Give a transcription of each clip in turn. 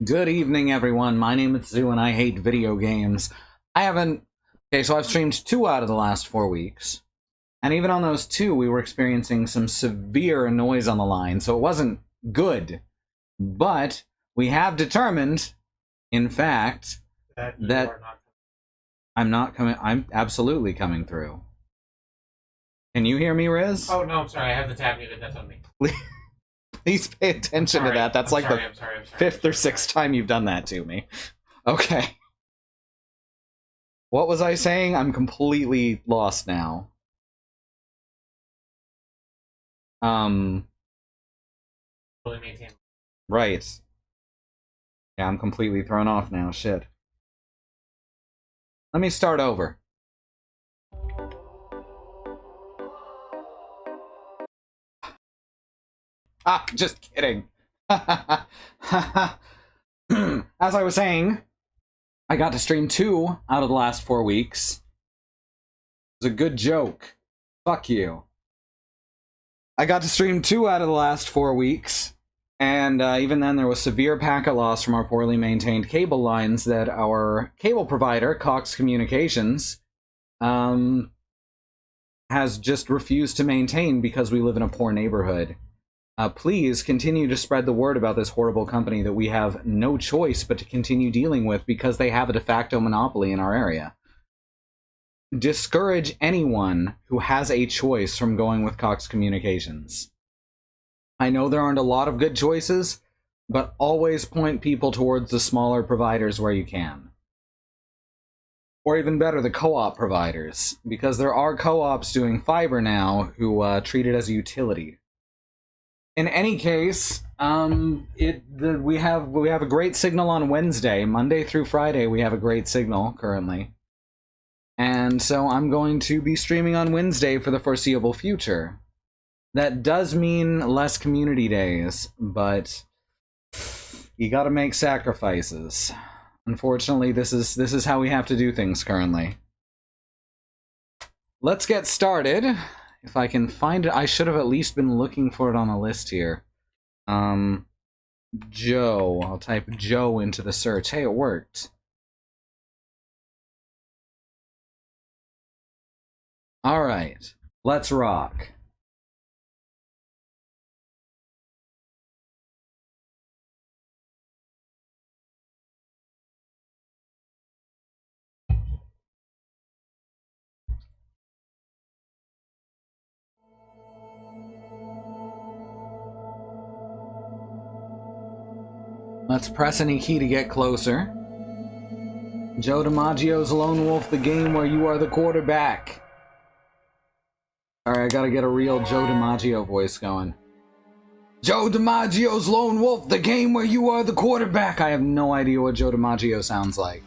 Good evening, everyone. My name is Zoo, and I hate video games. I haven't... Okay, so I've streamed 2 out of the last 4 weeks. And even on those 2, we were experiencing some severe noise on the line, so it wasn't good. But we have determined, in fact, that I'm not coming... I'm absolutely coming through. Can you hear me, Riz? Oh, no, I'm sorry. I have the tab muted. That's on me. Please pay attention to that. That's like the fifth or sixth time you've done that to me. Okay. What was I saying? I'm completely lost now. Right. Yeah, I'm completely thrown off now. Shit. Let me start over. Ah, just kidding. As I was saying, I got to stream 2 out of the last 4 weeks. It was a good joke. Fuck you. I got to stream 2 out of the last 4 weeks, and even then there was severe packet loss from our poorly maintained cable lines that our cable provider, Cox Communications, has just refused to maintain because we live in a poor neighborhood. Please continue to spread the word about this horrible company that we have no choice but to continue dealing with because they have a de facto monopoly in our area. Discourage anyone who has a choice from going with Cox Communications. I know there aren't a lot of good choices, but always point people towards the smaller providers where you can. Or even better, the co-op providers, because there are co-ops doing fiber now who treat it as a utility. In any case, we have a great signal on Wednesday. Monday through Friday, we have a great signal currently. And so I'm going to be streaming on Wednesday for the foreseeable future. That does mean less community days, but you gotta make sacrifices. Unfortunately, this is how we have to do things currently. Let's get started. If I can find it, I should have at least been looking for it on a list here. Joe. I'll type Joe into the search. Hey, it worked. Alright, let's rock. Let's press any key to get closer. Joe DiMaggio's Lone Wolf, the game where you are the quarterback. Alright, I gotta get a real Joe DiMaggio voice going. Joe DiMaggio's Lone Wolf, the game where you are the quarterback. I have no idea what Joe DiMaggio sounds like.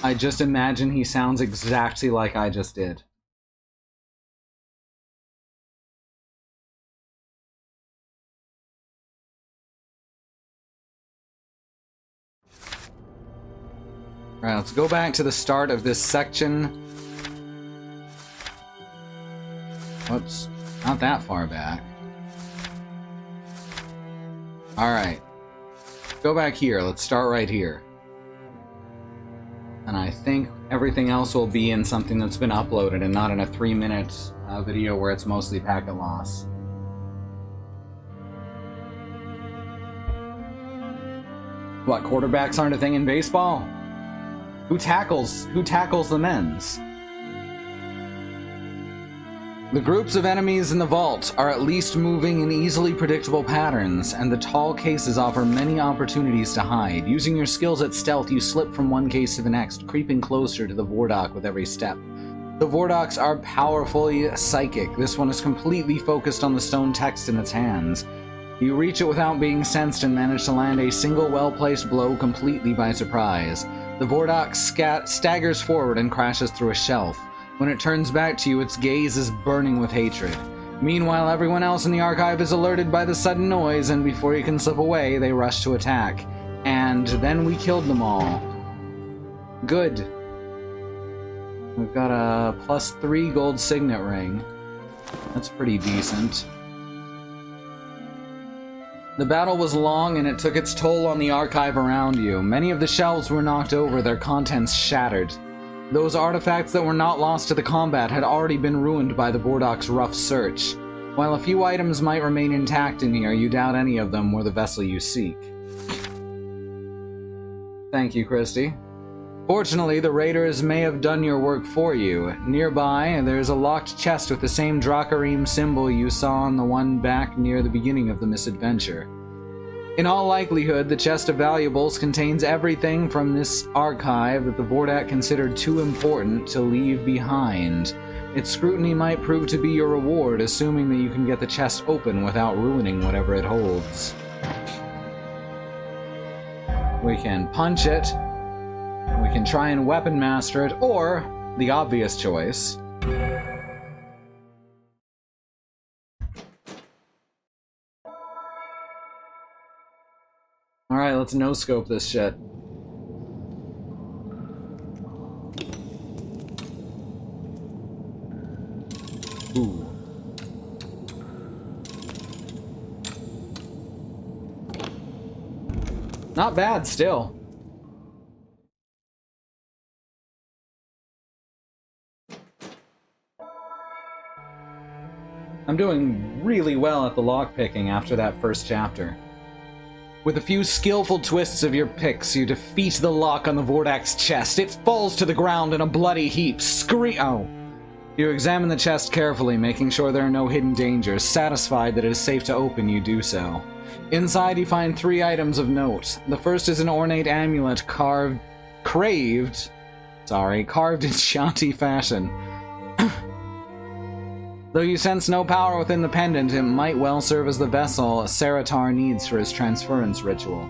I just imagine he sounds exactly like I just did. Alright, let's go back to the start of this section. Whoops, not that far back. Alright, go back here. Let's start right here. And I think everything else will be in something that's been uploaded and not in a 3-minute video where it's mostly packet loss. What, quarterbacks aren't a thing in baseball? Who tackles the men's? The groups of enemies in the vault are at least moving in easily predictable patterns, and the tall cases offer many opportunities to hide. Using your skills at stealth, you slip from one case to the next, creeping closer to the Vordak with every step. The Vordaks are powerfully psychic. This one is completely focused on the stone text in its hands. You reach it without being sensed and manage to land a single well-placed blow completely by surprise. The Vordak staggers forward and crashes through a shelf. When it turns back to you, its gaze is burning with hatred. Meanwhile, everyone else in the archive is alerted by the sudden noise, and before you can slip away, they rush to attack. And then we killed them all. Good. We've got a +3 gold signet ring. That's pretty decent. The battle was long and it took its toll on the archive around you. Many of the shelves were knocked over, their contents shattered. Those artifacts that were not lost to the combat had already been ruined by the Vordak's rough search. While a few items might remain intact in here, you doubt any of them were the vessel you seek. Thank you, Christy. Fortunately, the raiders may have done your work for you. Nearby, there's a locked chest with the same Drakarim symbol you saw on the one back near the beginning of the misadventure. In all likelihood, the chest of valuables contains everything from this archive that the Vordak considered too important to leave behind. Its scrutiny might prove to be your reward, assuming that you can get the chest open without ruining whatever it holds. We can punch it. We can try and weapon master it, or the obvious choice. Alright, let's no-scope this shit. Ooh. Not bad, still. I'm doing really well at the lockpicking after that first chapter. With a few skillful twists of your picks, you defeat the lock on the Vordak's chest. It falls to the ground in a bloody heap. Oh. You examine the chest carefully, making sure there are no hidden dangers. Satisfied that it is safe to open, you do so. Inside, you find 3 items of note. The first is an ornate amulet carved in Shanti fashion. Though you sense no power within the pendant, it might well serve as the vessel Saratar needs for his transference ritual.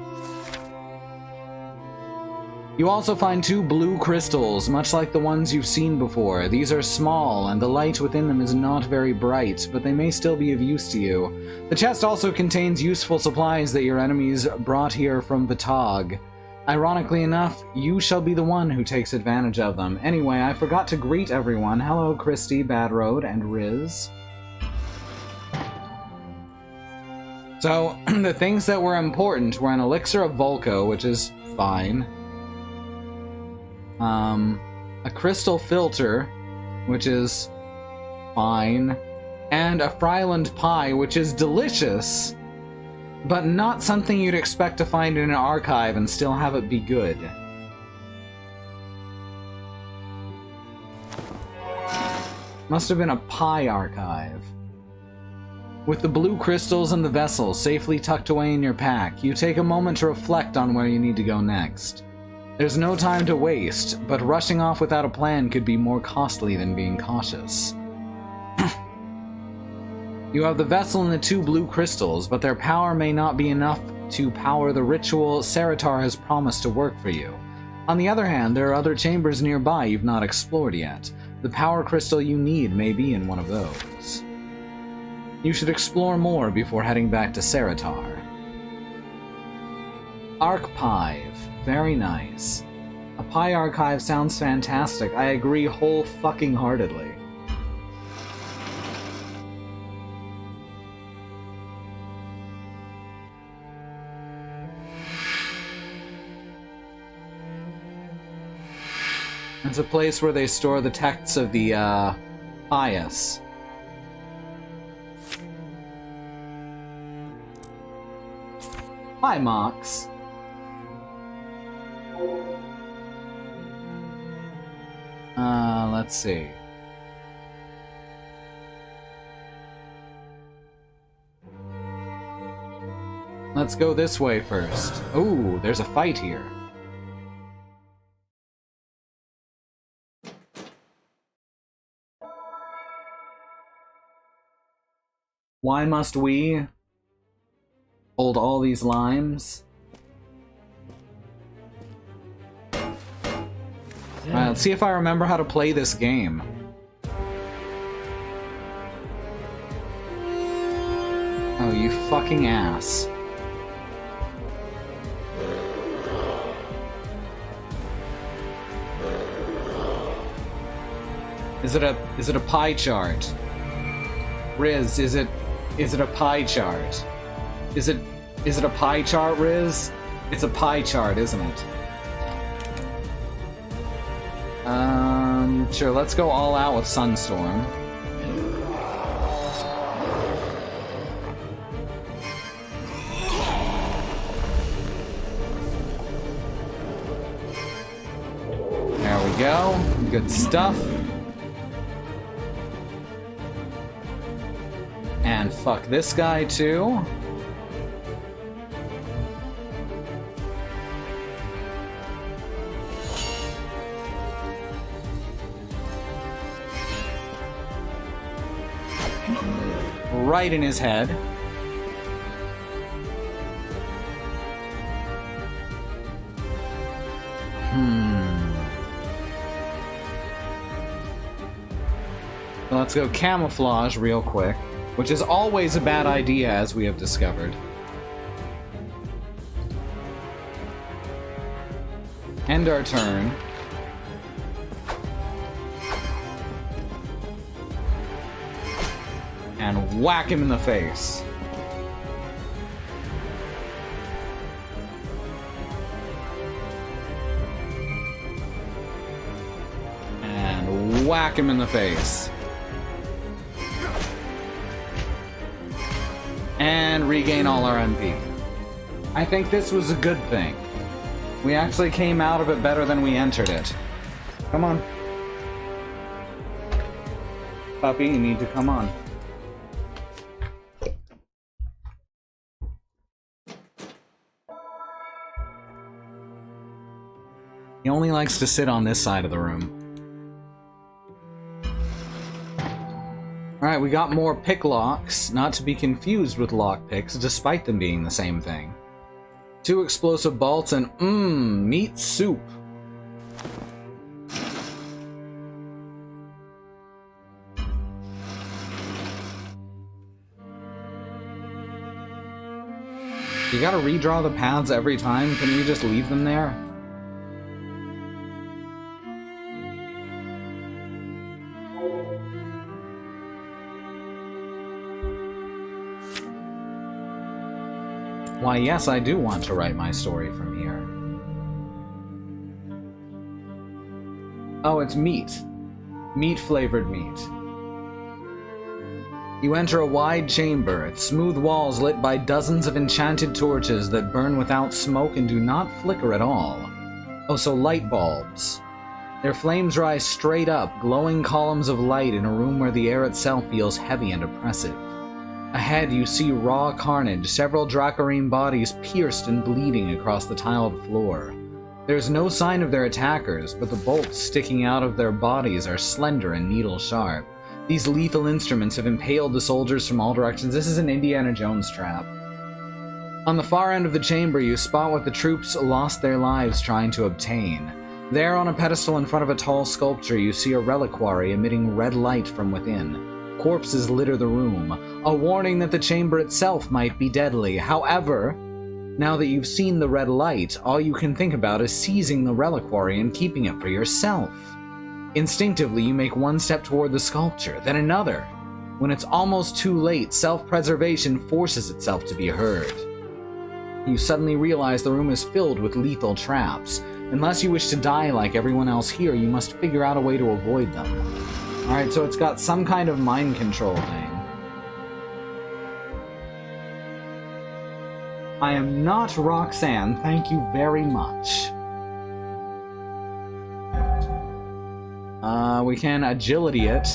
You also find 2 blue crystals, much like the ones you've seen before. These are small, and the light within them is not very bright, but they may still be of use to you. The chest also contains useful supplies that your enemies brought here from Vitag. Ironically enough, you shall be the one who takes advantage of them. Anyway, I forgot to greet everyone. Hello, Christy, Badroad, and Riz. So, the things that were important were an elixir of Volko, which is fine. A crystal filter, which is fine. And a Fryland pie, which is delicious, but not something you'd expect to find in an archive and still have it be good. Must have been a pie archive. With the blue crystals and the vessel safely tucked away in your pack, you take a moment to reflect on where you need to go next. There's no time to waste, but rushing off without a plan could be more costly than being cautious. You have the vessel and the 2 blue crystals, but their power may not be enough to power the ritual Saratar has promised to work for you. On the other hand, there are other chambers nearby you've not explored yet. The power crystal you need may be in one of those. You should explore more before heading back to Saratar. Archive. Very nice. A pie archive sounds fantastic. I agree whole-fucking-heartedly. It's a place where they store the texts of the, pious. Hi, Mox. Let's see. Let's go this way first. Ooh, there's a fight here. Why must we hold all these limes? Alright, let's see if I remember how to play this game. Oh, you fucking ass. Is it a pie chart? Riz, is it a pie chart? Is it Is it a pie chart, Riz? It's a pie chart, isn't it? Sure, let's go all out with Sunstorm. There we go. Good stuff. And fuck this guy too. Right in his head. Let's go camouflage real quick, which is always a bad idea, as we have discovered. End our turn. And whack him in the face. And whack him in the face. And regain all our MP. I think this was a good thing. We actually came out of it better than we entered it. Come on. Puppy, you need to come on. He only likes to sit on this side of the room. Alright, we got more pick locks, not to be confused with lock picks, despite them being the same thing. 2 explosive bolts and meat soup. You gotta redraw the paths every time? Can we just leave them there? Why, yes, I do want to write my story from here. Oh, it's meat. Meat-flavored meat. You enter a wide chamber, its smooth walls lit by dozens of enchanted torches that burn without smoke and do not flicker at all. Oh, so light bulbs. Their flames rise straight up, glowing columns of light in a room where the air itself feels heavy and oppressive. Ahead, you see raw carnage, several Dracarine bodies pierced and bleeding across the tiled floor. There's no sign of their attackers, but the bolts sticking out of their bodies are slender and needle-sharp. These lethal instruments have impaled the soldiers from all directions. This is an Indiana Jones trap. On the far end of the chamber, you spot what the troops lost their lives trying to obtain. There, on a pedestal in front of a tall sculpture, you see a reliquary emitting red light from within. Corpses litter the room, a warning that the chamber itself might be deadly. However, now that you've seen the red light, all you can think about is seizing the reliquary and keeping it for yourself. Instinctively, you make one step toward the sculpture, then another. When it's almost too late, self-preservation forces itself to be heard. You suddenly realize the room is filled with lethal traps. Unless you wish to die like everyone else here, you must figure out a way to avoid them. Alright, so it's got some kind of mind control thing. I am not Roxanne, thank you very much. We can agility it.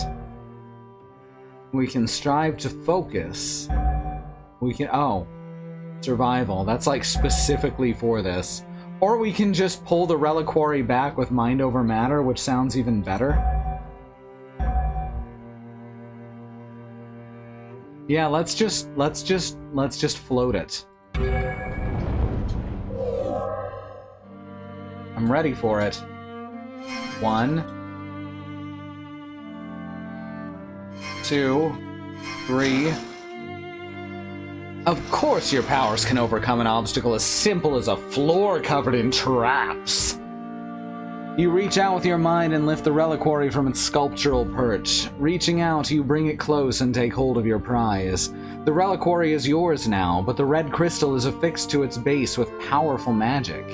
We can strive to focus. We can, survival. That's like specifically for this. Or we can just pull the reliquary back with mind over matter, which sounds even better. Yeah, let's just float it. I'm ready for it. 1, 2, 3. Of course your powers can overcome an obstacle as simple as a floor covered in traps. You reach out with your mind and lift the reliquary from its sculptural perch. Reaching out, you bring it close and take hold of your prize. The reliquary is yours now, but the red crystal is affixed to its base with powerful magic.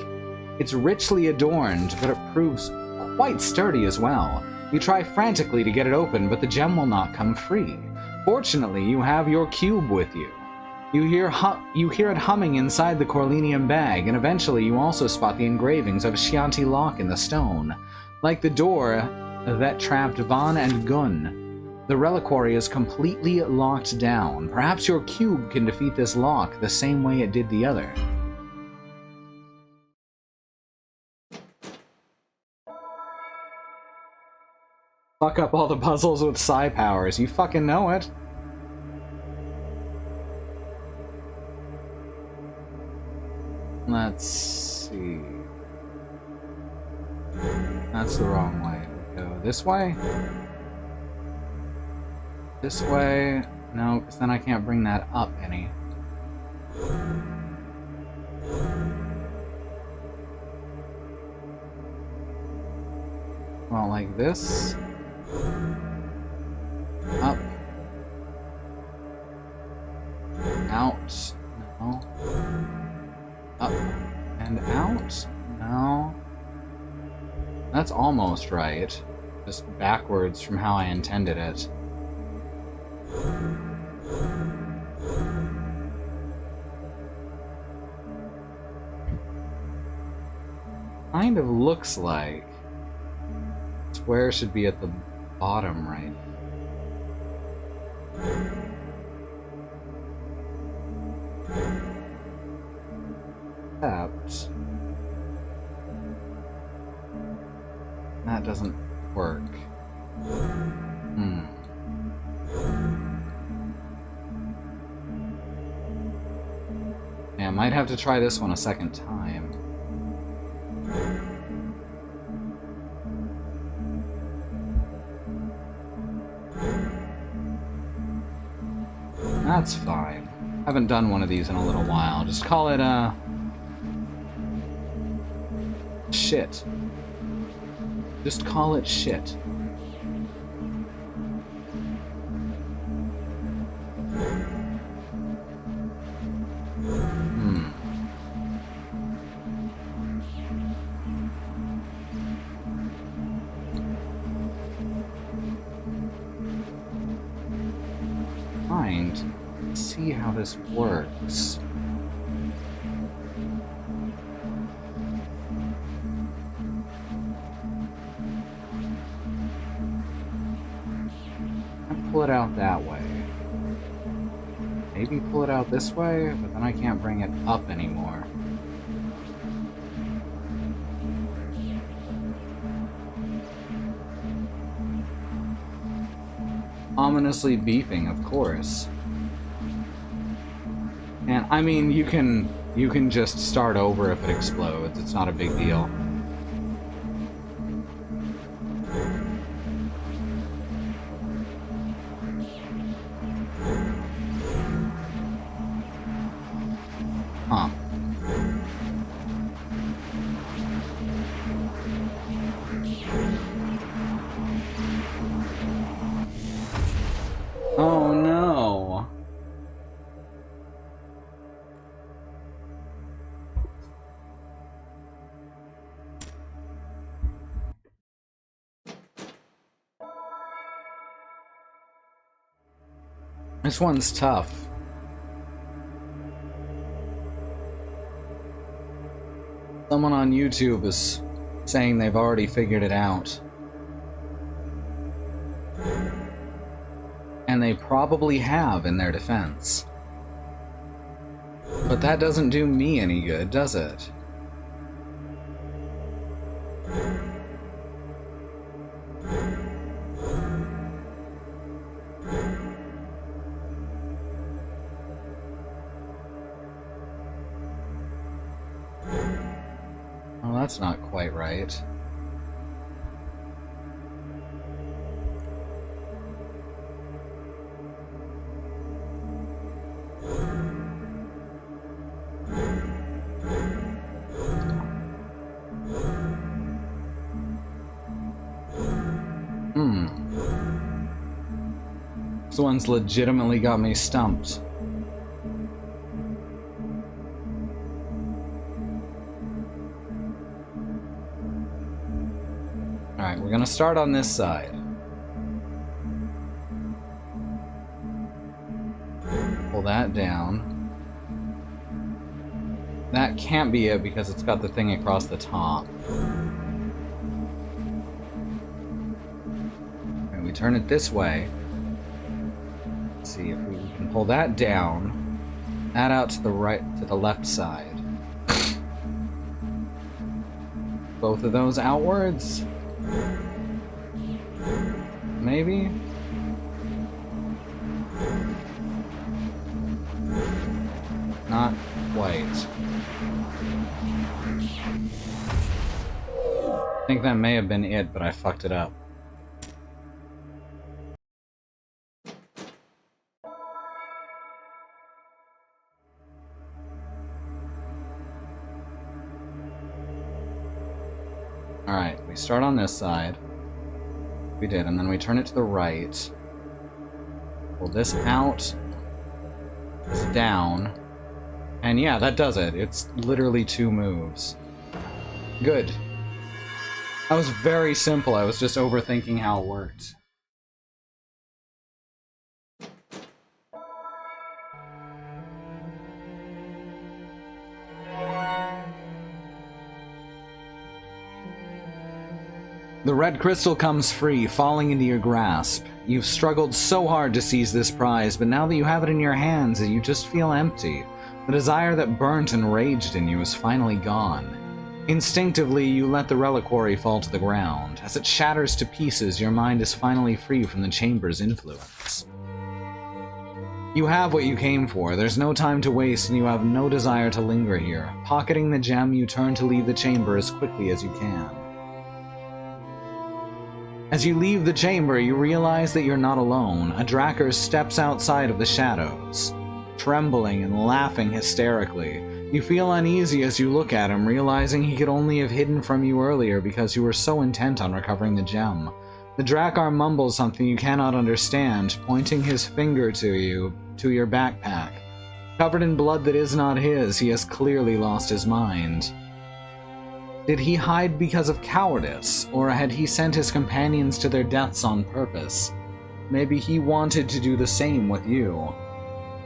It's richly adorned, but it proves quite sturdy as well. You try frantically to get it open, but the gem will not come free. Fortunately, you have your cube with you. You hear it humming inside the Corlenium bag, and eventually you also spot the engravings of a Chianti lock in the stone. Like the door that trapped Van and Gun, the reliquary is completely locked down. Perhaps your cube can defeat this lock the same way it did the other. Fuck up all the puzzles with psi powers. You fucking know it. Let's see. That's the wrong way. Go this way? This way? No, because then I can't bring that up any. Well, like this. Up. Out. No. Up and out? No. That's almost right. Just backwards from how I intended it. Kind of looks like square should be at the bottom right. Except that doesn't work. Yeah, I might have to try this one a second time. That's fine. Haven't done one of these in a little while. Just call it, shit. Just call it shit. See how this works. I pull it out that way. Maybe pull it out this way, but then I can't bring it up anymore. Ominously beeping, of course. And I mean, you can just start over if it explodes. It's not a big deal. Huh. Oh no. This one's tough. Someone on YouTube is saying they've already figured it out. And they probably have in their defense. But that doesn't do me any good, does it? Oh, that's not quite right. This one's legitimately got me stumped. Alright, we're gonna start on this side. Pull that down. That can't be it because it's got the thing across the top. And we turn it this way. Let's see if we can pull that down. That out to the right, to the left side. Both of those outwards? Maybe? Not quite. I think that may have been it, but I fucked it up. Alright, we start on this side. We did, and then we turn it to the right. Pull this out. This down. And yeah, that does it. It's literally 2 moves. Good. That was very simple. I was just overthinking how it worked. The red crystal comes free, falling into your grasp. You've struggled so hard to seize this prize, but now that you have it in your hands, you just feel empty. The desire that burnt and raged in you is finally gone. Instinctively, you let the reliquary fall to the ground. As it shatters to pieces, your mind is finally free from the chamber's influence. You have what you came for. There's no time to waste, and you have no desire to linger here. Pocketing the gem, you turn to leave the chamber as quickly as you can. As you leave the chamber, you realize that you're not alone. A Drakkar steps outside of the shadows, trembling and laughing hysterically. You feel uneasy as you look at him, realizing he could only have hidden from you earlier because you were so intent on recovering the gem. The Drakkar mumbles something you cannot understand, pointing his finger to you, to your backpack. Covered in blood that is not his, he has clearly lost his mind. Did he hide because of cowardice, or had he sent his companions to their deaths on purpose? Maybe he wanted to do the same with you.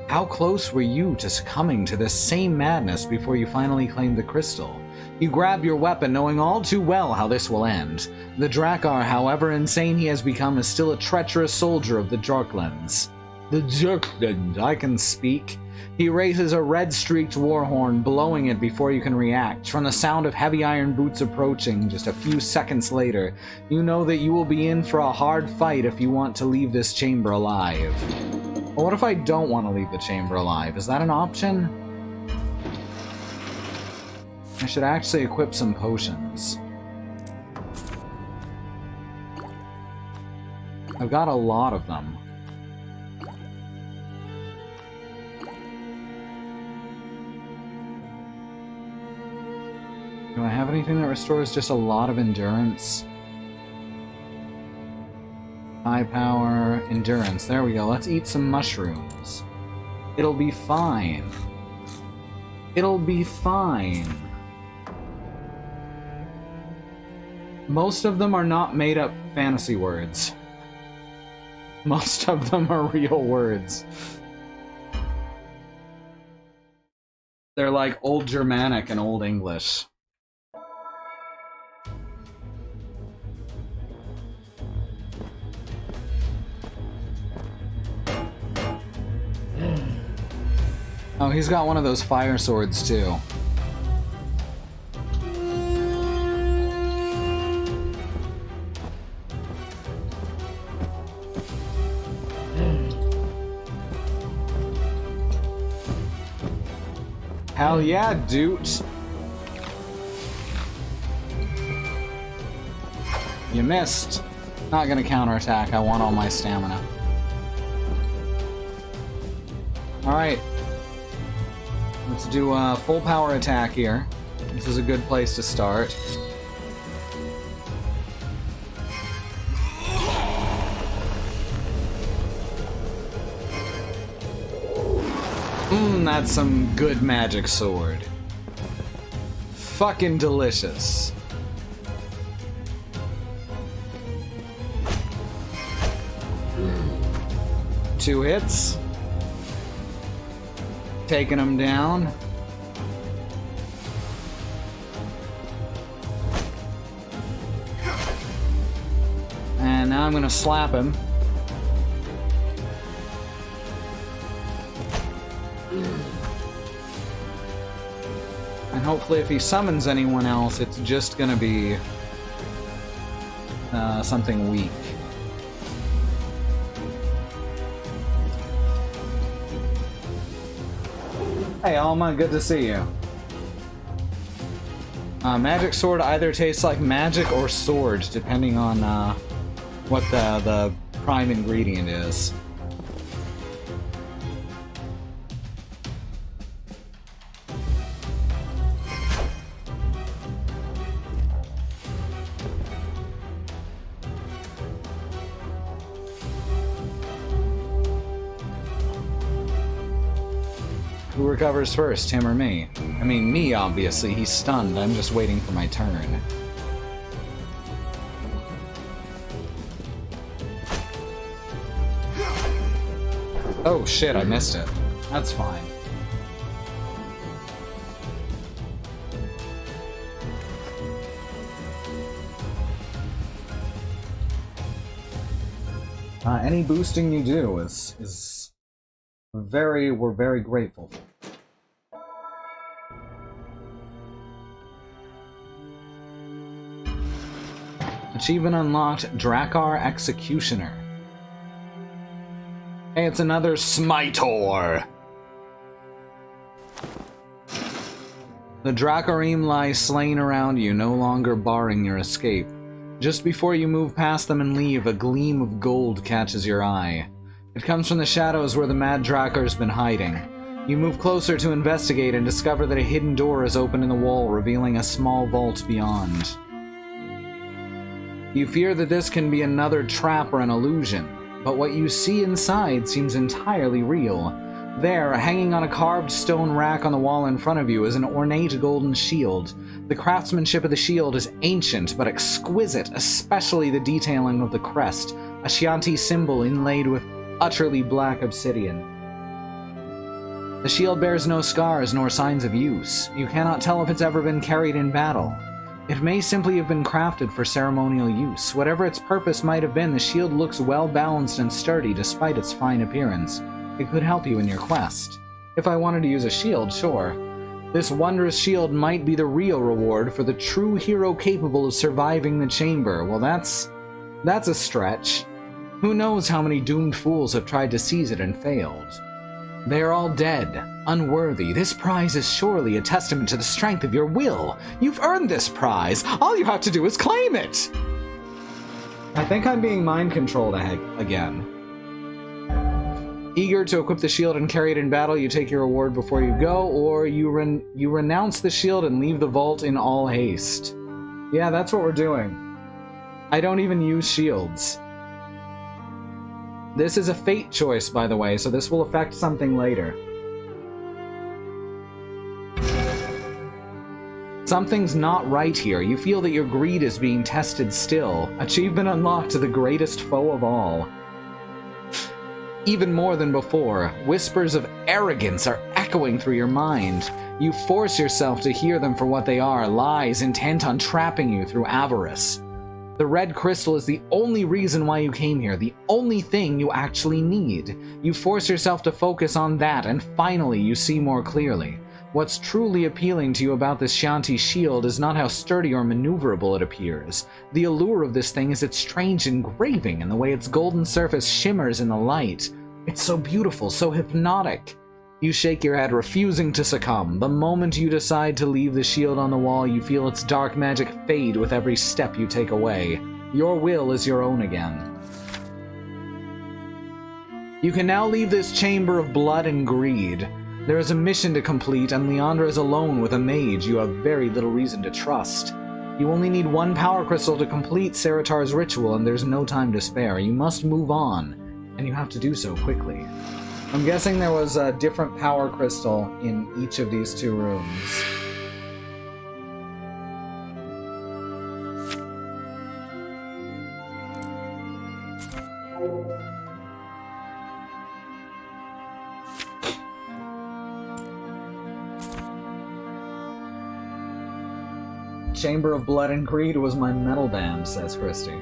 How close were you to succumbing to this same madness before you finally claimed the crystal? You grab your weapon, knowing all too well how this will end. The Drakkar, however insane he has become, is still a treacherous soldier of the Darklands. The Darklands, I can speak. He raises a red-streaked warhorn, blowing it before you can react. From the sound of heavy iron boots approaching just a few seconds later, you know that you will be in for a hard fight if you want to leave this chamber alive. But what if I don't want to leave the chamber alive? Is that an option? I should actually equip some potions. I've got a lot of them. Do I have anything that restores just a lot of endurance? High power, endurance. There we go. Let's eat some mushrooms. It'll be fine. It'll be fine. Most of them are not made up fantasy words. Most of them are real words. They're like Old Germanic and Old English. Oh, he's got one of those fire swords, too. Hell yeah, dude! You missed. Not gonna counterattack, I want all my stamina. Alright. Let's do a full power attack here. This is a good place to start. That's some good magic sword. Fucking delicious. 2 hits. Taking him down. And now I'm gonna slap him. And hopefully if he summons anyone else, it's just gonna be something weak. Hey Alma, good to see you. Magic sword either tastes like magic or sword, depending on what the prime ingredient is. Who recovers first, him or me? I mean, me, obviously. He's stunned. I'm just waiting for my turn. Oh shit, I missed it. That's fine. Any boosting you do is we're very grateful. Achievement unlocked, Drakkar Executioner. Hey, it's another Smitor! The Drakkarim lie slain around you, no longer barring your escape. Just before you move past them and leave, a gleam of gold catches your eye. It comes from the shadows where the Mad Drakkar's been hiding. You move closer to investigate and discover that a hidden door is open in the wall, revealing a small vault beyond. You fear that this can be another trap or an illusion, but what you see inside seems entirely real. There, hanging on a carved stone rack on the wall in front of you, is an ornate golden shield. The craftsmanship of the shield is ancient but exquisite, especially the detailing of the crest, a Shanti symbol inlaid with utterly black obsidian. The shield bears no scars nor signs of use. You cannot tell if it's ever been carried in battle. It may simply have been crafted for ceremonial use. Whatever its purpose might have been, the shield looks well balanced and sturdy despite its fine appearance. It could help you in your quest. If I wanted to use a shield, sure. This wondrous shield might be the real reward for the true hero capable of surviving the chamber. Well, that's a stretch. Who knows how many doomed fools have tried to seize it and failed. They are all dead, unworthy. This prize is surely a testament to the strength of your will. You've earned this prize. All you have to do is claim it. I think I'm being mind controlled again. Eager to equip the shield and carry it in battle, you take your reward before you go, or you renounce the shield and leave the vault in all haste. Yeah, that's what we're doing. I don't even use shields. This is a fate choice, by the way, so this will affect something later. Something's not right here. You feel that your greed is being tested still. Achievement unlocked to the greatest foe of all. Even more than before, whispers of arrogance are echoing through your mind. You force yourself to hear them for what they are, lies intent on trapping you through avarice. The red crystal is the only reason why you came here, the only thing you actually need. You force yourself to focus on that, and finally you see more clearly. What's truly appealing to you about this Shanti shield is not how sturdy or maneuverable it appears. The allure of this thing is its strange engraving and the way its golden surface shimmers in the light. It's so beautiful, so hypnotic. You shake your head, refusing to succumb. The moment you decide to leave the shield on the wall, you feel its dark magic fade with every step you take away. Your will is your own again. You can now leave this chamber of blood and greed. There is a mission to complete, and Leandra is alone with a mage you have very little reason to trust. You only need one power crystal to complete Saratar's ritual, and there's no time to spare. You must move on, and you have to do so quickly. I'm guessing there was a different power crystal in each of these two rooms. Chamber of Blood and Greed was my metal band, says Christy.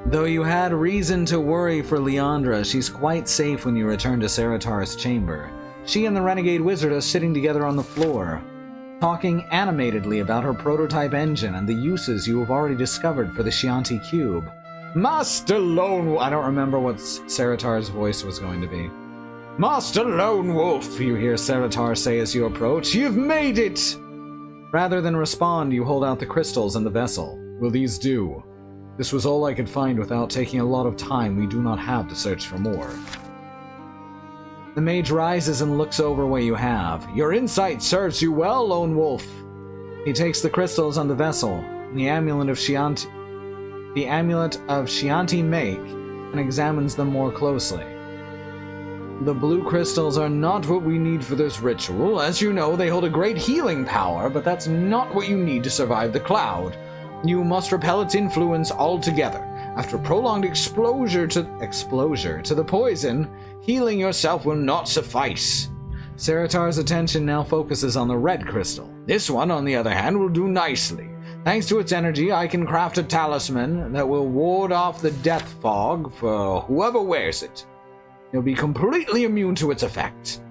Though you had reason to worry for Leandra, she's quite safe when you return to Saratar's chamber. She and the renegade wizard are sitting together on the floor, talking animatedly about her prototype engine and the uses you have already discovered for the Chianti Cube. Master Lone... I don't remember what Saratar's voice was going to be. Master Lone Wolf, you hear Saratar say as you approach. You've made it! Rather than respond, you hold out the crystals and the vessel. Will these do? This was all I could find without taking a lot of time. We do not have to search for more. The mage rises and looks over what you have. Your insight serves you well, Lone Wolf. He takes the crystals on the vessel, the amulet of Chianti make, and examines them more closely. The blue crystals are not what we need for this ritual. As you know, they hold a great healing power, but that's not what you need to survive the cloud. You must repel its influence altogether. After prolonged exposure to the poison, healing yourself will not suffice. Saratar's attention now focuses on the red crystal. This one, on the other hand, will do nicely. Thanks to its energy, I can craft a talisman that will ward off the death fog for whoever wears it. You'll be completely immune to its effect.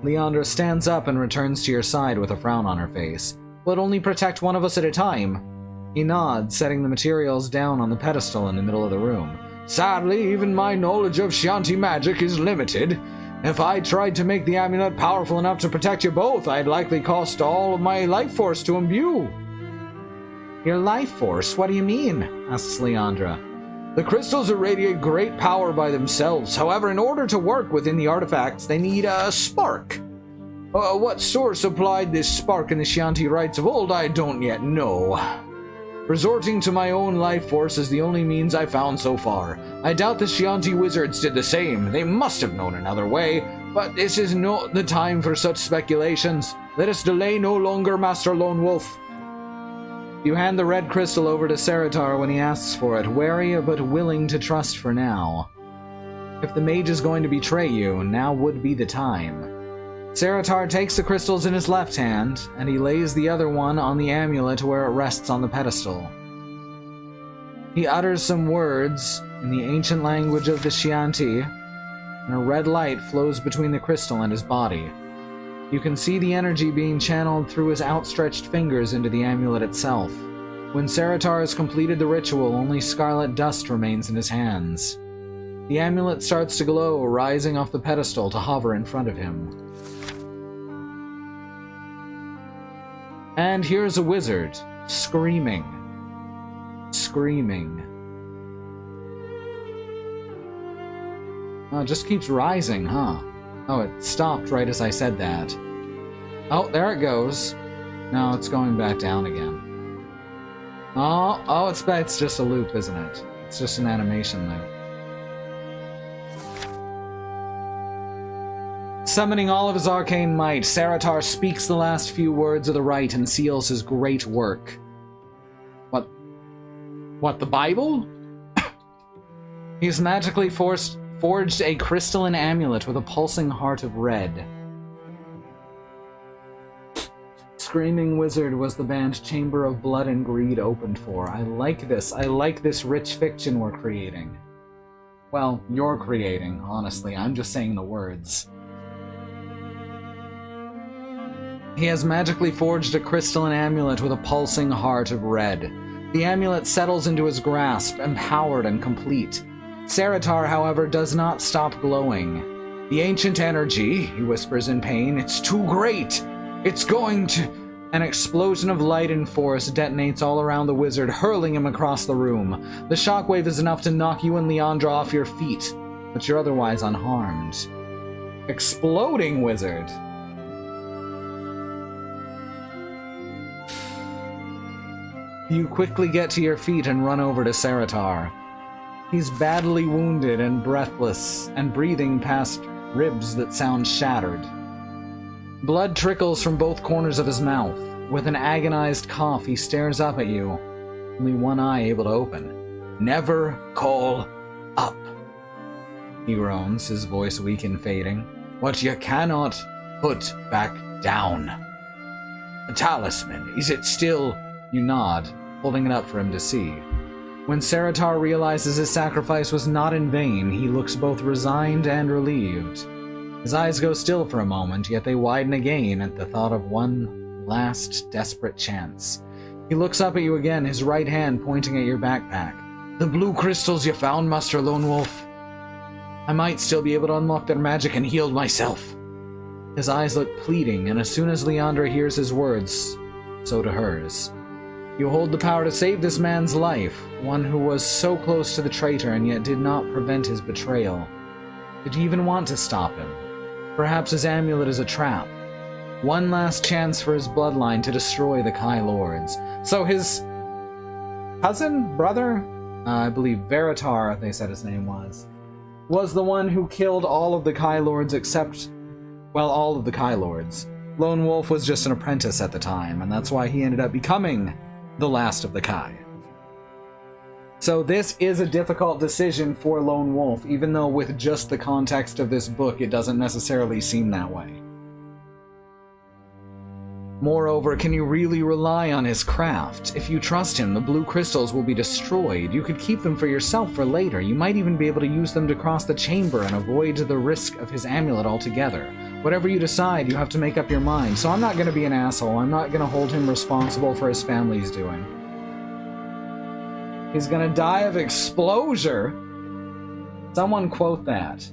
Leandra stands up and returns to your side with a frown on her face. Will it only protect one of us at a time? He nods, setting the materials down on the pedestal in the middle of the room. Sadly, even my knowledge of Chianti magic is limited. If I tried to make the amulet powerful enough to protect you both, I'd likely cost all of my life force to imbue. Your life force? What do you mean? Asks Leandra. The crystals irradiate great power by themselves. However, in order to work within the artifacts, they need a spark. What source applied this spark in the Chianti rites of old, I don't yet know. Resorting to my own life force is the only means I found so far. I doubt the Chianti wizards did the same. They must have known another way, but this is not the time for such speculations. Let us delay no longer, Master Lone Wolf. You hand the red crystal over to Saratar when he asks for it, wary but willing to trust for now. If the mage is going to betray you, now would be the time. Saratar takes the crystals in his left hand, and he lays the other one on the amulet where it rests on the pedestal. He utters some words in the ancient language of the Chianti, and a red light flows between the crystal and his body. You can see the energy being channeled through his outstretched fingers into the amulet itself. When Saratar has completed the ritual, only scarlet dust remains in his hands. The amulet starts to glow, rising off the pedestal to hover in front of him. And here's a wizard, screaming. Oh, it just keeps rising, huh? Oh, it stopped right as I said that. Oh, there it goes. No, it's going back down again. Oh, it's just a loop, isn't it? It's just an animation loop. Summoning all of his arcane might, Saratar speaks the last few words of the rite and seals his great work. What, the Bible? He's magically forged a crystalline amulet with a pulsing heart of red. Screaming Wizard was the band Chamber of Blood and Greed opened for. I like this. I like this rich fiction we're creating. Well, you're creating, honestly. I'm just saying the words. He has magically forged a crystalline amulet with a pulsing heart of red. The amulet settles into his grasp, empowered and complete. Saratar, however, does not stop glowing. The ancient energy, he whispers in pain, it's too great! It's going to... An explosion of light and force detonates all around the wizard, hurling him across the room. The shockwave is enough to knock you and Leandra off your feet, but you're otherwise unharmed. Exploding wizard! You quickly get to your feet and run over to Saratar. He's badly wounded and breathless, and breathing past ribs that sound shattered. Blood trickles from both corners of his mouth. With an agonized cough, he stares up at you, only one eye able to open. Never call up, he groans, his voice weak and fading. What you cannot put back down. A talisman, is it still? You nod, holding it up for him to see. When Saratar realizes his sacrifice was not in vain, he looks both resigned and relieved. His eyes go still for a moment, yet they widen again at the thought of one last desperate chance. He looks up at you again, his right hand pointing at your backpack. The blue crystals you found, Master Lone Wolf. I might still be able to unlock their magic and heal myself. His eyes look pleading, and as soon as Leandra hears his words, so do hers. You hold the power to save this man's life, one who was so close to the traitor and yet did not prevent his betrayal. Did you even want to stop him? Perhaps his amulet is a trap. One last chance for his bloodline to destroy the Kai Lords. So his cousin? Brother? I believe Veritar, they said his name was the one who killed all of the Kai Lords except, well, all of the Kai Lords. Lone Wolf was just an apprentice at the time, and that's why he ended up becoming the last of the Kai. So this is a difficult decision for Lone Wolf, even though with just the context of this book, it doesn't necessarily seem that way. Moreover, can you really rely on his craft? If you trust him, the blue crystals will be destroyed. You could keep them for yourself for later. You might even be able to use them to cross the chamber and avoid the risk of his amulet altogether. Whatever you decide, you have to make up your mind. So I'm not going to be an asshole. I'm not going to hold him responsible for his family's doing. He's going to die of exposure? Someone quote that.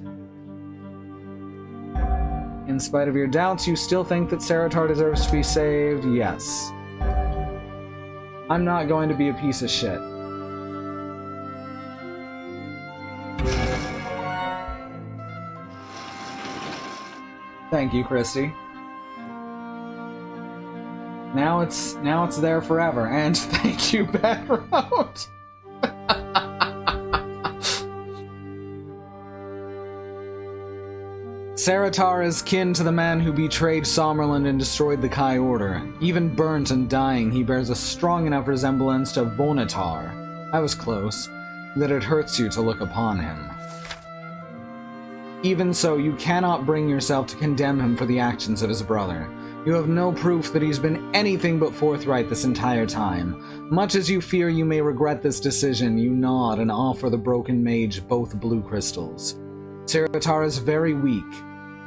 In spite of your doubts, you still think that Saratar deserves to be saved? Yes. I'm not going to be a piece of shit. Thank you, Christy. Now it's there forever, and thank you, Bedrout. Saratar is kin to the man who betrayed Sommerland and destroyed the Kai Order. Even burnt and dying, he bears a strong enough resemblance to Vonatar. I was close, that it hurts you to look upon him. Even so, you cannot bring yourself to condemn him for the actions of his brother. You have no proof that he's been anything but forthright this entire time. Much as you fear you may regret this decision, you nod and offer the broken mage both blue crystals. Saratar is very weak,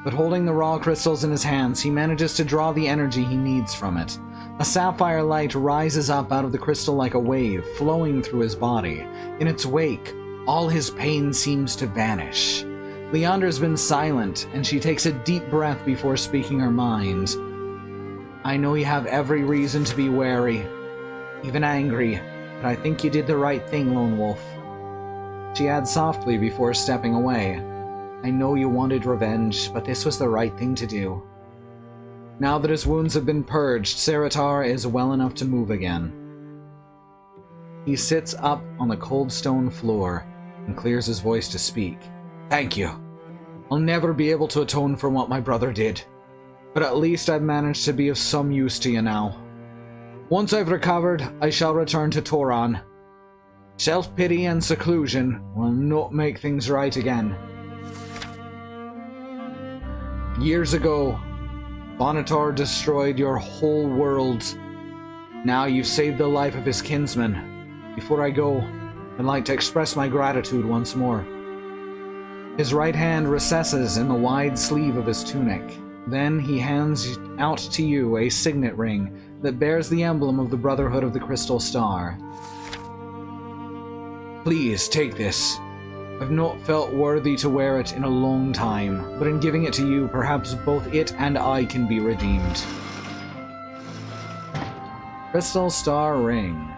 but holding the raw crystals in his hands, he manages to draw the energy he needs from it. A sapphire light rises up out of the crystal like a wave, flowing through his body. In its wake, all his pain seems to vanish. Leandra's been silent, and she takes a deep breath before speaking her mind. I know you have every reason to be wary, even angry, but I think you did the right thing, Lone Wolf. She adds softly before stepping away. I know you wanted revenge, but this was the right thing to do. Now that his wounds have been purged, Saratar is well enough to move again. He sits up on the cold stone floor and clears his voice to speak. Thank you. I'll never be able to atone for what my brother did, but at least I've managed to be of some use to you now. Once I've recovered, I shall return to Toran. Self-pity and seclusion will not make things right again. Years ago, Vonatar destroyed your whole world. Now you've saved the life of his kinsman. Before I go, I'd like to express my gratitude once more. His right hand recesses in the wide sleeve of his tunic. Then he hands out to you a signet ring that bears the emblem of the Brotherhood of the Crystal Star. Please take this. I've not felt worthy to wear it in a long time, but in giving it to you, perhaps both it and I can be redeemed. Crystal Star Ring.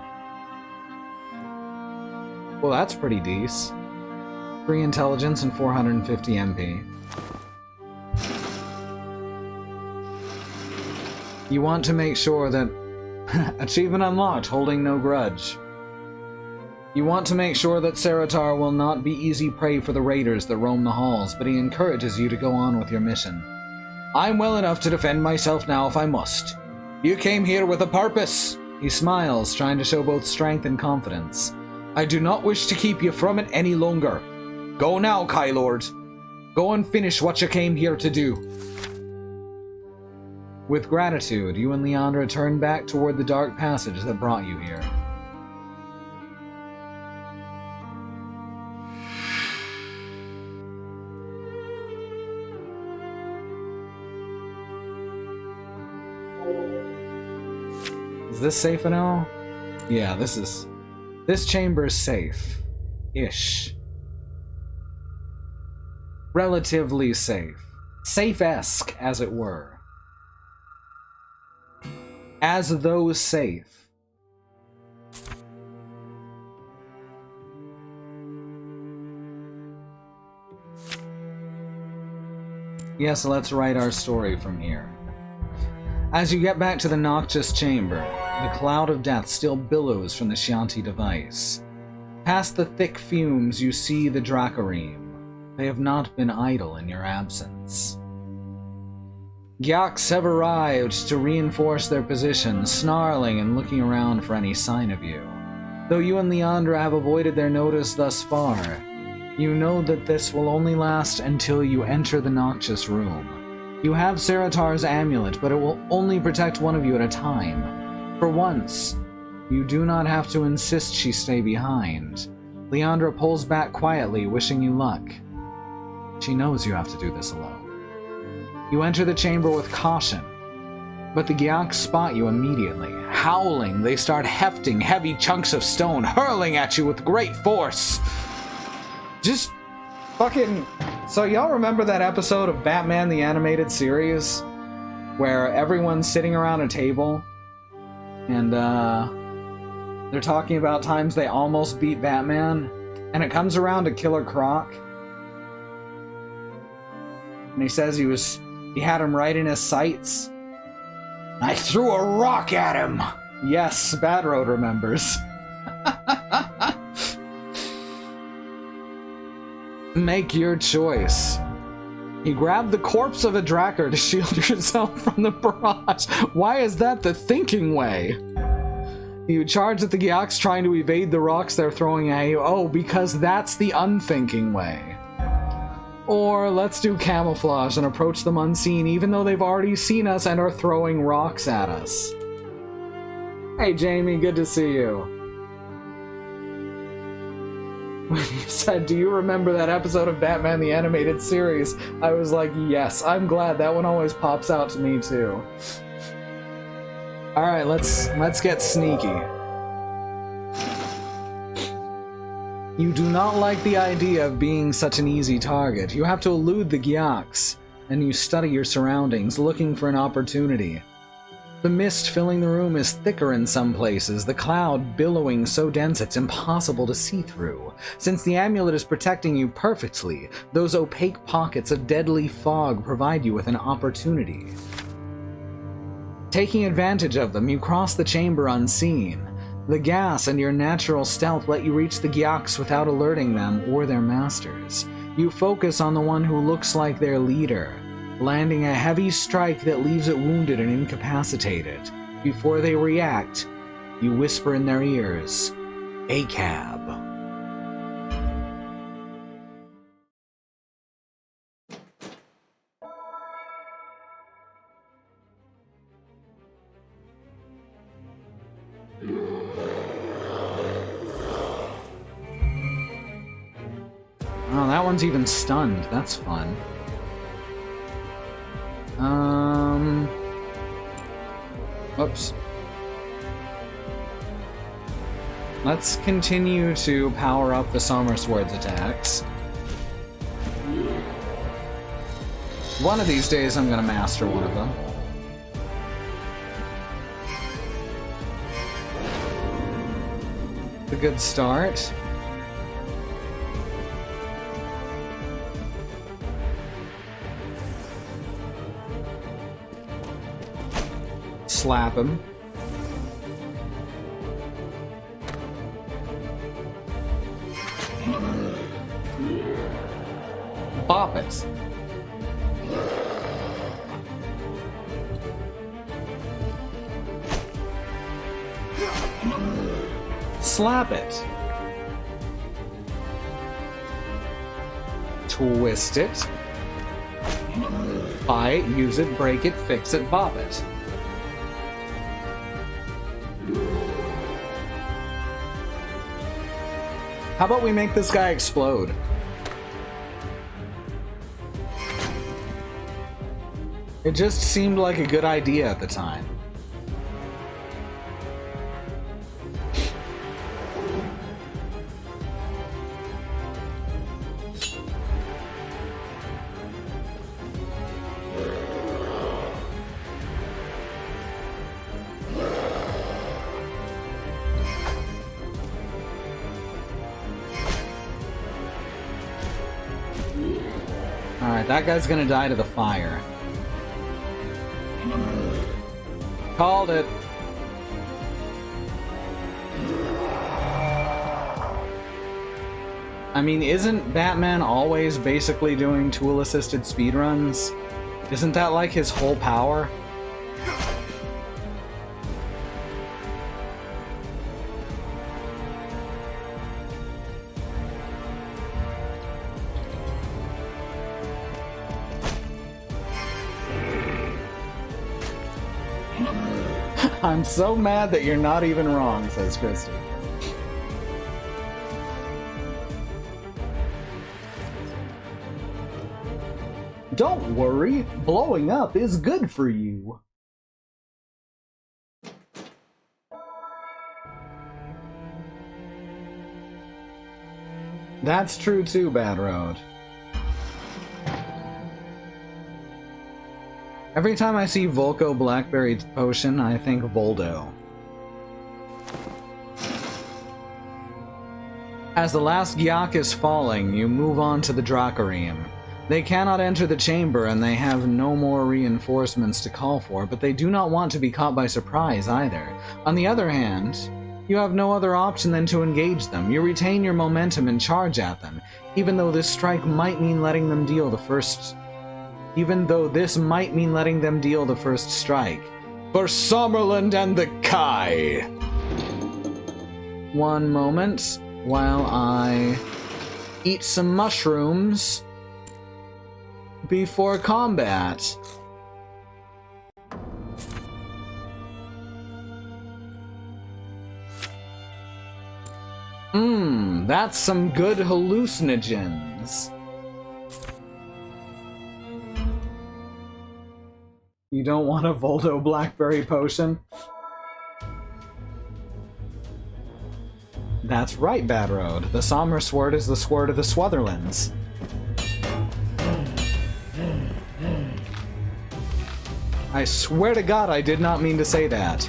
Well, that's pretty decent. 3 intelligence and 450 MP. You want to make sure that... Achievement unlocked, holding no grudge. You want to make sure that Saratar will not be easy prey for the raiders that roam the halls, but he encourages you to go on with your mission. I'm well enough to defend myself now if I must. You came here with a purpose. He smiles, trying to show both strength and confidence. I do not wish to keep you from it any longer. Go now, Kai Lord. Go and finish what you came here to do. With gratitude, you and Leandra turn back toward the dark passage that brought you here. Is this safe and all? Yeah, this chamber is safe-ish. Relatively safe. Safe-esque, as it were. As though safe. Yes, let's write our story from here. As you get back to the Noctis chamber, the cloud of death still billows from the Shanti device. Past the thick fumes, you see the Dracarim. They have not been idle in your absence. Gyaks have arrived to reinforce their position, snarling and looking around for any sign of you. Though you and Leandra have avoided their notice thus far, you know that this will only last until you enter the Noctis room. You have Seratar's amulet, but it will only protect one of you at a time. For once, you do not have to insist she stay behind. Leandra pulls back quietly, wishing you luck. She knows you have to do this alone. You enter the chamber with caution, but the Gyaks spot you immediately. Howling, they start hefting heavy chunks of stone, hurling at you with great force. Just fucking... So y'all remember that episode of Batman the Animated Series? Where everyone's sitting around a table, and they're talking about times they almost beat Batman, and it comes around to Killer Croc. And he says he had him right in his sights. I threw a rock at him! Yes, Bad Road remembers. Make your choice. You grab the corpse of a Drakkar to shield yourself from the barrage. Why is that the thinking way? You charge at the Gyaks trying to evade the rocks they're throwing at you. Oh, because that's the unthinking way. Or let's do camouflage and approach them unseen, even though they've already seen us and are throwing rocks at us. Hey Jamie, good to see you. When you said, do you remember that episode of Batman the Animated Series? I was like, yes, I'm glad. That one always pops out to me too. Alright, let's get sneaky. You do not like the idea of being such an easy target. You have to elude the Gyaks, and you study your surroundings, looking for an opportunity. The mist filling the room is thicker in some places, the cloud billowing so dense it's impossible to see through. Since the amulet is protecting you perfectly, those opaque pockets of deadly fog provide you with an opportunity. Taking advantage of them, you cross the chamber unseen. The gas and your natural stealth let you reach the Gyaks without alerting them or their masters. You focus on the one who looks like their leader, landing a heavy strike that leaves it wounded and incapacitated. Before they react, you whisper in their ears, "ACAB." Oh, that one's even stunned. That's fun. Whoops. Let's continue to power up the Summer Sword's attacks. One of these days I'm gonna master one of them. A good start. Slap him. Bop it. Slap it. Twist it. Buy it, use it, break it, fix it, bop it. How about we make this guy explode? It just seemed like a good idea at the time. Alright, that guy's gonna die to the fire. Called it. I mean, isn't Batman always basically doing tool-assisted speedruns? Isn't that like his whole power? I'm so mad that you're not even wrong, says Christy. Don't worry, blowing up is good for you. That's true too, Bad Road. Every time I see Volko Blackberry Potion, I think Voldo. As the last Gyak is falling, you move on to the Dracarim. They cannot enter the chamber and they have no more reinforcements to call for, but they do not want to be caught by surprise either. On the other hand, you have no other option than to engage them. You retain your momentum and charge at them, even though this strike might mean letting them deal the first... Even though this might mean letting them deal the first strike. For Summerland and the Kai! One moment, while I eat some mushrooms before combat. That's some good hallucinogens. You don't want a Voldo Blackberry Potion? That's right, Bad Road. The Somber Sword is the sword of the Swutherlands. I swear to God I did not mean to say that.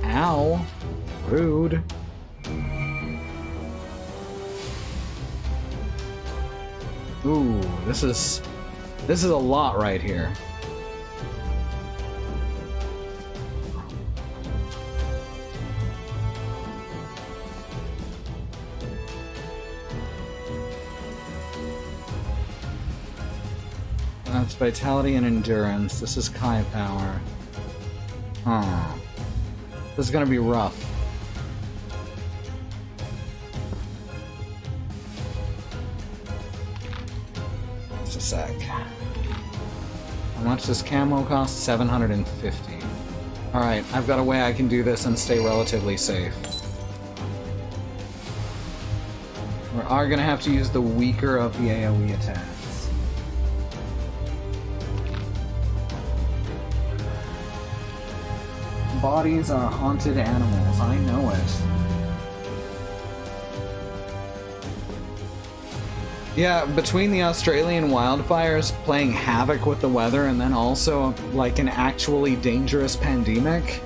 Ow. Rude. Ooh, this is a lot right here. That's vitality and endurance. This is Kai power. Huh. This is gonna be rough. Just a sec. How much does camo cost? 750. Alright, I've got a way I can do this and stay relatively safe. We are gonna have to use the weaker of the AoE attacks. Bodies are haunted animals, I know it. Yeah, between the Australian wildfires playing havoc with the weather and then also like an actually dangerous pandemic,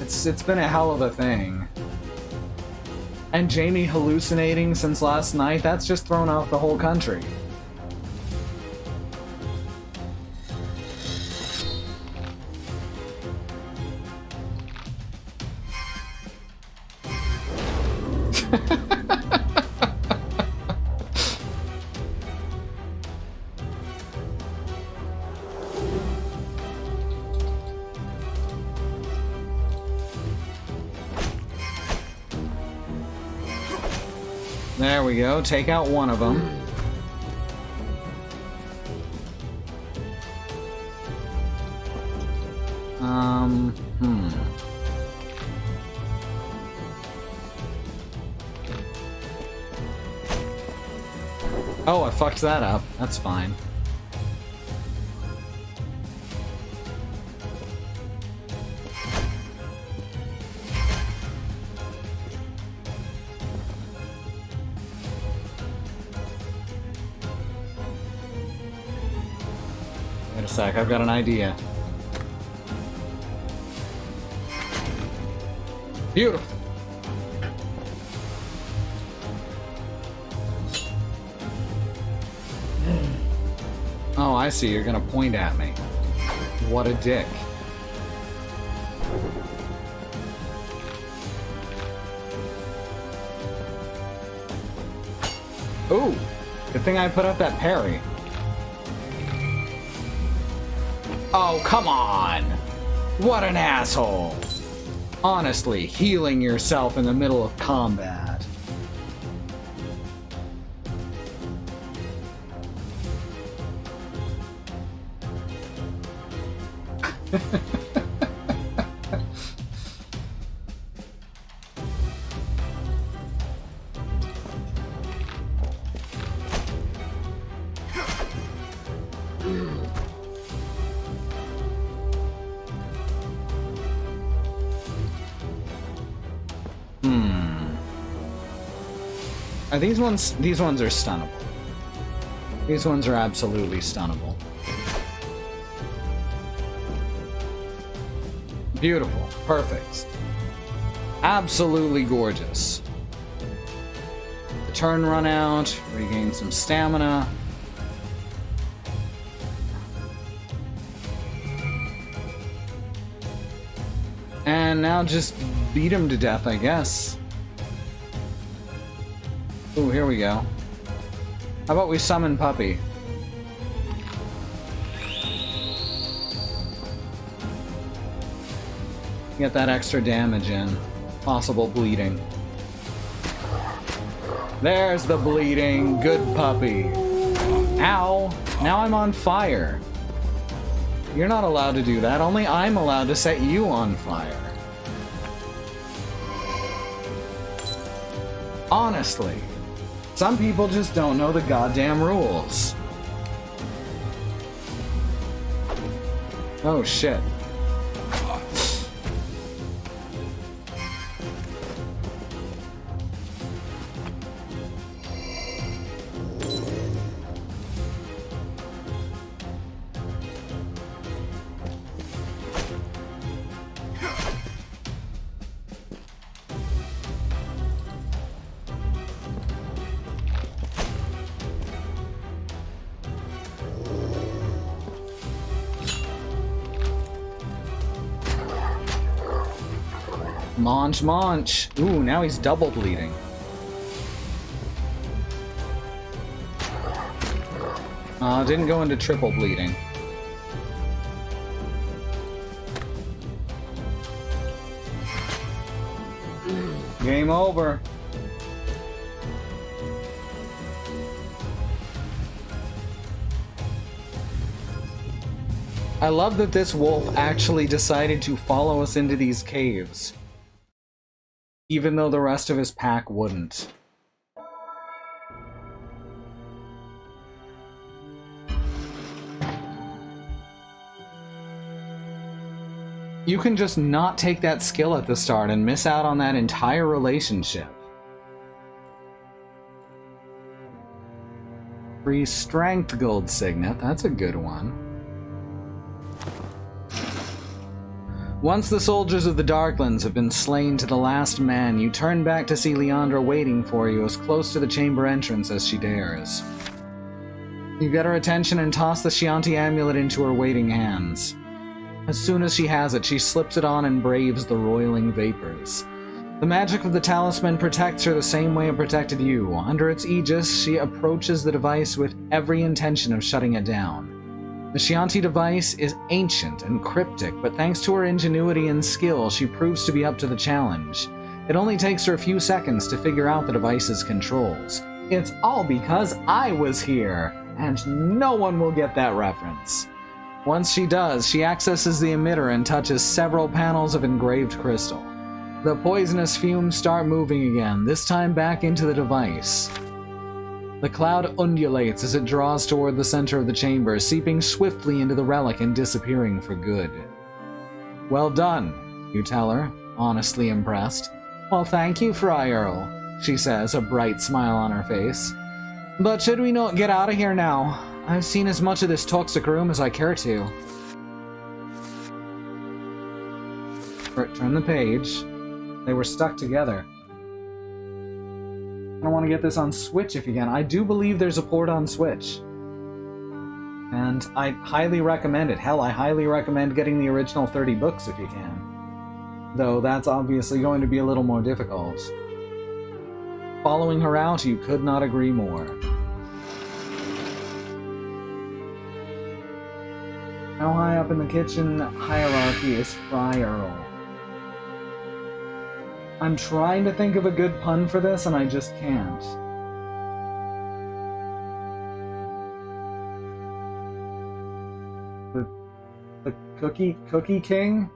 it's been a hell of a thing. And Jamie hallucinating since last night, that's just thrown off the whole country. There we go. Take out one of them. Oh, I fucked that up. That's fine. Wait a sec, I've got an idea. Beautiful. Oh, I see. You're gonna point at me. What a dick. Ooh, good thing I put up that parry. Oh, come on! What an asshole! Honestly, healing yourself in the middle of combat. These ones are stunnable. These ones are absolutely stunnable. Beautiful. Perfect. Absolutely gorgeous. The turn run out, regain some stamina. And now just beat him to death, I guess. Ooh, here we go. How about we summon Puppy? Get that extra damage in. Possible bleeding. There's the bleeding. Good Puppy. Ow! Now I'm on fire. You're not allowed to do that. Only I'm allowed to set you on fire. Honestly. Some people just don't know the goddamn rules. Oh shit. Munch, munch. Ooh, now he's double bleeding. Didn't go into triple bleeding. Game over. I love that this wolf actually decided to follow us into these caves, even though the rest of his pack wouldn't. You can just not take that skill at the start and miss out on that entire relationship. Free strength gold signet, that's a good one. Once the soldiers of the Darklands have been slain to the last man, you turn back to see Leandra waiting for you as close to the chamber entrance as she dares. You get her attention and toss the Chianti amulet into her waiting hands. As soon as she has it, she slips it on and braves the roiling vapors. The magic of the talisman protects her the same way it protected you. Under its aegis, she approaches the device with every intention of shutting it down. The Chianti device is ancient and cryptic, but thanks to her ingenuity and skill, she proves to be up to the challenge. It only takes her a few seconds to figure out the device's controls. It's all because I was here, and no one will get that reference. Once she does, she accesses the emitter and touches several panels of engraved crystal. The poisonous fumes start moving again, this time back into the device. The cloud undulates as it draws toward the center of the chamber, seeping swiftly into the relic and disappearing for good. Well done, you tell her, honestly impressed. Well, thank you, Fry Earl, she says, a bright smile on her face. But should we not get out of here now? I've seen as much of this toxic room as I care to. Turn the page. They were stuck together. I want to get this on Switch if you can. I do believe there's a port on Switch. And I highly recommend it. Hell, I highly recommend getting the original 30 books if you can. Though that's obviously going to be a little more difficult. Following her out, you could not agree more. How high up in the kitchen hierarchy is Fry Earl? I'm trying to think of a good pun for this, and I just can't. The Cookie King?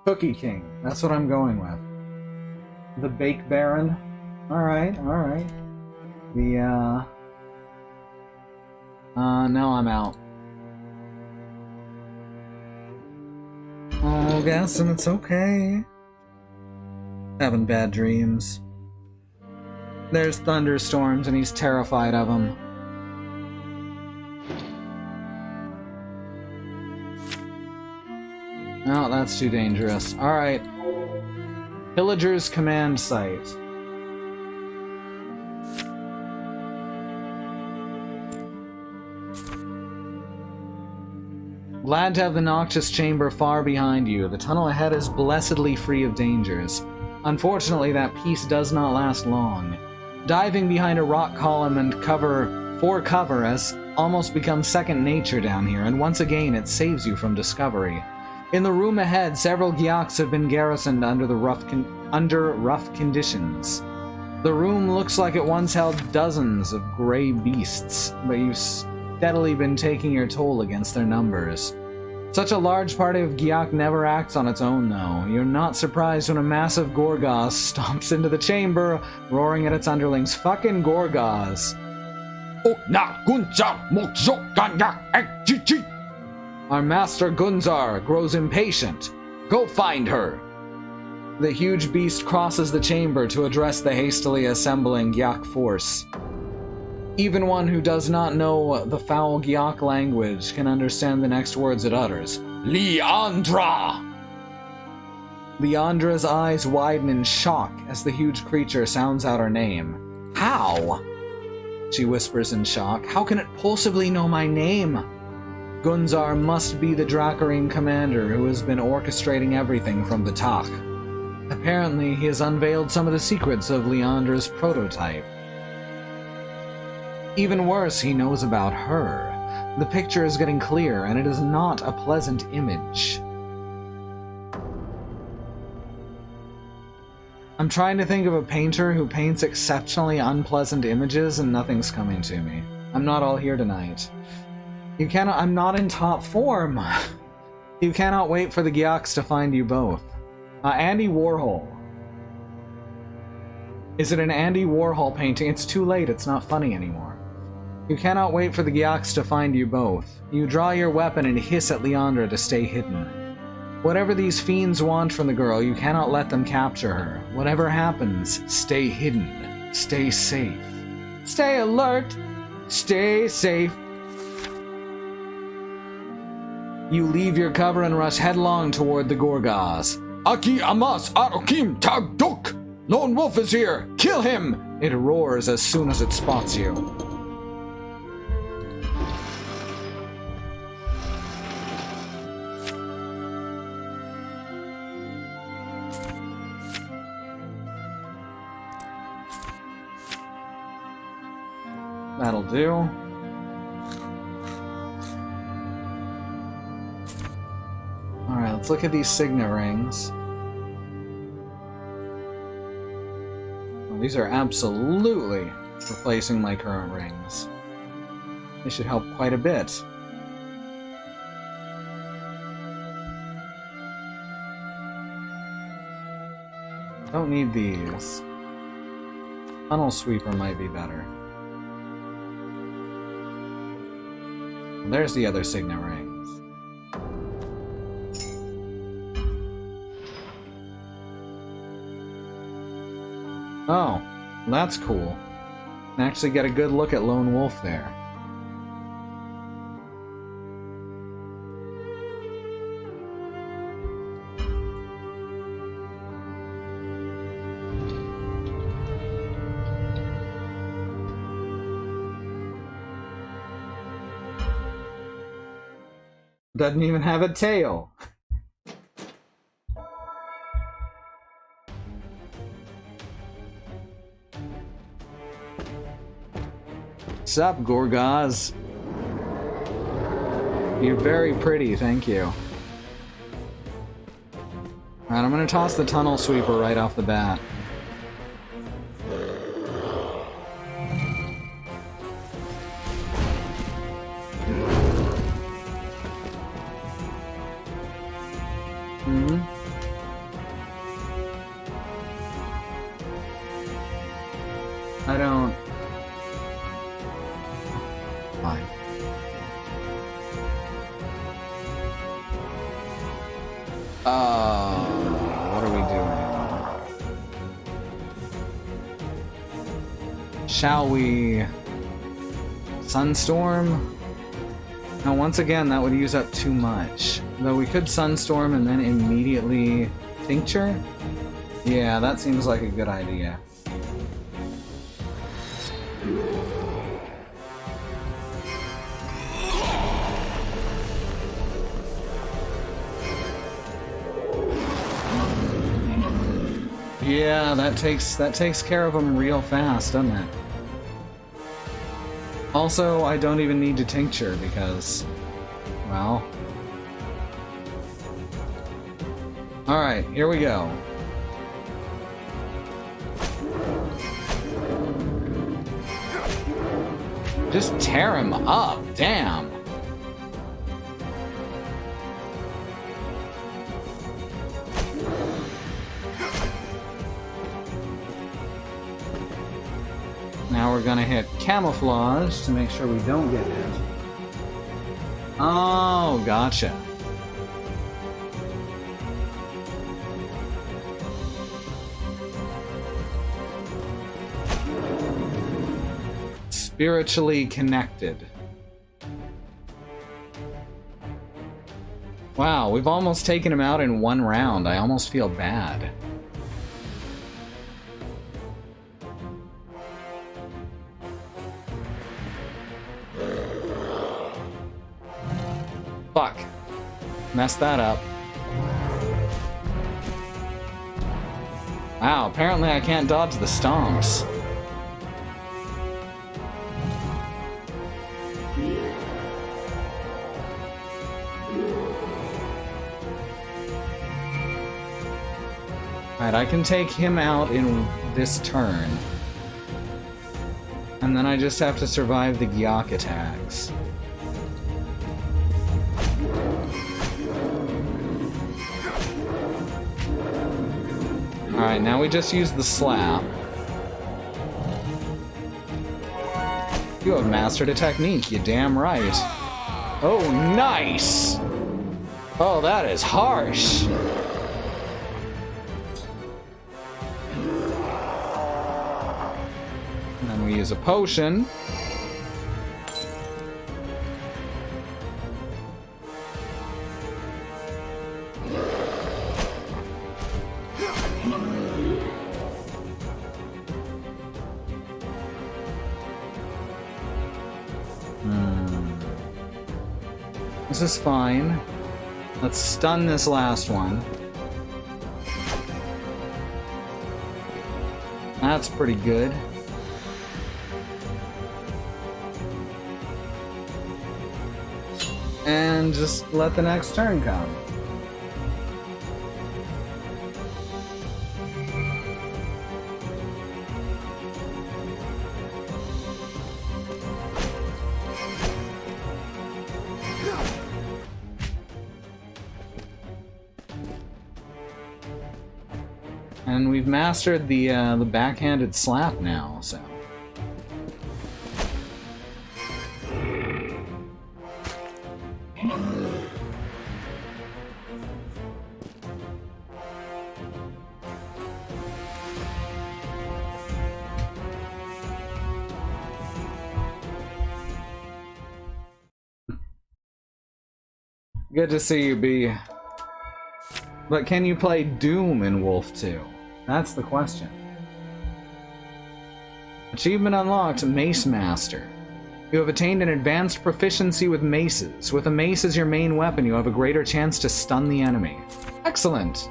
Cookie King. That's what I'm going with. The Bake Baron. Alright, alright. The, now I'm out. Oh, guessing it's okay. Having bad dreams. There's thunderstorms and he's terrified of them. No, that's too dangerous. Alright. Pillager's command site. Glad to have the Noctis chamber far behind you. The tunnel ahead is blessedly free of dangers. Unfortunately, that peace does not last long. Diving behind a rock column and cover has almost become second nature down here, and once again it saves you from discovery. In the room ahead, several Gyaks have been garrisoned under rough conditions. The room looks like it once held dozens of gray beasts, but you've steadily been taking your toll against their numbers. Such a large party of Gyak never acts on its own, though. You're not surprised when a massive Gorgaz stomps into the chamber, roaring at its underlings. Fucking Gorgaz. Our master Gunzar grows impatient. Go find her. The huge beast crosses the chamber to address the hastily assembling Gyak force. Even one who does not know the foul Gyak language can understand the next words it utters. Leandra! Leandra's eyes widen in shock as the huge creature sounds out her name. How? She whispers in shock. How can it possibly know my name? Gunzar must be the Dracarine commander who has been orchestrating everything from the Takh. Apparently, he has unveiled some of the secrets of Leandra's prototype. Even worse, he knows about her. The picture is getting clear, and it is not a pleasant image. I'm trying to think of a painter who paints exceptionally unpleasant images, and nothing's coming to me. I'm not all here tonight. I'm not in top form. You cannot wait for the Gyaks to find you both. Andy Warhol. Is it an Andy Warhol painting? It's too late, it's not funny anymore. You cannot wait for the Gyaks to find you both. You draw your weapon and hiss at Leandra to stay hidden. Whatever these fiends want from the girl, you cannot let them capture her. Whatever happens, stay hidden. Stay safe. Stay alert! Stay safe! You leave your cover and rush headlong toward the Gorgaz. Aki Amas Arokim Tagduk! Lone Wolf is here! Kill him! It roars as soon as it spots you. That'll do. Alright, let's Let's look at these signet rings. Well, these are absolutely replacing my current rings. They should help quite a bit. Don't need these. Tunnel sweeper might be better. There's the other signet rings. Oh, that's cool. Can actually get a good look at Lone Wolf there. Doesn't even have a tail. Sup, Gorgaz? You're very pretty, thank you. Alright, I'm gonna toss the tunnel sweeper right off the bat. I don't... Fine. What are we doing? Shall we... Sunstorm? Now, once again, that would use up too much. Though we could Sunstorm and then immediately Tincture? Yeah, that seems like a good idea. Yeah, that takes care of them real fast, doesn't it? Also, I don't even need to tincture because, well... Alright, here we go. Just tear him up, damn! Now we're gonna hit camouflage to make sure we don't get hit. Oh, gotcha. Spiritually connected. Wow, we've almost taken him out in one round. I almost feel bad. Fuck. Messed that up. Wow, apparently I can't dodge the stomps. Alright, I can take him out in this turn. And then I just have to survive the Gyak attacks. Alright, now we just use the slap. You have mastered a technique, you damn right. Oh, nice! Oh, that is harsh! And then we use a potion. This is fine. Let's stun this last one. That's pretty good. And just let the next turn come. And we've mastered the backhanded slap now, so... Good to see you, B. But can you play Doom in Wolf 2? That's the question. Achievement unlocked, Mace Master. You have attained an advanced proficiency with maces. With a mace as your main weapon, you have a greater chance to stun the enemy. Excellent!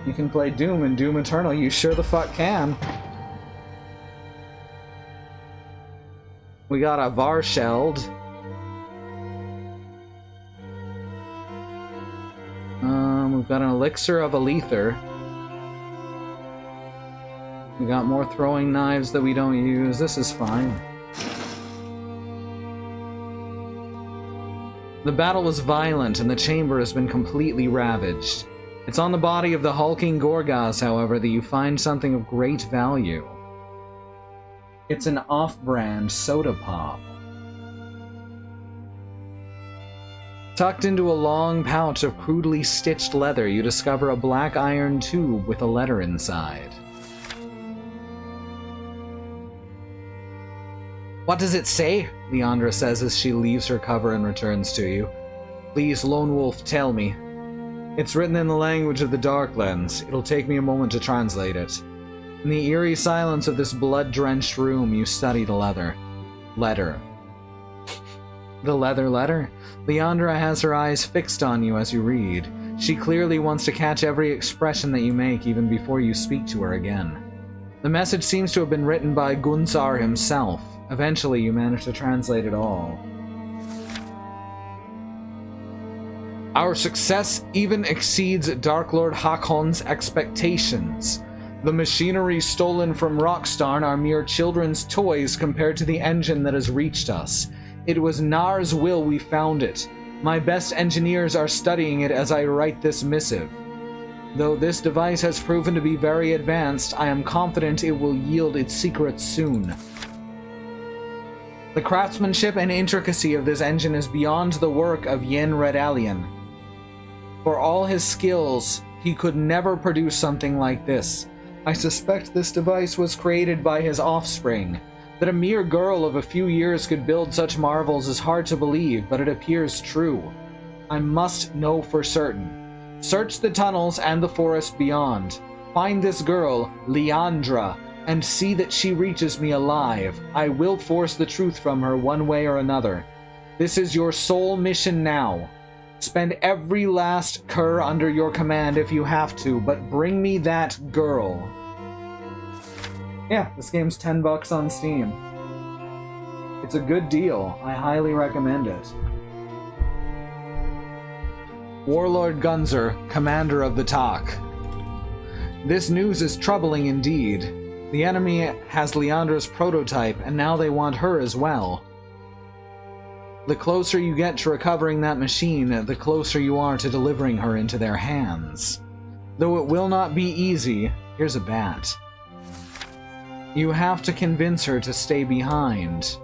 You can play Doom in Doom Eternal, you sure the fuck can. We got a Varsheld. We've got an Elixir of Alether. We got more throwing knives that we don't use. This is fine. The battle was violent and the chamber has been completely ravaged. It's on the body of the hulking Gorgas, however, that you find something of great value. It's an off-brand soda pop. Tucked into a long pouch of crudely stitched leather, you discover a black iron tube with a letter inside. What does it say? Leandra says as she leaves her cover and returns to you. Please, Lone Wolf, tell me. It's written in the language of the Darklands. It'll take me a moment to translate it. In the eerie silence of this blood-drenched room, you study the letter. The letter? Leandra has her eyes fixed on you as you read. She clearly wants to catch every expression that you make even before you speak to her again. The message seems to have been written by Gunsar himself. Eventually, you manage to translate it all. Our success even exceeds Dark Lord Hakon's expectations. The machinery stolen from Rockstarn are mere children's toys compared to the engine that has reached us. It was Nar's will we found it. My best engineers are studying it as I write this missive. Though this device has proven to be very advanced, I am confident it will yield its secrets soon. The craftsmanship and intricacy of this engine is beyond the work of Yen Redallion. For all his skills, he could never produce something like this. I suspect this device was created by his offspring. That a mere girl of a few years could build such marvels is hard to believe, but it appears true. I must know for certain. Search the tunnels and the forest beyond. Find this girl, Leandra, and see that she reaches me alive. I will force the truth from her one way or another. This is your sole mission now. Spend every last cur under your command if you have to, but bring me that girl. Yeah, this game's $10 on Steam. It's a good deal. I highly recommend it. Warlord Gunzer, Commander of the Tak. This news is troubling indeed. The enemy has Leandra's prototype, and now they want her as well. The closer you get to recovering that machine, the closer you are to delivering her into their hands. Though it will not be easy, here's a bat. You have to convince her to stay behind.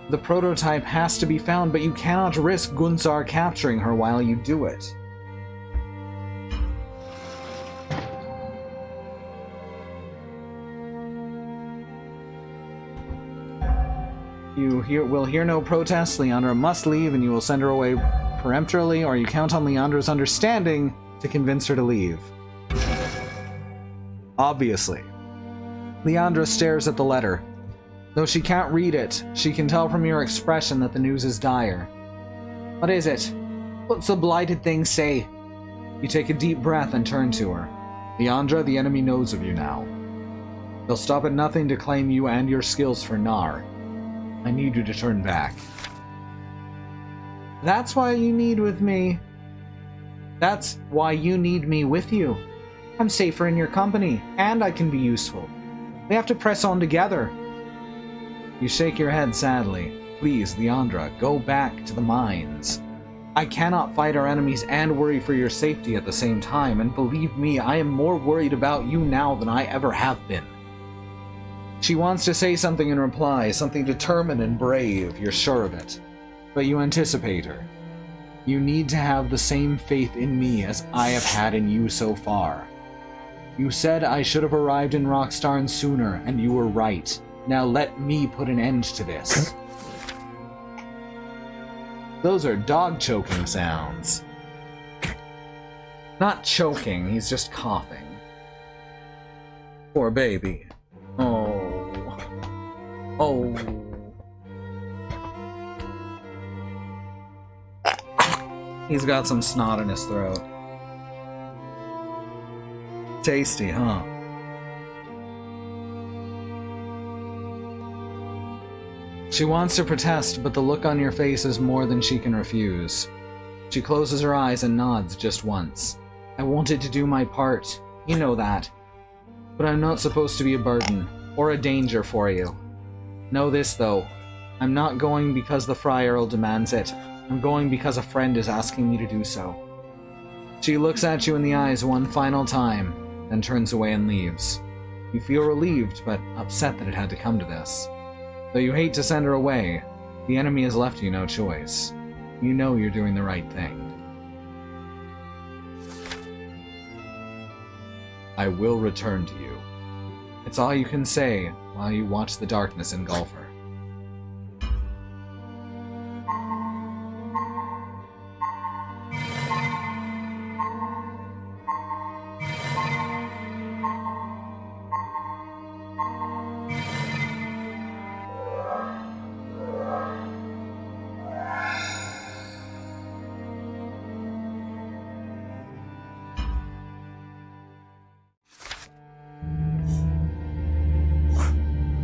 The prototype has to be found, but you cannot risk Gunsar capturing her while you do it. You will hear no protests. Leandra must leave, and you will send her away peremptorily, or you count on Leandra's understanding to convince her to leave. Obviously. Leandra stares at the letter. Though she can't read it, she can tell from your expression that the news is dire. What is it? What's the blighted thing say? You take a deep breath and turn to her. Leandra, the enemy knows of you now. They'll stop at nothing to claim you and your skills for Nar. I need you to turn back. That's why you need with me. That's why you need me with you. I'm safer in your company, and I can be useful. We have to press on together. You shake your head sadly. Please, Leandra, go back to the mines. I cannot fight our enemies and worry for your safety at the same time, and believe me, I am more worried about you now than I ever have been. She wants to say something in reply, something determined and brave, you're sure of it. But you anticipate her. You need to have the same faith in me as I have had in you so far. You said I should have arrived in Rockstarn sooner, and you were right. Now let me put an end to this. Those are dog choking sounds. Not choking, he's just coughing. Poor baby. Oh. Oh. He's got some snot in his throat. Tasty, huh? She wants to protest, but the look on your face is more than she can refuse. She closes her eyes and nods just once. I wanted to do my part. You know that. But I'm not supposed to be a burden, or a danger for you. Know this, though. I'm not going because the Friar demands it. I'm going because a friend is asking me to do so. She looks at you in the eyes one final time, then turns away and leaves. You feel relieved, but upset that it had to come to this. Though you hate to send her away, the enemy has left you no choice. You know you're doing the right thing. I will return to you. It's all you can say while you watch the darkness engulf her.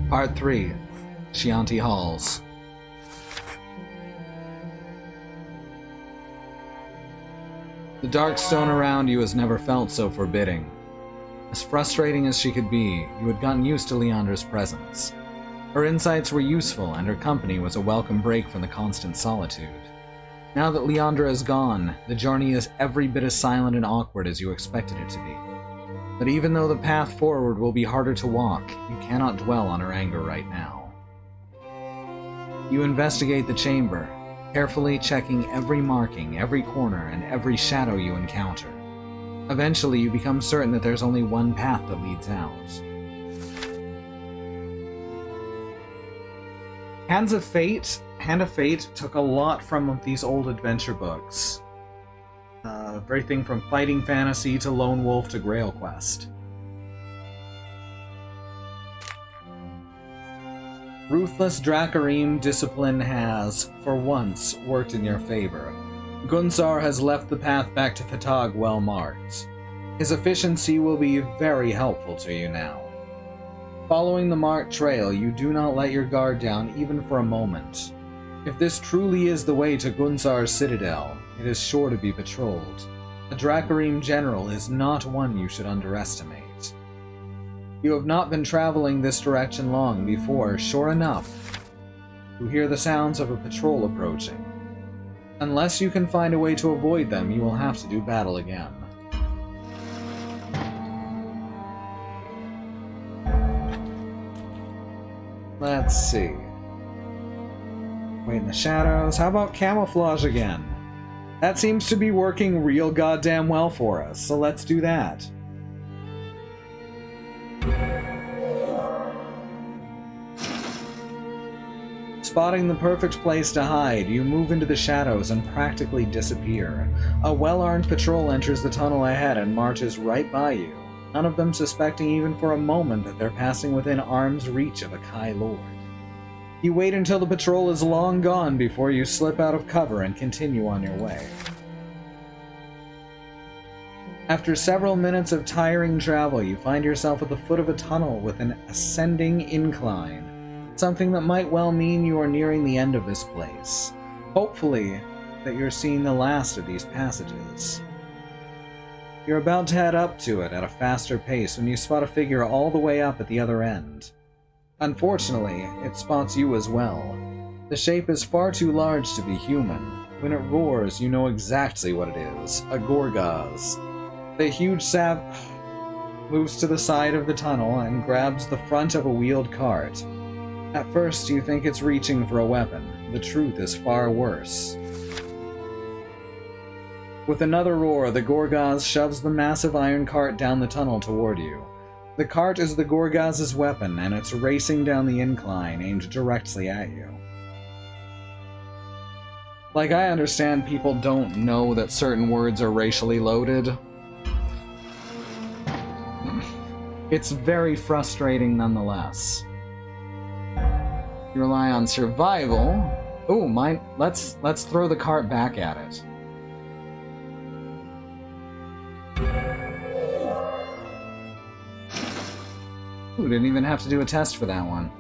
Part 3. Chianti Halls. The dark stone around you has never felt so forbidding. As frustrating as she could be, you had gotten used to Leandra's presence. Her insights were useful, and her company was a welcome break from the constant solitude. Now that Leandra is gone, the journey is every bit as silent and awkward as you expected it to be. But even though the path forward will be harder to walk, you cannot dwell on her anger right now. You investigate the chamber, carefully checking every marking, every corner, and every shadow you encounter. Eventually, you become certain that there's only one path that leads out. Hand of Fate took a lot from these old adventure books. Everything from fighting fantasy to Lone Wolf to Grail Quest. Ruthless Dracarim discipline has, for once, worked in your favor. Gunsar has left the path back to Fatag well marked. His efficiency will be very helpful to you now. Following the marked trail, you do not let your guard down even for a moment. If this truly is the way to Gunsar's citadel, it is sure to be patrolled. A Dracarim general is not one you should underestimate. You have not been traveling this direction long before, sure enough, you hear the sounds of a patrol approaching. Unless you can find a way to avoid them, you will have to do battle again. Let's see. Wait in the shadows. How about camouflage again? That seems to be working real goddamn well for us, so let's do that. Spotting the perfect place to hide, you move into the shadows and practically disappear. A well-armed patrol enters the tunnel ahead and marches right by you, none of them suspecting even for a moment that they're passing within arm's reach of a Kai Lord. You wait until the patrol is long gone before you slip out of cover and continue on your way. After several minutes of tiring travel, you find yourself at the foot of a tunnel with an ascending incline, something that might well mean you are nearing the end of this place. Hopefully, that you're seeing the last of these passages. You're about to head up to it at a faster pace when you spot a figure all the way up at the other end. Unfortunately, it spots you as well. The shape is far too large to be human, When it roars, you know exactly what it is. A Gorgaz. The huge sap moves to the side of the tunnel and grabs the front of a wheeled cart. At first, you think it's reaching for a weapon. The truth is far worse. With another roar, the Gorgaz shoves the massive iron cart down the tunnel toward you. The cart is the Gorgaz's weapon, and it's racing down the incline, aimed directly at you. Like, I understand people don't know that certain words are racially loaded. It's very frustrating nonetheless. You rely on survival. Ooh, let's throw the cart back at it. Ooh, didn't even have to do a test for that one.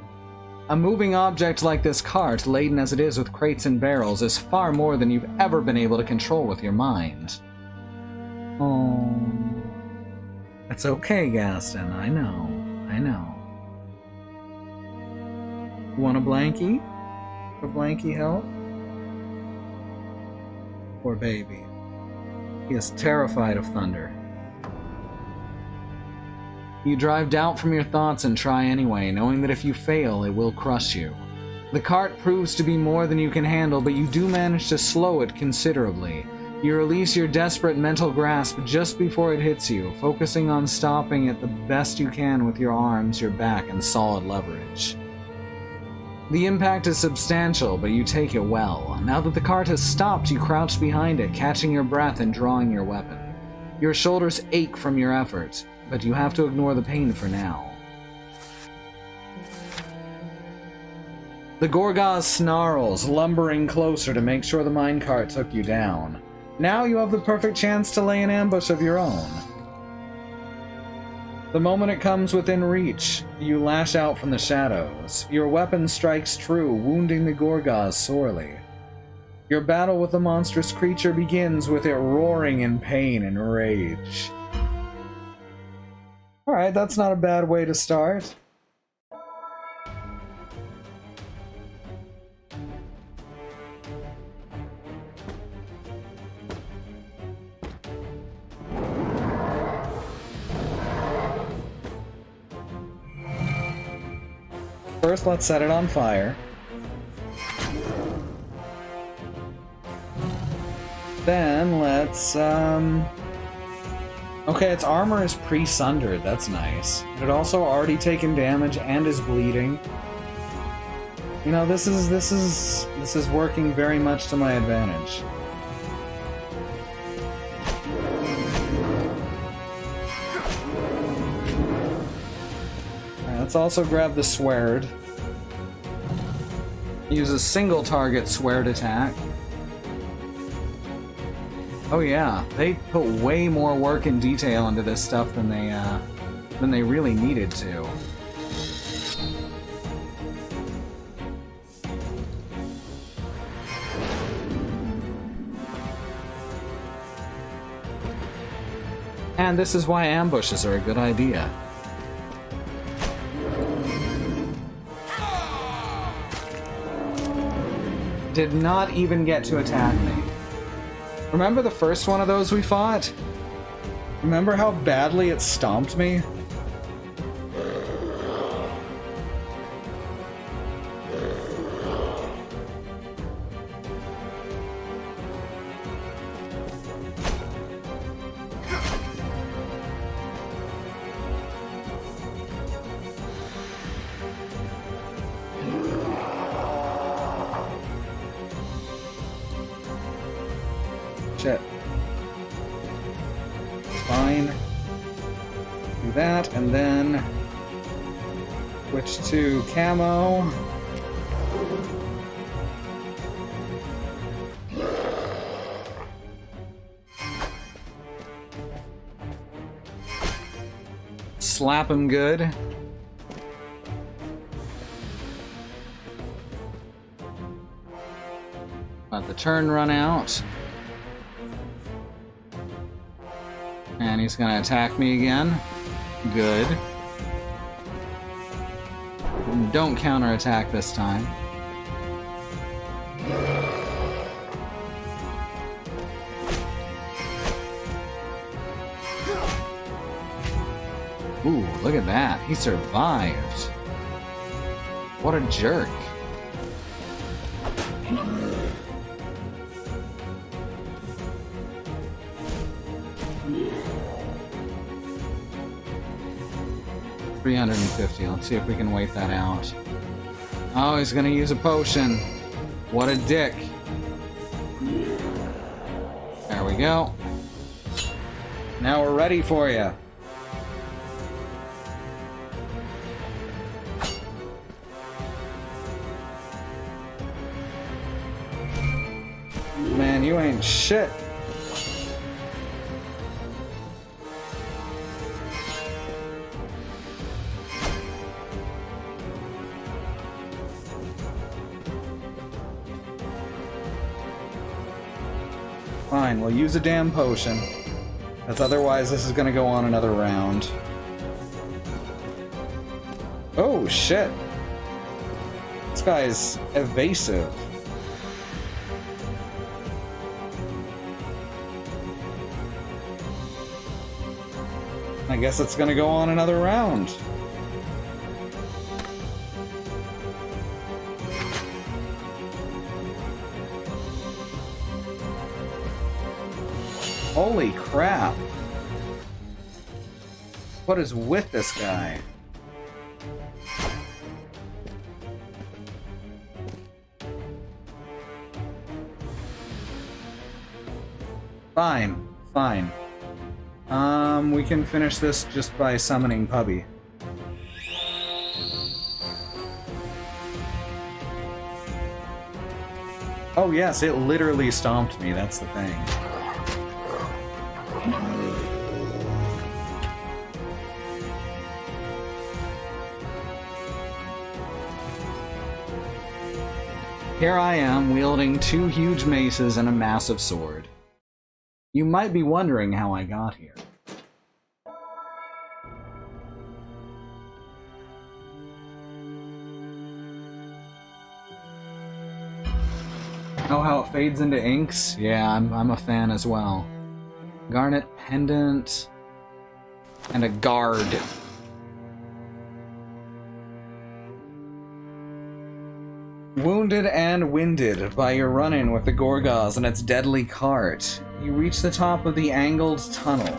A moving object like this cart, laden as it is with crates and barrels, is far more than you've ever been able to control with your mind. Oh. It's okay, Gaston. I know. I know. You want a blankie? A blankie help? Poor baby. He is terrified of thunder. You drive doubt from your thoughts and try anyway, knowing that if you fail, it will crush you. The cart proves to be more than you can handle, but you do manage to slow it considerably. You release your desperate mental grasp just before it hits you, focusing on stopping it the best you can with your arms, your back, and solid leverage. The impact is substantial, but you take it well. Now that the cart has stopped, you crouch behind it, catching your breath and drawing your weapon. Your shoulders ache from your effort, but you have to ignore the pain for now. The Gorgaz snarls, lumbering closer to make sure the minecart took you down. Now you have the perfect chance to lay an ambush of your own. The moment it comes within reach, you lash out from the shadows. Your weapon strikes true, wounding the Gorgaz sorely. Your battle with the monstrous creature begins with it roaring in pain and rage. Alright, that's not a bad way to start. First, let's set it on fire. Then, let's, okay, its armor is pre-sundered, that's nice. It had also already taken damage and is bleeding. You know, this is working very much to my advantage. Let's also grab the sword. Use a single target sword attack. Oh yeah, they put way more work and detail into this stuff than they really needed to. And this is why ambushes are a good idea. Did not even get to attack me. Remember the first one of those we fought? Remember how badly it stomped me? Shit. Fine. Do that, and then switch to camo. Slap him good. Let the turn run out. And he's gonna attack me again. Good. Don't counterattack this time. Ooh, look at that. He survived. What a jerk. $350. Let's see if we can wait that out. Oh, he's gonna use a potion. What a dick. There we go. Now we're ready for you. Man, you ain't shit. Fine, we'll use a damn potion. Because otherwise this is gonna go on another round. Oh, shit. This guy's evasive. I guess it's gonna go on another round. Holy crap. What is with this guy? Fine, fine. We can finish this just by summoning Puppy. Oh yes, it literally stomped me, that's the thing. Here I am, wielding 2 huge maces and a massive sword. You might be wondering how I got here. Oh, how it fades into inks? Yeah, I'm a fan as well. Garnet pendant and a guard. Wounded and winded by your run-in with the Gorgaz and its deadly cart, you reach the top of the angled tunnel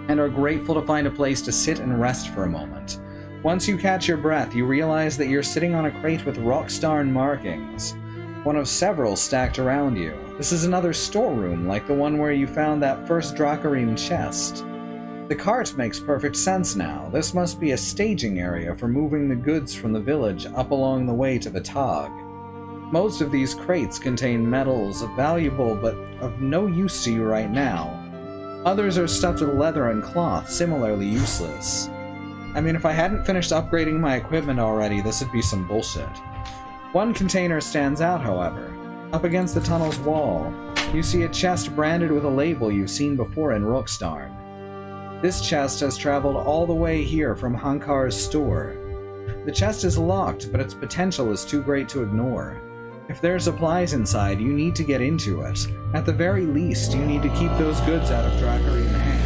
and are grateful to find a place to sit and rest for a moment. Once you catch your breath, you realize that you're sitting on a crate with rockstar markings, one of several stacked around you. This is another storeroom, like the one where you found that first Dracarine chest. The cart makes perfect sense now. This must be a staging area for moving the goods from the village up along the way to the Tog. Most of these crates contain metals, valuable but of no use to you right now. Others are stuffed with leather and cloth, similarly useless. I mean, if I hadn't finished upgrading my equipment already, this would be some bullshit. One container stands out, however. Up against the tunnel's wall, you see a chest branded with a label you've seen before in Rookstarn. This chest has traveled all the way here from Hankar's store. The chest is locked, but its potential is too great to ignore. If there are supplies inside, you need to get into it. At the very least, you need to keep those goods out of Dracarine hands.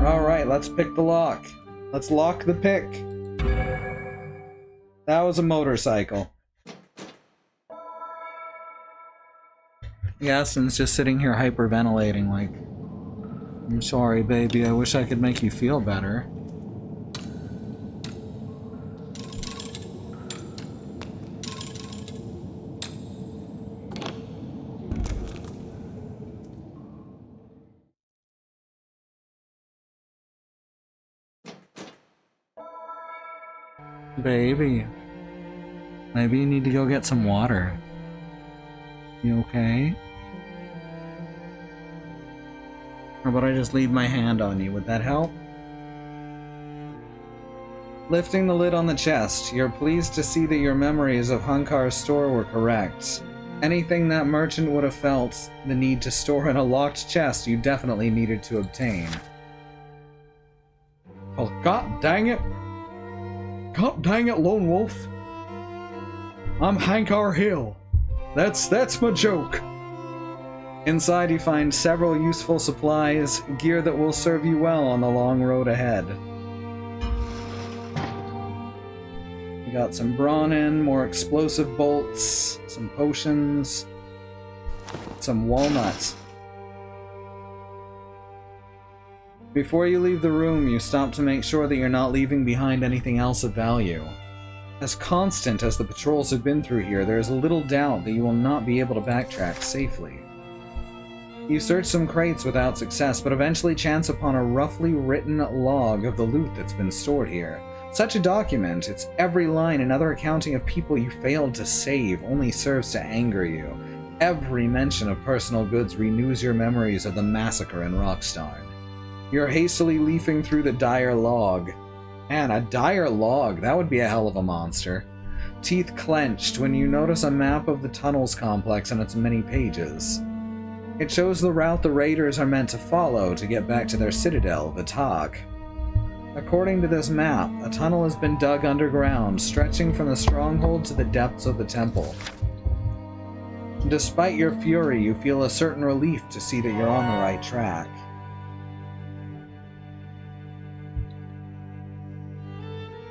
Alright, let's pick the lock. Let's lock the pick. That was a motorcycle. Yassin's just sitting here hyperventilating like, I'm sorry, baby, I wish I could make you feel better. Baby, maybe you need to go get some water. You okay? Or about I just leave my hand on you, would that help? Lifting the lid on the chest, you're pleased to see that your memories of Hankar's store were correct. Anything that merchant would have felt the need to store in a locked chest, you definitely needed to obtain. Oh, god dang it! God dang it, Lone Wolf! I'm Hank R. Hill. That's my joke. Inside you find several useful supplies, gear that will serve you well on the long road ahead. We got some Brawnin, more explosive bolts, some potions, some walnuts. Before you leave the room, you stop to make sure that you're not leaving behind anything else of value. As constant as the patrols have been through here, there is little doubt that you will not be able to backtrack safely. You search some crates without success, but eventually chance upon a roughly written log of the loot that's been stored here. Such a document, its every line another accounting of people you failed to save, only serves to anger you. Every mention of personal goods renews your memories of the massacre in Rockstarn. You're hastily leafing through the dire log. Man, a dire log, that would be a hell of a monster. Teeth clenched when you notice a map of the tunnels complex on its many pages. It shows the route the raiders are meant to follow to get back to their citadel, Vordak. According to this map, a tunnel has been dug underground, stretching from the stronghold to the depths of the temple. Despite your fury, you feel a certain relief to see that you're on the right track.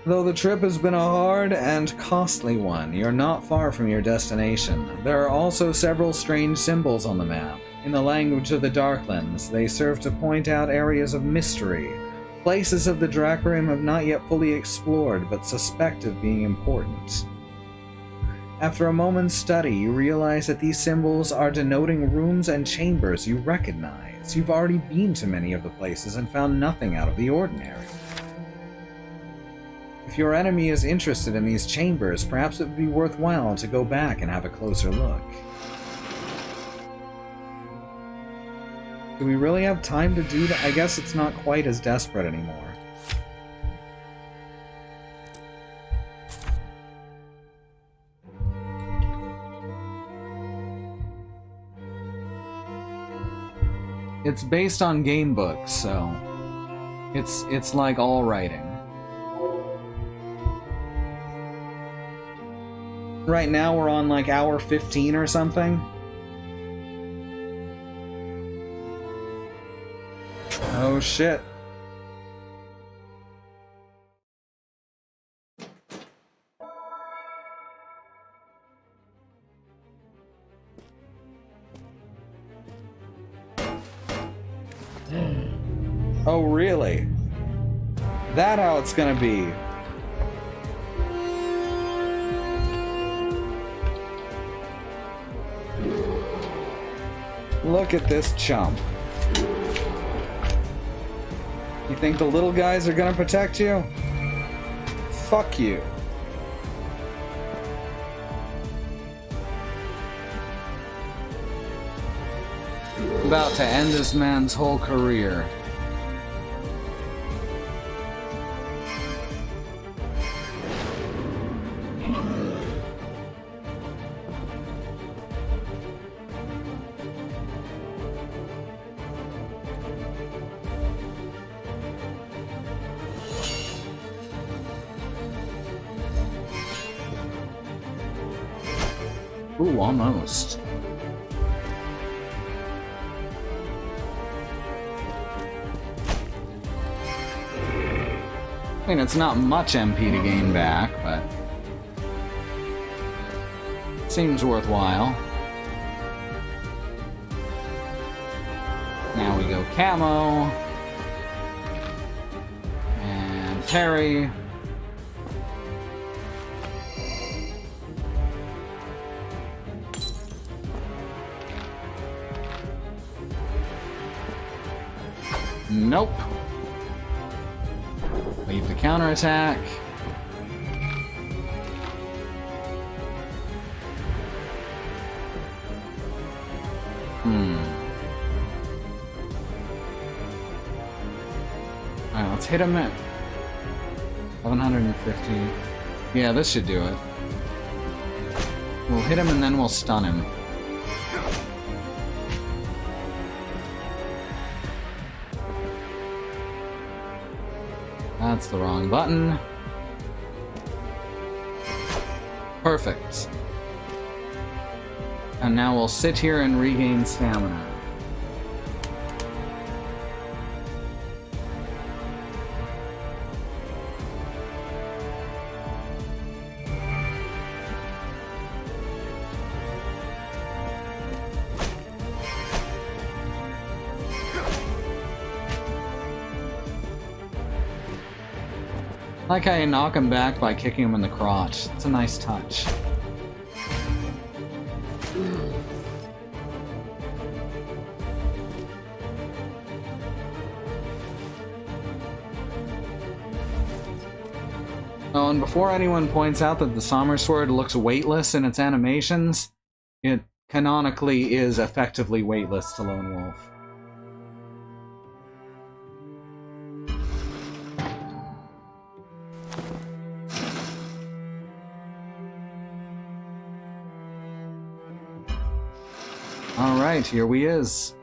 Though the trip has been a hard and costly one, you're not far from your destination. There are also several strange symbols on the map. In the language of the Darklands, they serve to point out areas of mystery, places of the Dracarim have not yet fully explored but suspect of being important. After a moment's study, you realize that these symbols are denoting rooms and chambers you recognize. You've already been to many of the places and found nothing out of the ordinary. If your enemy is interested in these chambers, perhaps it would be worthwhile to go back and have a closer look. Do we really have time to do that? I guess it's not quite as desperate anymore. It's based on game books, so it's like all writing. Right now we're on like hour 15 or something. Oh shit. Oh really? That how it's gonna be? Look at this chump. You think the little guys are gonna protect you? Fuck you. About to end this man's whole career. Ooh, almost. I mean, it's not much MP to gain back, but it seems worthwhile. Now we go camo. And parry. Nope. Leave the counterattack. Alright, let's hit him at 1150. Yeah, this should do it. We'll hit him and then we'll stun him. That's the wrong button. Perfect. And now we'll sit here and regain stamina. Like I knock him back by kicking him in the crotch. It's a nice touch. Oh, and before anyone points out that the Sommer Sword looks weightless in its animations, it canonically is effectively weightless to Lone Wolf. Alright, here we is.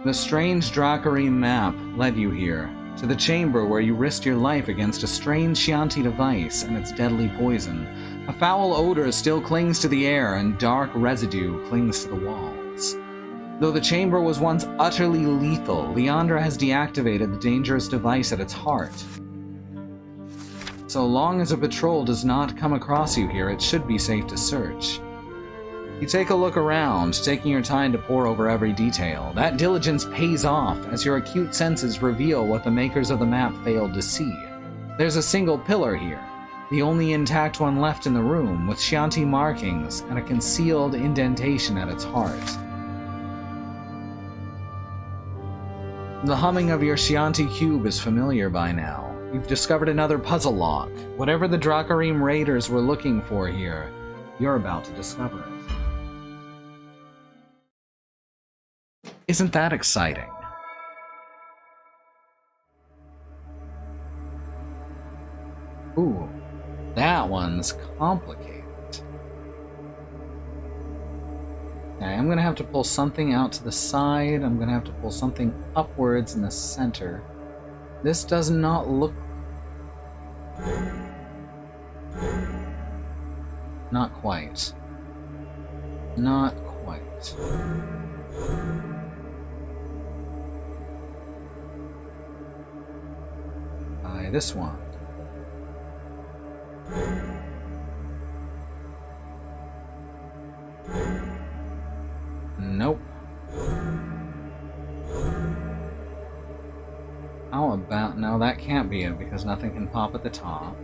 The strange Dracarine map led you here, to the chamber where you risked your life against a strange Chianti device and its deadly poison. A foul odor still clings to the air, and dark residue clings to the walls. Though the chamber was once utterly lethal, Leandra has deactivated the dangerous device at its heart. So long as a patrol does not come across you here, it should be safe to search. You take a look around, taking your time to pore over every detail. That diligence pays off as your acute senses reveal what the makers of the map failed to see. There's a single pillar here, the only intact one left in the room, with Chianti markings and a concealed indentation at its heart. The humming of your Chianti cube is familiar by now. You've discovered another puzzle lock. Whatever the Dracarine raiders were looking for here, you're about to discover it. Isn't that exciting? Ooh, that one's complicated. Okay, I'm gonna have to pull something out to the side. I'm gonna have to pull something upwards in the center. This does not look... Not quite. Not quite. This one. Nope. How about... No, that can't be it because nothing can pop at the top.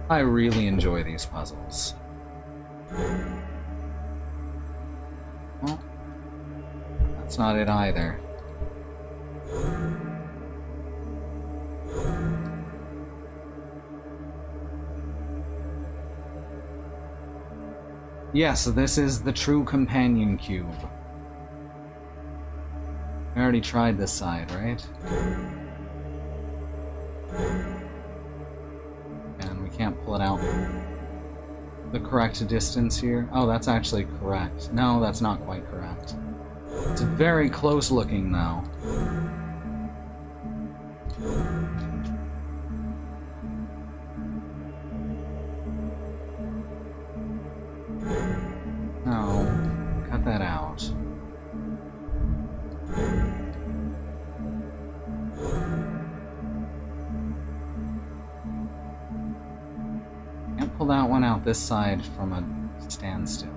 I really enjoy these puzzles. Well, that's not it either. Yes, this is the true companion cube. I already tried this side, right? And we can't pull it out the correct distance here. Oh, that's actually correct. No, that's not quite correct. It's very close looking, though. No, cut that out. Can't pull that one out this side from a standstill.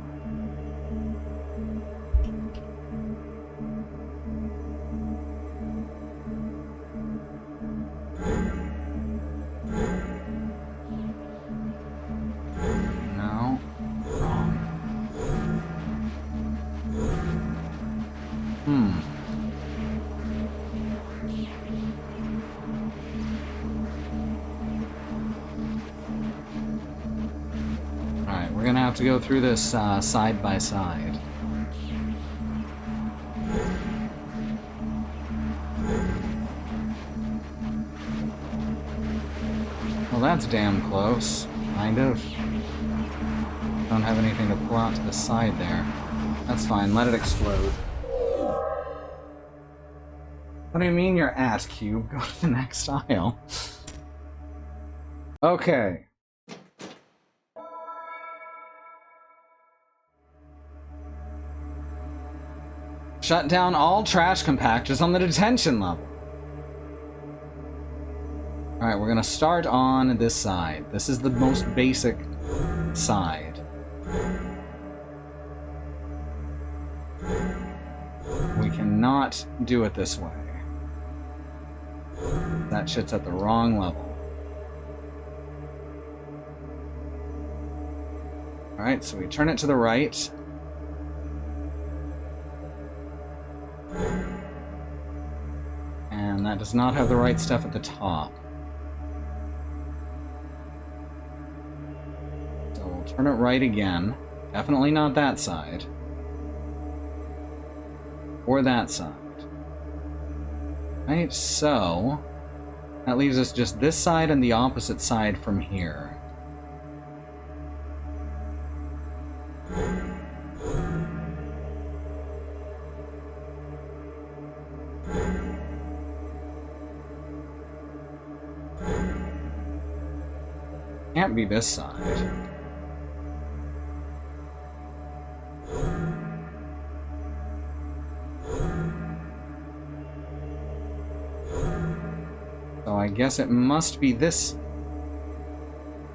To go through this side by side. Well, that's damn close. Kind of. Don't have anything to pull out to the side there. That's fine, let it explode. What do you mean you're at, Cube? Go to the next aisle. Okay. Shut down all trash compactors on the detention level. Alright, we're gonna start on this side. This is the most basic side. We cannot do it this way. That shit's at the wrong level. Alright, so we turn it to the right. And that does not have the right stuff at the top. So we'll turn it right again. Definitely not that side. Or that side. Right, so that leaves us just this side and the opposite side from here. Can't be this side. So I guess it must be this.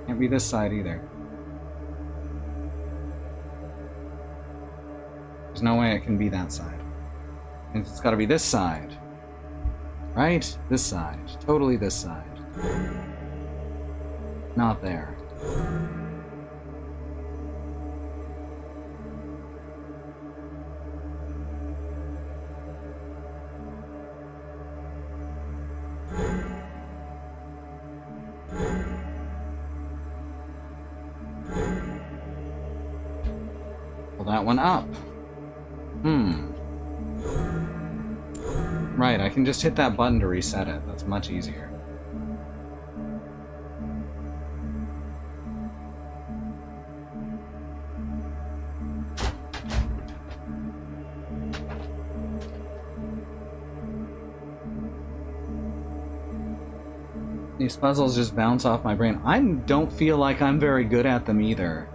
Can't be this side either. There's no way it can be that side. It's gotta be this side. Right? This side. Totally this side. Not there. Pull that one up. Right, I can just hit that button to reset it. That's much easier. These puzzles just bounce off my brain. I don't feel like I'm very good at them either.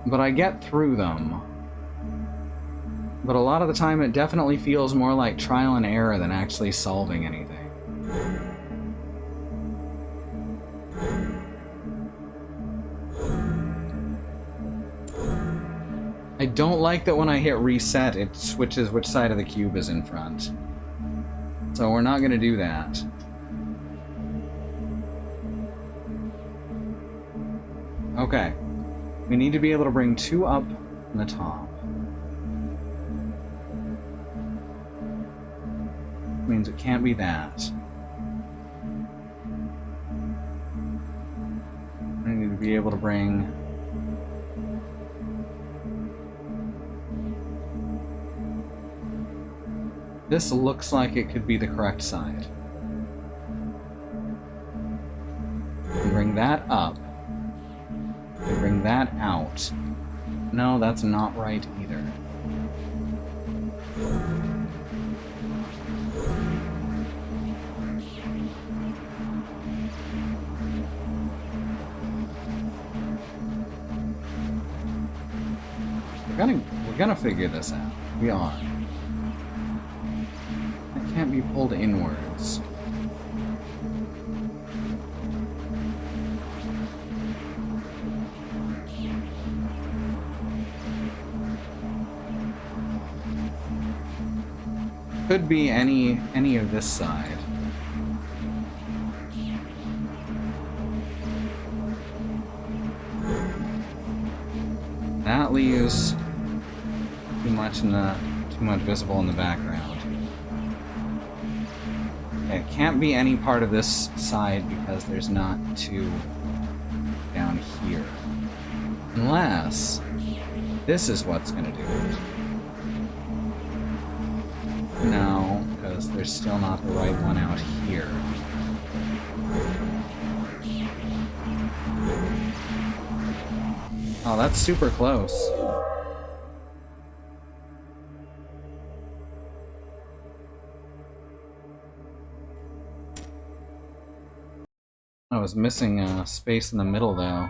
But I get through them. But a lot of the time it definitely feels more like trial and error than actually solving anything. I don't like that when I hit reset, it switches which side of the cube is in front. So we're not going to do that. Okay. We need to be able to bring 2 up on the top. Means it can't be that. I need to be able to bring... This looks like it could be the correct side. And bring that up. And bring that out. No, that's not right either. We're gonna figure this out. We are. It can't be pulled inwards. Could be any of this side. That leaves too much visible in the background. It can't be any part of this side because there's not 2 down here. Unless this is what's gonna do it. No, because there's still not the right one out here. Oh, that's super close. I was missing a space in the middle, though.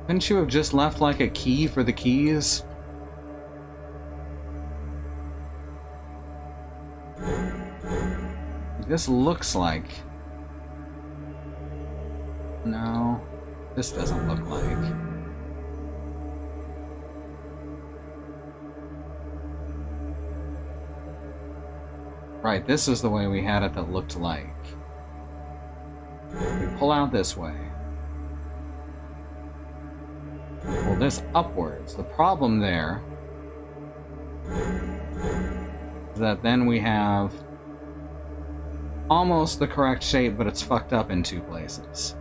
Couldn't you have just left, like, a key for the keys? This looks like... No, this doesn't look like... Right, this is the way we had it that looked like. We pull out this way. Pull this upwards. The problem there is that then we have almost the correct shape, but it's fucked up in two places.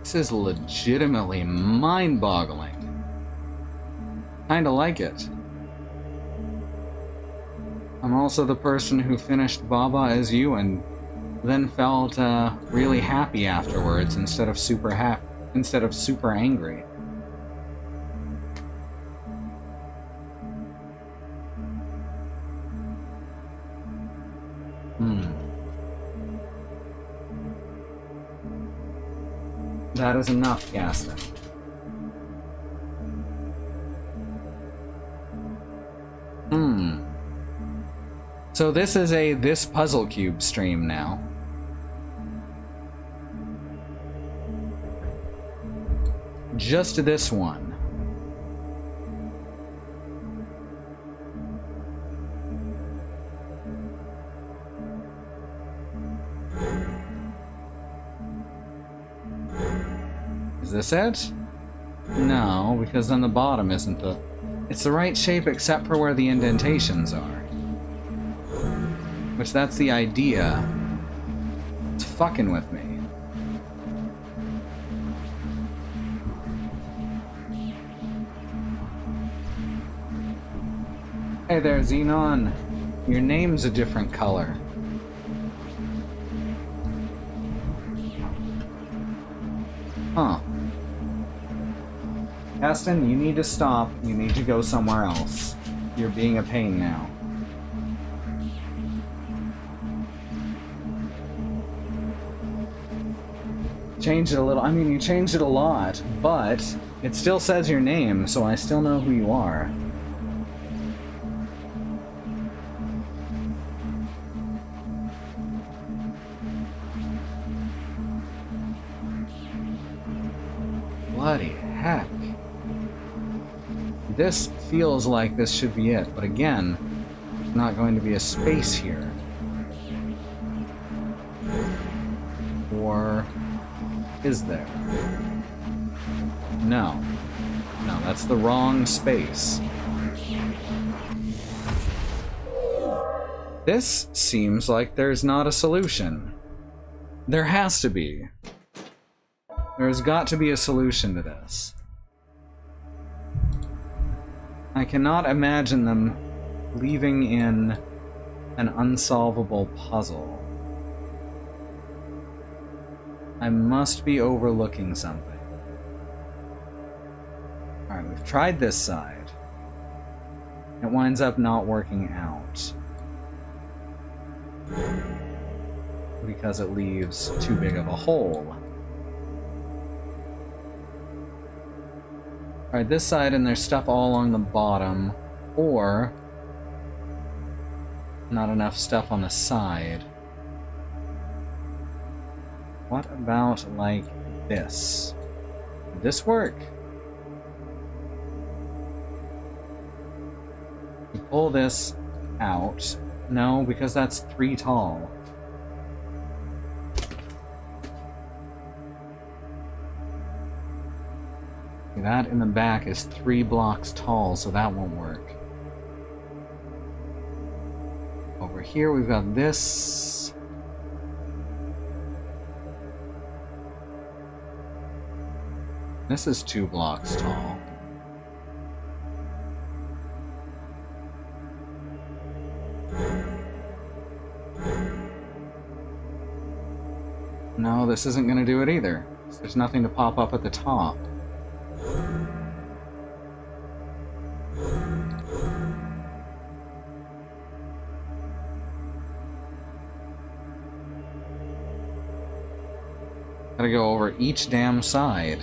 This is legitimately mind-boggling. Kinda like it. I'm also the person who finished Baba as you and then felt really happy afterwards instead of super angry. That is enough, Gaston. So this is a This Puzzle Cube stream now. Just this one. Is this it? No, because then the bottom isn't the... It's the right shape except for where the indentations are. Which, that's the idea. It's fucking with me. Hey there, Xenon. Your name's a different color. Huh. Aston, you need to stop. You need to go somewhere else. You're being a pain now. Changed it a little. I mean, you changed it a lot, but it still says your name, so I still know who you are. Bloody heck. This feels like this should be it, but again, there's not going to be a space here. Or is there? No. No, that's the wrong space. This seems like there's not a solution. There has to be. There's got to be a solution to this. I cannot imagine them leaving in an unsolvable puzzle. I must be overlooking something. Alright, we've tried this side. It winds up not working out. Because it leaves too big of a hole. Alright, this side, and there's stuff all along the bottom, or not enough stuff on the side. What about, like, this? Would this work? You pull this out. No, because that's 3 tall. That in the back is 3 blocks tall, so that won't work. Over here we've got this. This is 2 blocks tall. No, this isn't going to do it either. There's nothing to pop up at the top. Gotta go over each damn side.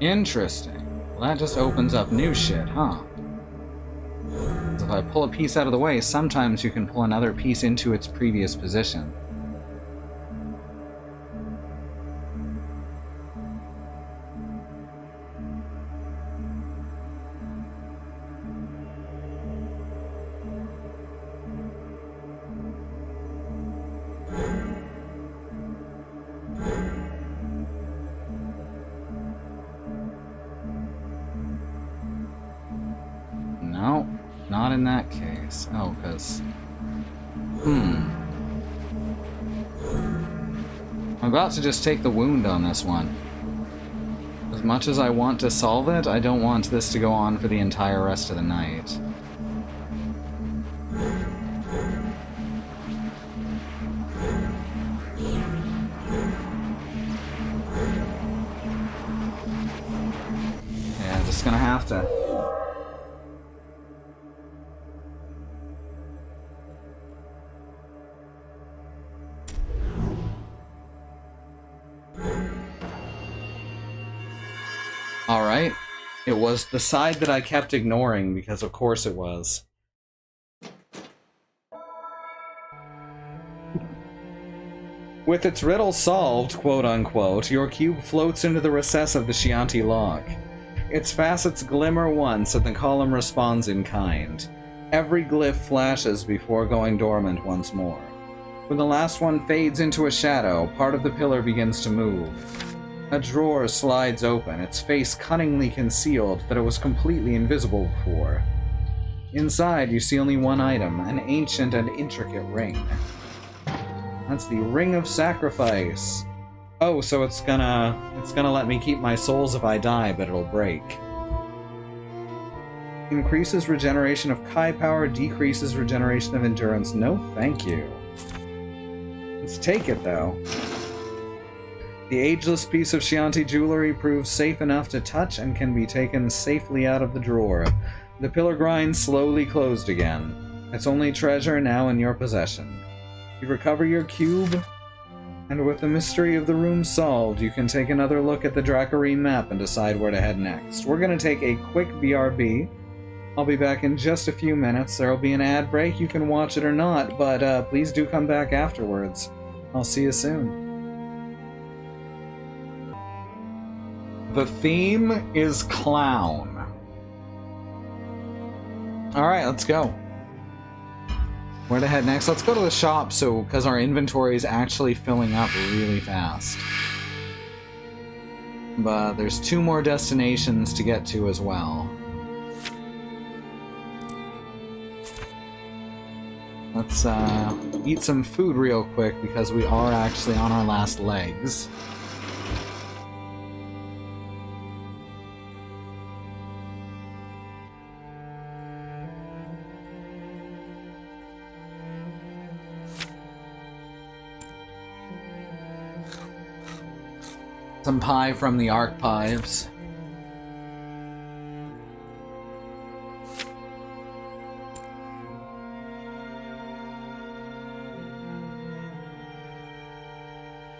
Interesting. Well, that just opens up new shit, huh? So if I pull a piece out of the way, sometimes you can pull another piece into its previous position. No, not in that case. Oh, because... I'm about to just take the wound on this one. As much as I want to solve it, I don't want this to go on for the entire rest of the night. Yeah, just gonna have to. Alright. It was the side that I kept ignoring, because of course it was. With its riddle solved, quote-unquote, your cube floats into the recess of the Chianti log. Its facets glimmer once, and the column responds in kind. Every glyph flashes before going dormant once more. When the last one fades into a shadow, part of the pillar begins to move. A drawer slides open, its face cunningly concealed that it was completely invisible before. Inside, you see only one item, an ancient and intricate ring. That's the Ring of Sacrifice. Oh, so it's gonna let me keep my souls if I die, but it'll break. Increases regeneration of Kai power, decreases regeneration of endurance. No, thank you. Let's take it, though. The ageless piece of Chianti jewelry proves safe enough to touch and can be taken safely out of the drawer. The pillar grind slowly closed again. Its only treasure now in your possession. You recover your cube, and with the mystery of the room solved, you can take another look at the Dracarine map and decide where to head next. We're going to take a quick BRB. I'll be back in just a few minutes. There'll be an ad break. You can watch it or not, but please do come back afterwards. I'll see you soon. The theme is clown. Alright, let's go. Where to head next? Let's go to the shop, because our inventory is actually filling up really fast. But there's 2 more destinations to get to as well. Let's eat some food real quick, because we are actually on our last legs. Some pie from the archives.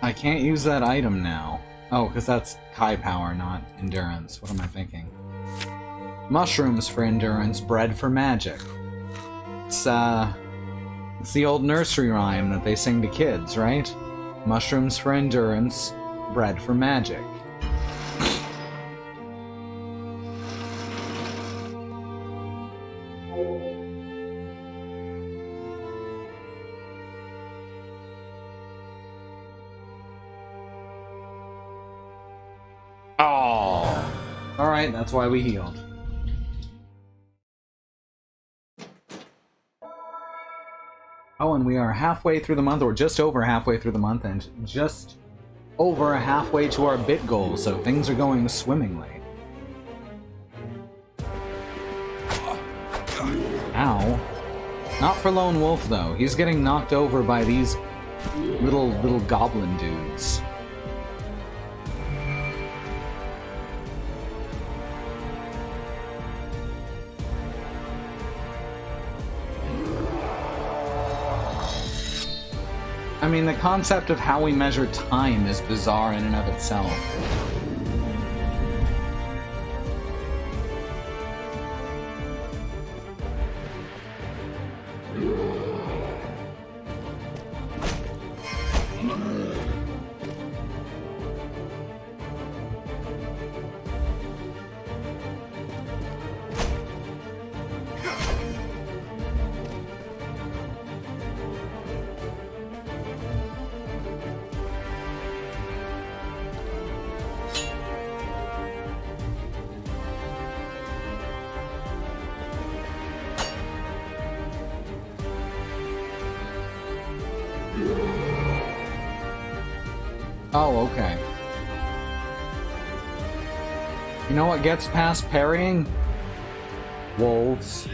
I can't use that item now. Oh, because that's Kai power, not endurance. What am I thinking? Mushrooms for endurance, bread for magic. It's the old nursery rhyme that they sing to kids, right? Mushrooms for endurance, bread for magic. Alright, that's why we healed. Oh, and we are halfway through the month, or just over halfway through the month, and just over halfway to our bit goal, so things are going swimmingly. Ow. Not for Lone Wolf, though. He's getting knocked over by these little goblin dudes. I mean, the concept of how we measure time is bizarre in and of itself. Oh, okay. You know what gets past parrying? Wolves.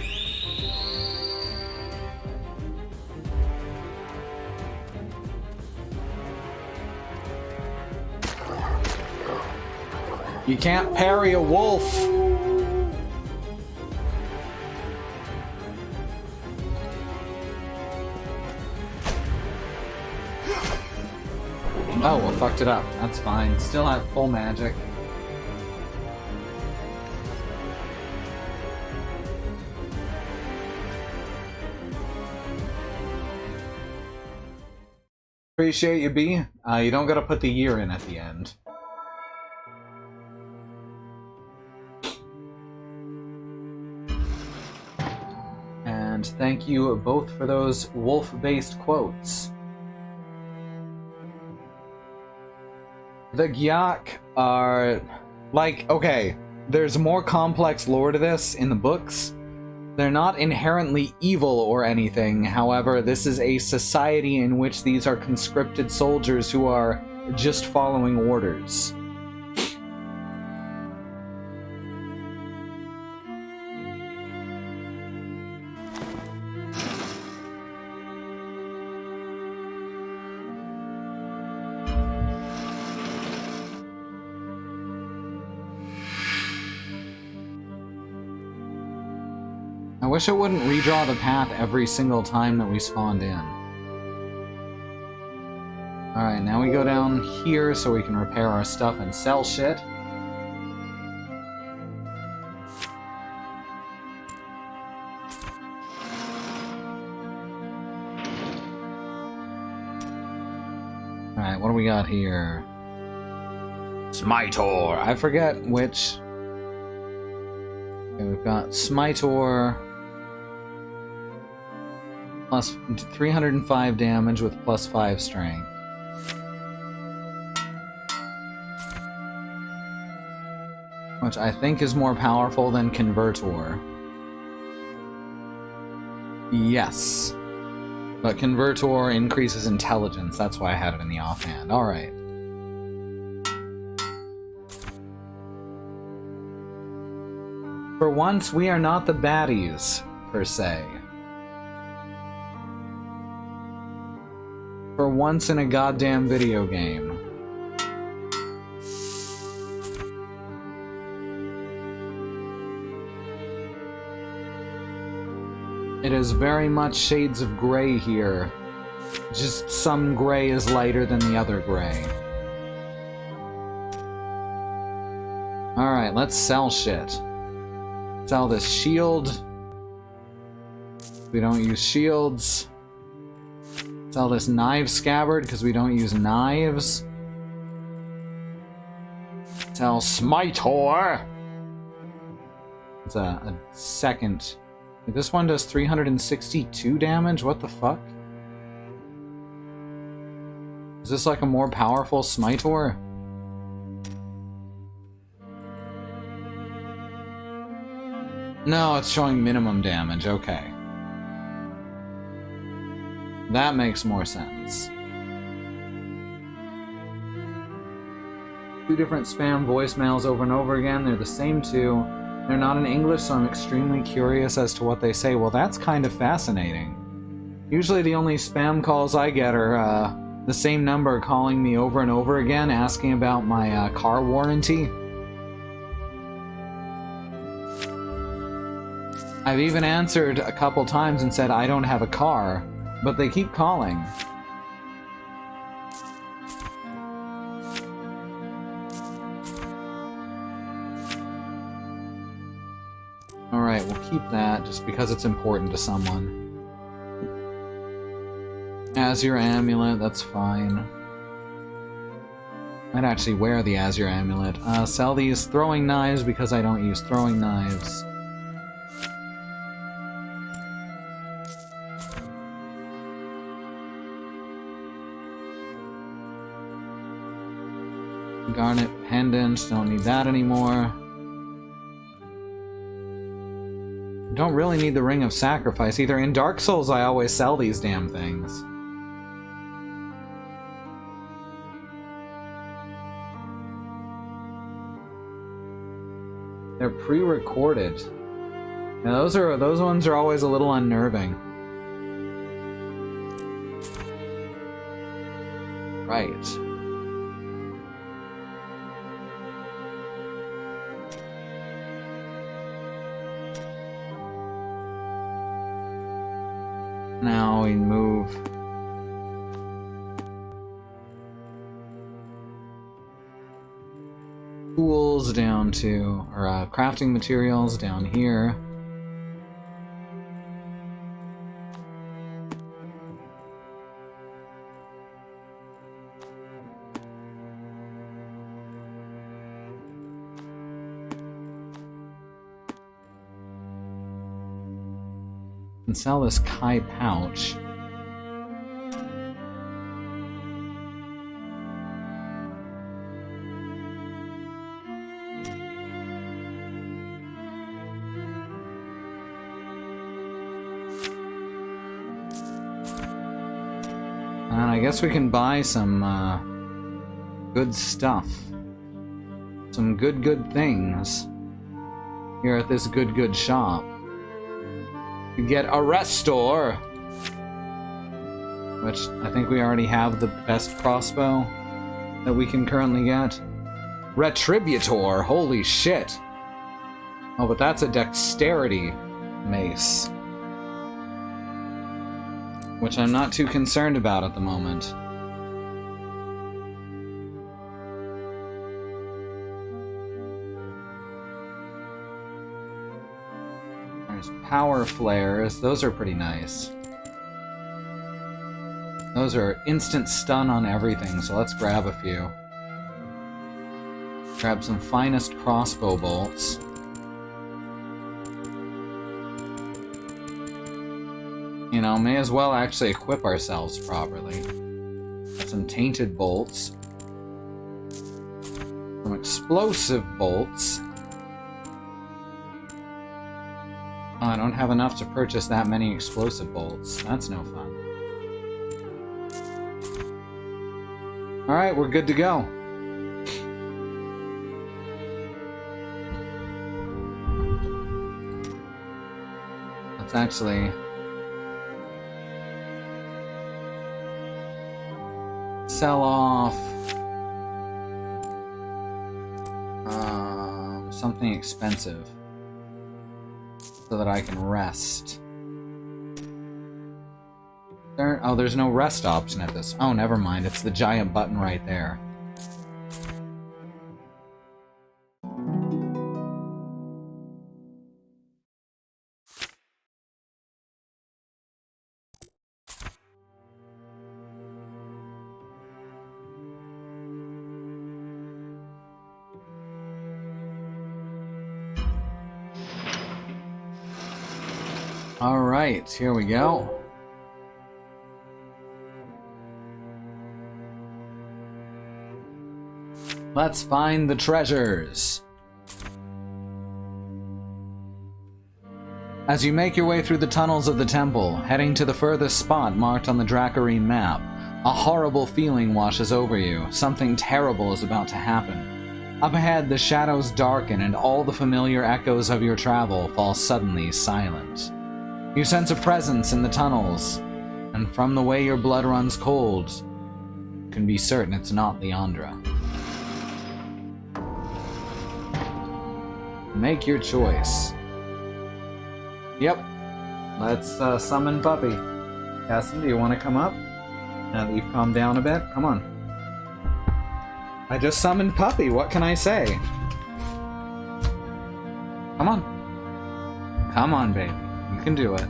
You can't parry a wolf! Oh, well, fucked it up. That's fine. Still have full magic. Appreciate you, B. You don't gotta put the year in at the end. And thank you both for those wolf-based quotes. The Gyak are, like, okay, there's more complex lore to this in the books. They're not inherently evil or anything, however, this is a society in which these are conscripted soldiers who are just following orders. I wish it wouldn't redraw the path every single time that we spawned in. Alright, now we go down here so we can repair our stuff and sell shit. Alright, what do we got here? Smitor! I forget which... Okay, we've got Smitor... plus 305 damage with plus 5 strength. Which I think is more powerful than Convertor. Yes. But Convertor increases intelligence, that's why I had it in the offhand. Alright. For once, we are not the baddies, per se. For once in a goddamn video game. It is very much shades of gray here. Just some gray is lighter than the other gray. Alright, let's sell shit. Sell this shield. We don't use shields. Sell this knife scabbard because we don't use knives. Sell Smitor. It's a second. This one does 362 damage? What the fuck? Is this like a more powerful Smitor? No, it's showing minimum damage. Okay. That makes more sense. 2 different spam voicemails over and over again. They're the same 2. They're not in English, so I'm extremely curious as to what they say. Well, that's kind of fascinating. Usually the only spam calls I get are the same number calling me over and over again, asking about my car warranty. I've even answered a couple times and said I don't have a car, but they keep calling. Alright, we'll keep that just because it's important to someone. Azure Amulet, that's fine. I'd actually wear the Azure Amulet. Sell these throwing knives because I don't use throwing knives. Garnet pendant, don't need that anymore. Don't really need the Ring of Sacrifice either. In Dark Souls, I always sell these damn things. They're pre-recorded. Yeah, those ones are always a little unnerving. Right. Now we move tools down to, or crafting materials down here. And sell this Kai pouch. And I guess we can buy some good stuff. Some good things here at this good shop. You get a restore, which I think we already have the best crossbow that we can currently get. Retributor, holy shit. Oh, but that's a dexterity mace, which I'm not too concerned about at the moment. There's power flares. Those are pretty nice. Those are instant stun on everything, so let's grab a few. Grab some finest crossbow bolts. You know, may as well actually equip ourselves properly. Got some tainted bolts. Some explosive bolts. Oh, I don't have enough to purchase that many explosive bolts. That's no fun. Alright, we're good to go. Let's actually sell off something expensive so that I can rest. Oh, there's no rest option at this. Oh, never mind. It's the giant button right there. Alright, here we go. Let's find the treasures. As you make your way through the tunnels of the temple, heading to the furthest spot marked on the Dracarine map, a horrible feeling washes over you. Something terrible is about to happen. Up ahead, the shadows darken and all the familiar echoes of your travel fall suddenly silent. You sense a presence in the tunnels, and from the way your blood runs cold, you can be certain it's not Leandra. Make your choice. Yep. Let's summon Puppy. Cassie, do you want to come up? Now that you've calmed down a bit? Come on. I just summoned Puppy. What can I say? Come on. Come on, baby. You can do it.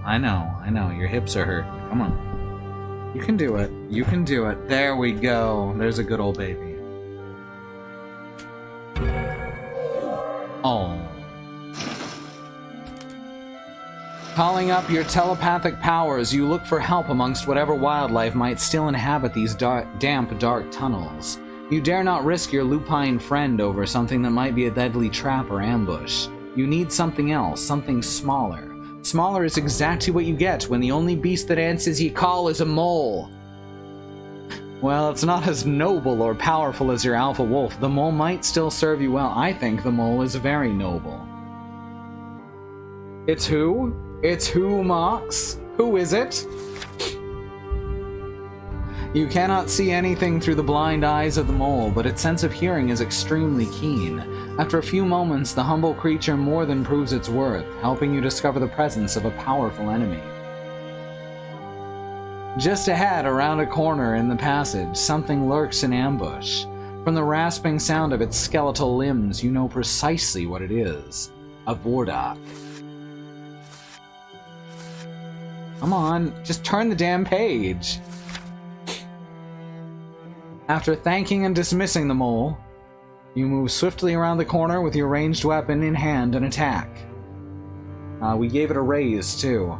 I know. Your hips are hurting. Come on. You can do it. You can do it. There we go. There's a good old baby. Oh. Calling up your telepathic powers, you look for help amongst whatever wildlife might still inhabit these damp, dark tunnels. You dare not risk your lupine friend over something that might be a deadly trap or ambush. You need something else, something smaller. Smaller is exactly what you get when the only beast that answers ye call is a mole. Well, it's not as noble or powerful as your alpha wolf. The mole might still serve you well. I think the mole is very noble. It's who? It's who, Mox? Who is it? You cannot see anything through the blind eyes of the mole, but its sense of hearing is extremely keen. After a few moments, the humble creature more than proves its worth, helping you discover the presence of a powerful enemy. Just ahead, around a corner in the passage, something lurks in ambush. From the rasping sound of its skeletal limbs, you know precisely what it is. A Vordak. Come on, just turn the damn page. After thanking and dismissing the mole, you move swiftly around the corner with your ranged weapon in hand and attack. We gave it a raise, too.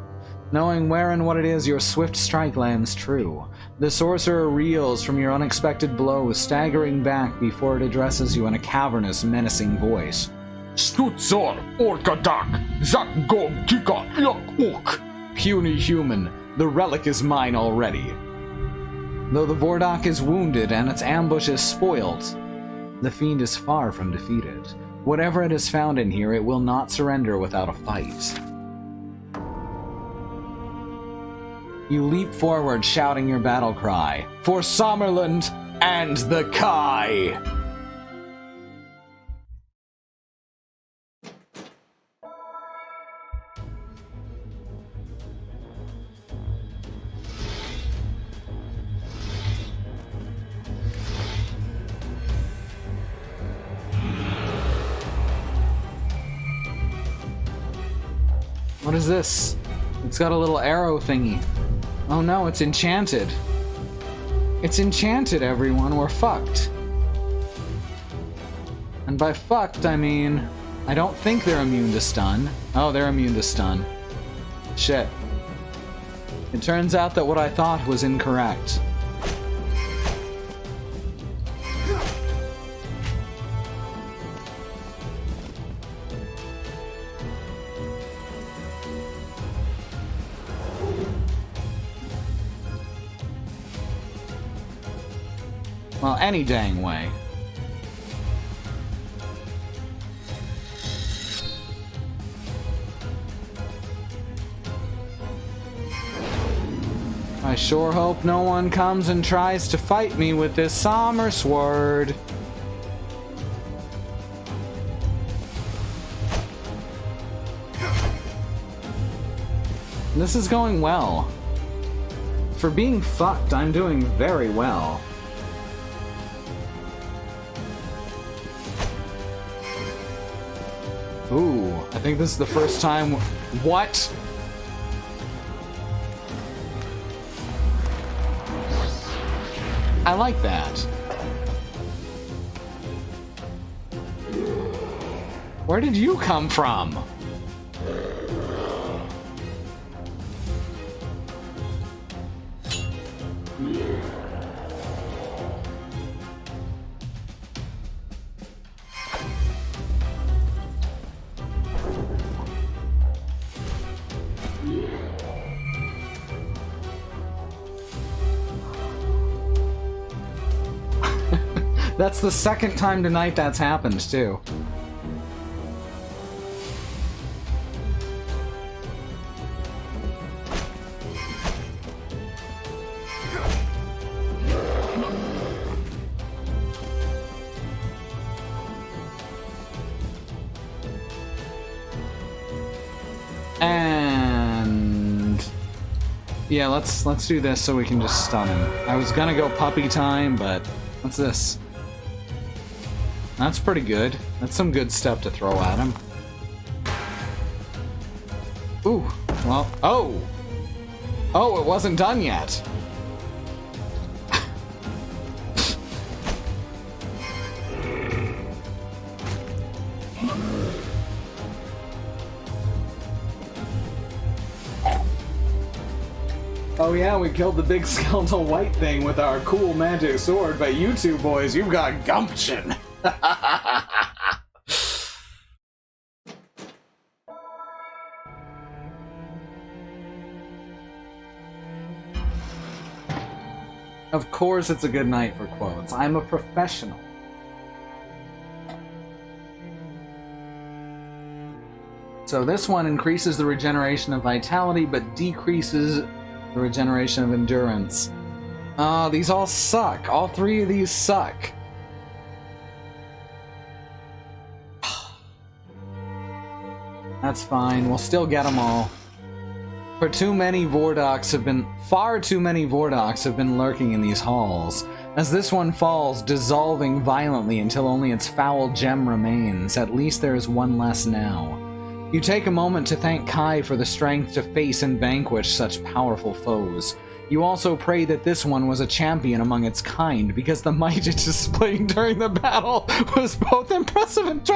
Knowing where and what it is, your swift strike lands true. The sorcerer reels from your unexpected blow, staggering back before it addresses you in a cavernous, menacing voice. Stutzor, Orkadak, Zakgog, Kika, Yak, Puny human, the relic is mine already. Though the Vordak is wounded and its ambush is spoiled, the fiend is far from defeated. Whatever it has found in here, it will not surrender without a fight. You leap forward, shouting your battle cry, "For Sommerland and the Kai!" What is this? It's got a little arrow thingy. Oh no, it's enchanted. It's enchanted, everyone. We're fucked. And by fucked, I mean, I don't think they're immune to stun. Oh, they're immune to stun. Shit. It turns out that what I thought was incorrect. Well, any dang way. I sure hope no one comes and tries to fight me with this Sommer sword. This is going well. For being fucked, I'm doing very well. Ooh, I think this is the first time... What? I like that. Where did you come from? That's the second time tonight that's happened, too. And yeah, let's do this so we can just stun him. I was gonna go puppy time, but what's this? That's pretty good. That's some good stuff to throw at him. Ooh, well, oh! Oh, it wasn't done yet. Oh yeah, we killed the big skeletal white thing with our cool magic sword, but you two boys, you've got gumption! Of course it's a good night for quotes. I'm a professional. So this one increases the regeneration of vitality, but decreases the regeneration of endurance. These all suck. All three of these suck. That's fine. We'll still get them all. Far too many Vordaks have been lurking in these halls. As this one falls, dissolving violently until only its foul gem remains. At least there is one less now. You take a moment to thank Kai for the strength to face and vanquish such powerful foes. You also pray that this one was a champion among its kind, because the might it displayed during the battle was both impressive and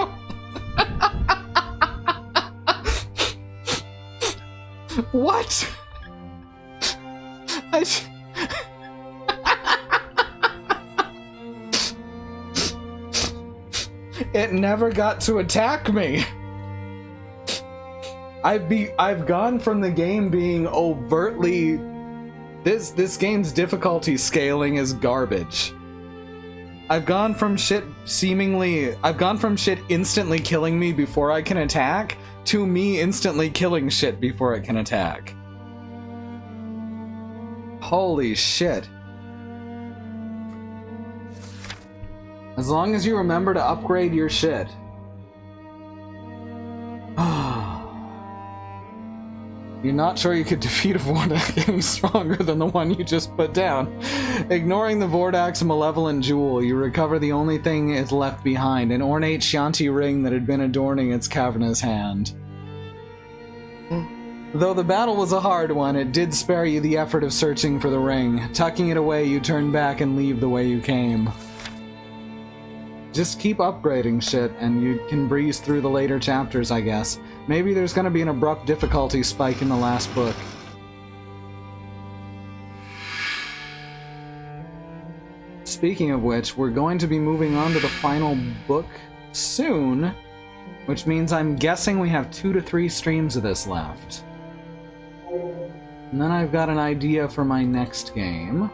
What? It never got to attack me. I've gone from the game being overtly this game's difficulty scaling is garbage. I've gone from shit instantly killing me before I can attack to me instantly killing shit before it can attack. Holy shit. As long as you remember to upgrade your shit. You're not sure you could defeat a Vordak any stronger than the one you just put down. Ignoring the Vordak's malevolent jewel, you recover the only thing it left behind, an ornate Shanti ring that had been adorning its cavernous hand. Though the battle was a hard one, it did spare you the effort of searching for the ring. Tucking it away, you turn back and leave the way you came. Just keep upgrading shit, and you can breeze through the later chapters, I guess. Maybe there's gonna be an abrupt difficulty spike in the last book. Speaking of which, we're going to be moving on to the final book soon, which means I'm guessing we have 2 to 3 streams of this left. And then I've got an idea for my next game,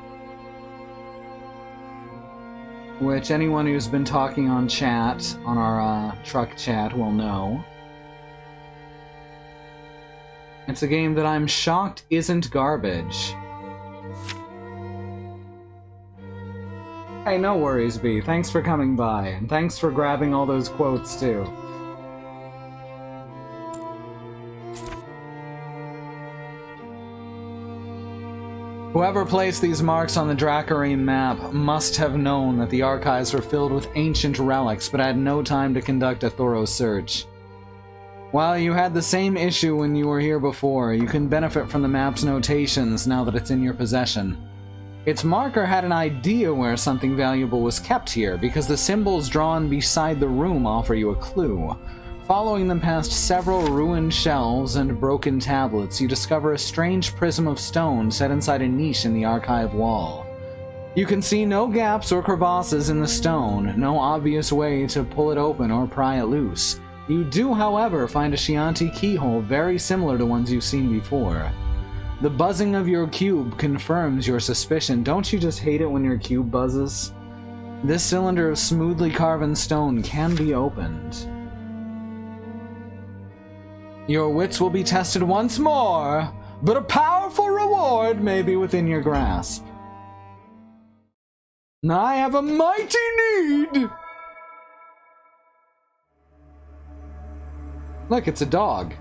which anyone who's been talking on chat, on our truck chat, will know. It's a game that I'm shocked isn't garbage. Hey, no worries, B. Thanks for coming by, and thanks for grabbing all those quotes, too. Whoever placed these marks on the Dracarine map must have known that the archives were filled with ancient relics, but had no time to conduct a thorough search. While you had the same issue when you were here before, you can benefit from the map's notations now that it's in your possession. Its marker had an idea where something valuable was kept here, because the symbols drawn beside the room offer you a clue. Following them past several ruined shelves and broken tablets, you discover a strange prism of stone set inside a niche in the archive wall. You can see no gaps or crevasses in the stone, no obvious way to pull it open or pry it loose. You do, however, find a Chianti keyhole very similar to ones you've seen before. The buzzing of your cube confirms your suspicion. Don't you just hate it when your cube buzzes? This cylinder of smoothly carven stone can be opened. Your wits will be tested once more, but a powerful reward may be within your grasp. I have a mighty need! Look, it's a dog.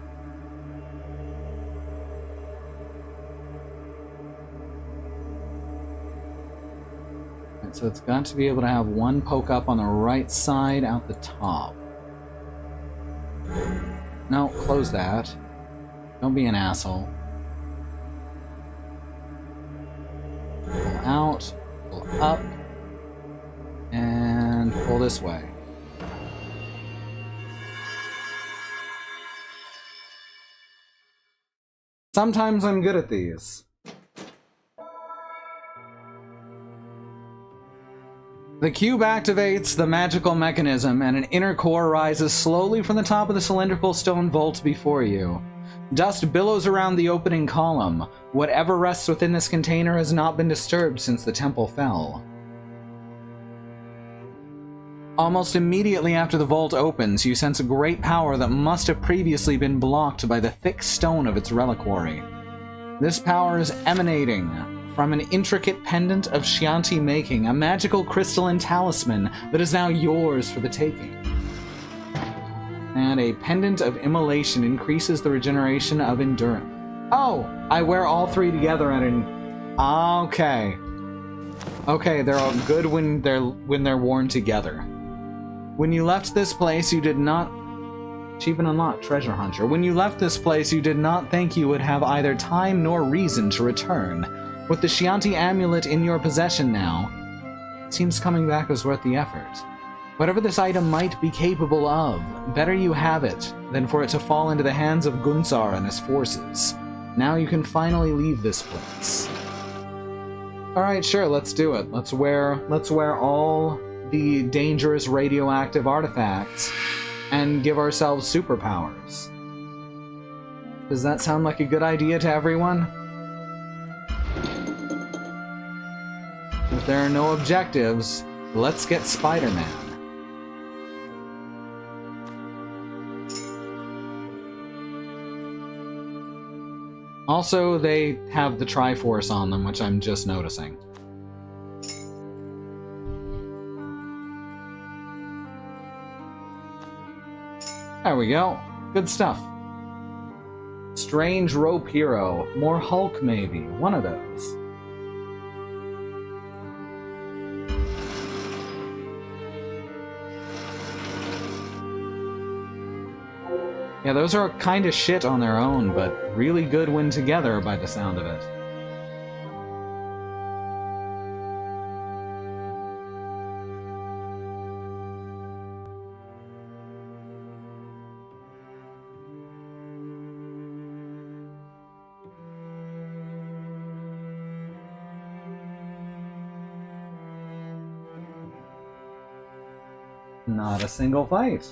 Right, so it's got to be able to have one poke up on the right side out the top. No, close that. Don't be an asshole. Pull out, pull up, and pull this way. Sometimes I'm good at these. The cube activates the magical mechanism, and an inner core rises slowly from the top of the cylindrical stone vault before you. Dust billows around the opening column. Whatever rests within this container has not been disturbed since the temple fell. Almost immediately after the vault opens, you sense a great power that must have previously been blocked by the thick stone of its reliquary. This power is emanating from an intricate pendant of Chianti making, a magical crystalline talisman that is now yours for the taking. And a pendant of immolation increases the regeneration of endurance. Oh, I wear all three together and okay. Okay, they're all good when they're worn together. When you left this place, you did not... Achievement unlocked, Treasure Hunter. When you left this place, you did not think you would have either time nor reason to return. With the Chianti amulet in your possession now, it seems coming back was worth the effort. Whatever this item might be capable of, better you have it than for it to fall into the hands of Gunsar and his forces. Now you can finally leave this place. Alright, sure, let's do it. Let's wear all the dangerous radioactive artifacts and give ourselves superpowers. Does that sound like a good idea to everyone? If there are no objectives, let's get Spider-Man. Also, they have the Triforce on them, which I'm just noticing. There we go. Good stuff. Strange Rope Hero. More Hulk, maybe. One of those. Yeah, those are kind of shit on their own, but really good when together by the sound of it. Not a single fight.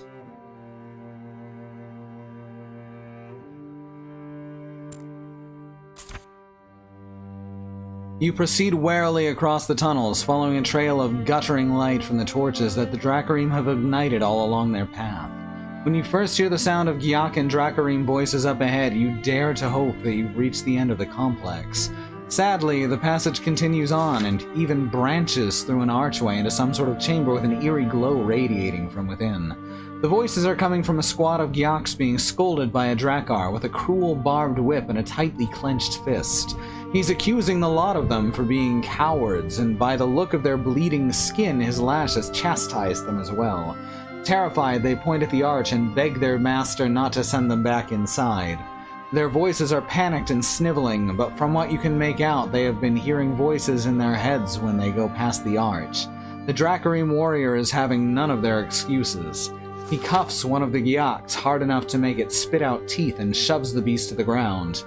You proceed warily across the tunnels, following a trail of guttering light from the torches that the Dracarim have ignited all along their path. When you first hear the sound of Gyak and Dracarim voices up ahead, you dare to hope that you've reached the end of the complex. Sadly, the passage continues on and even branches through an archway into some sort of chamber with an eerie glow radiating from within. The voices are coming from a squad of Gyaks being scolded by a Drakkar with a cruel barbed whip and a tightly clenched fist. He's accusing the lot of them for being cowards, and by the look of their bleeding skin, his lash has chastised them as well. Terrified, they point at the arch and beg their master not to send them back inside. Their voices are panicked and sniveling, but from what you can make out, they have been hearing voices in their heads when they go past the arch. The Dracarim warrior is having none of their excuses. He cuffs one of the Gyaks hard enough to make it spit out teeth and shoves the beast to the ground.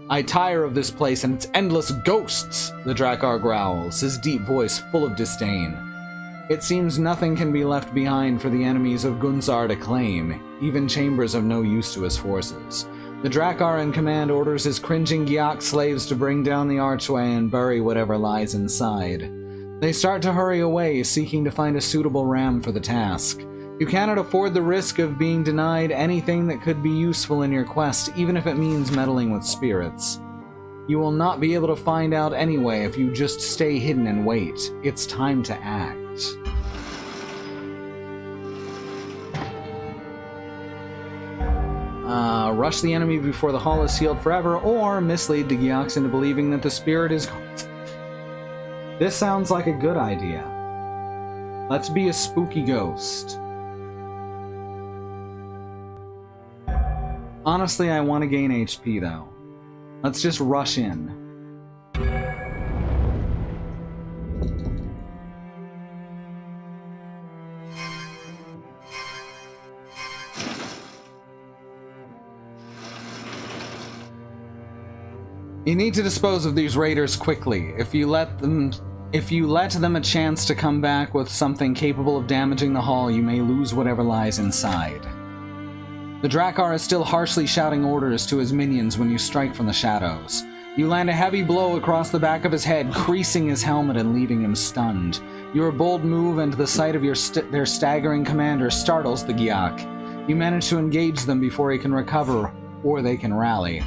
I tire of this place and its endless ghosts, the Drakkar growls, his deep voice full of disdain. It seems nothing can be left behind for the enemies of Gunsar to claim, even chambers of no use to his forces. The Drakkar in command orders his cringing Gyak slaves to bring down the archway and bury whatever lies inside. They start to hurry away, seeking to find a suitable ram for the task. You cannot afford the risk of being denied anything that could be useful in your quest, even if it means meddling with spirits. You will not be able to find out anyway if you just stay hidden and wait. It's time to act. Rush the enemy before the hall is sealed forever, or mislead the Gyaks into believing that the spirit is... This sounds like a good idea. Let's be a spooky ghost. Honestly, I want to gain HP, though. Let's just rush in. You need to dispose of these raiders quickly. If you let them a chance to come back with something capable of damaging the hall, you may lose whatever lies inside. The Drakkar is still harshly shouting orders to his minions when you strike from the shadows. You land a heavy blow across the back of his head, creasing his helmet and leaving him stunned. Your bold move and the sight of their staggering commander startles the Gyak. You manage to engage them before he can recover, or they can rally.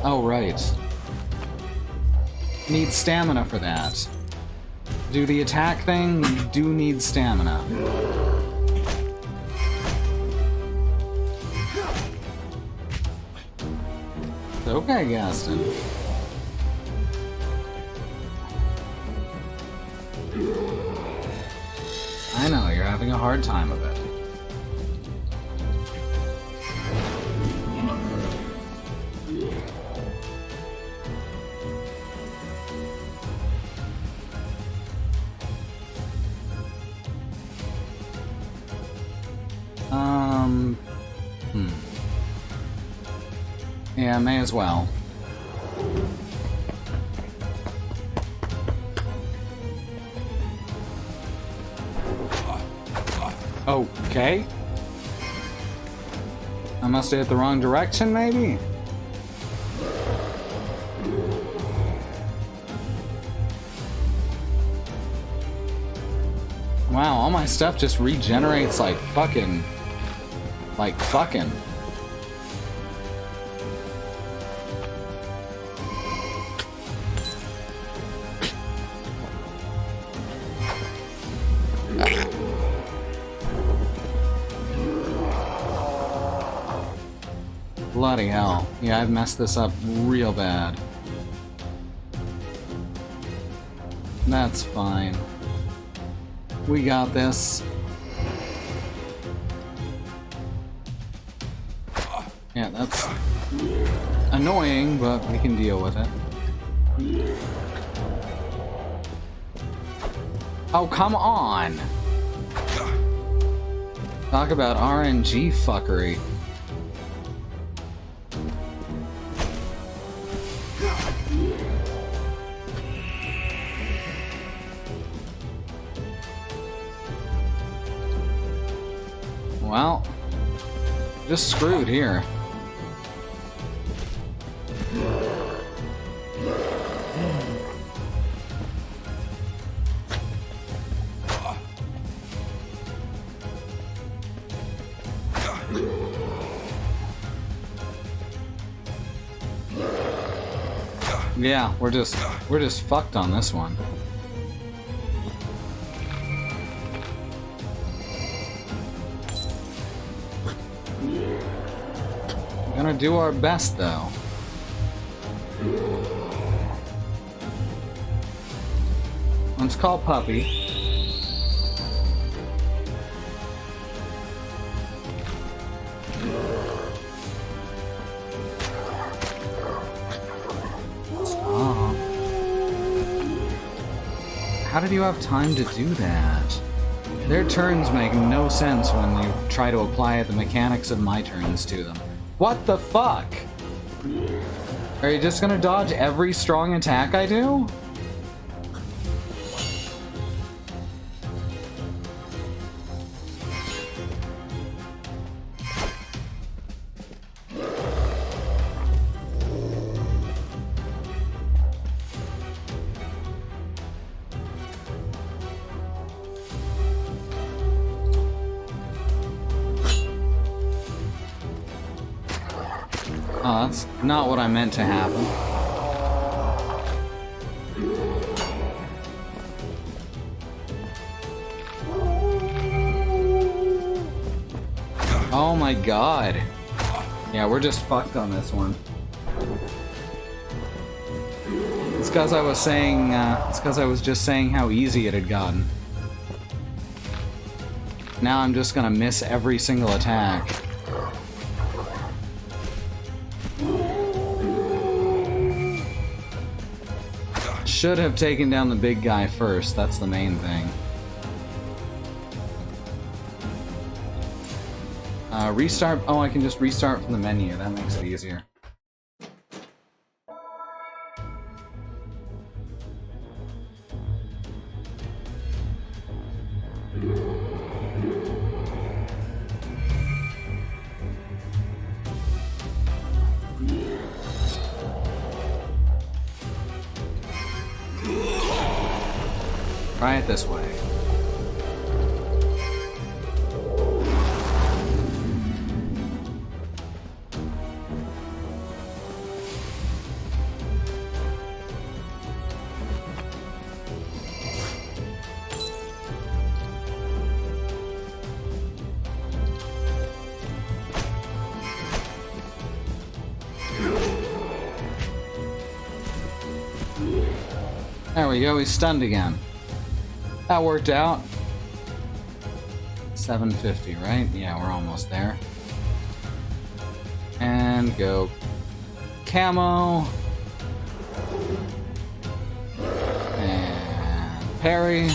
Oh, right. Need stamina for that. Do the attack thing, you do need stamina. Okay, Gaston. I know, you're having a hard time of it. Yeah, may as well. Okay. I must have hit the wrong direction, maybe? Wow, all my stuff just regenerates like fucking. Bloody hell. Yeah, I've messed this up real bad. That's fine. We got this. Yeah, that's annoying, but we can deal with it. Oh, come on! Talk about RNG fuckery. Well, just screwed here. Yeah, we're just fucked on this one. We're gonna do our best, though. Let's call Puppy. How did you have time to do that? Their turns make no sense when you try to apply the mechanics of my turns to them. What the fuck? Are you just gonna dodge every strong attack I do? Oh, that's not what I meant to happen. Oh my god. Yeah, we're just fucked on this one. It's because I was saying, just saying how easy it had gotten. Now I'm just gonna miss every single attack. Should have taken down the big guy first, that's the main thing. Restart. Oh, I can just restart from the menu. That makes it easier. Try it this way. There we go, he's stunned again. That worked out. 750, right? Yeah, we're almost there. And go camo. And parry.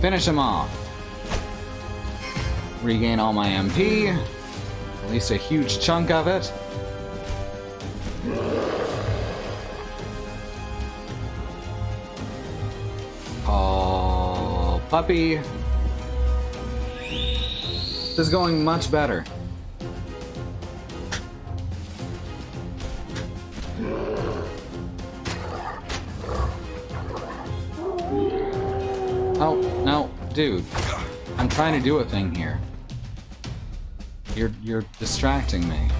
Finish him off. Regain all my MP. At least a huge chunk of it. Oh, puppy. This is going much better. Oh, no, dude. I'm trying to do a thing here. You're distracting me.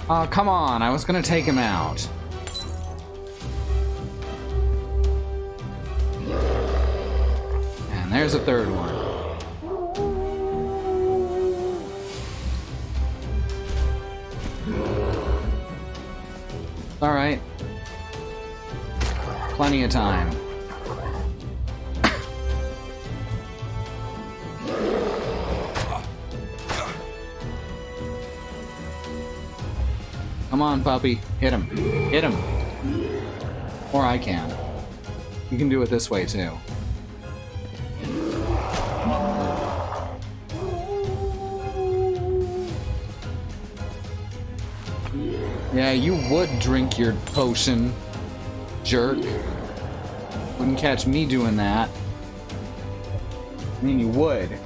Oh, come on. I was gonna take him out. And there's a third one. All right. Plenty of time. Come on, puppy. Hit him. Hit him. Or I can. You can do it this way, too. Yeah, you would drink your potion, jerk. Wouldn't catch me doing that. I mean, you would.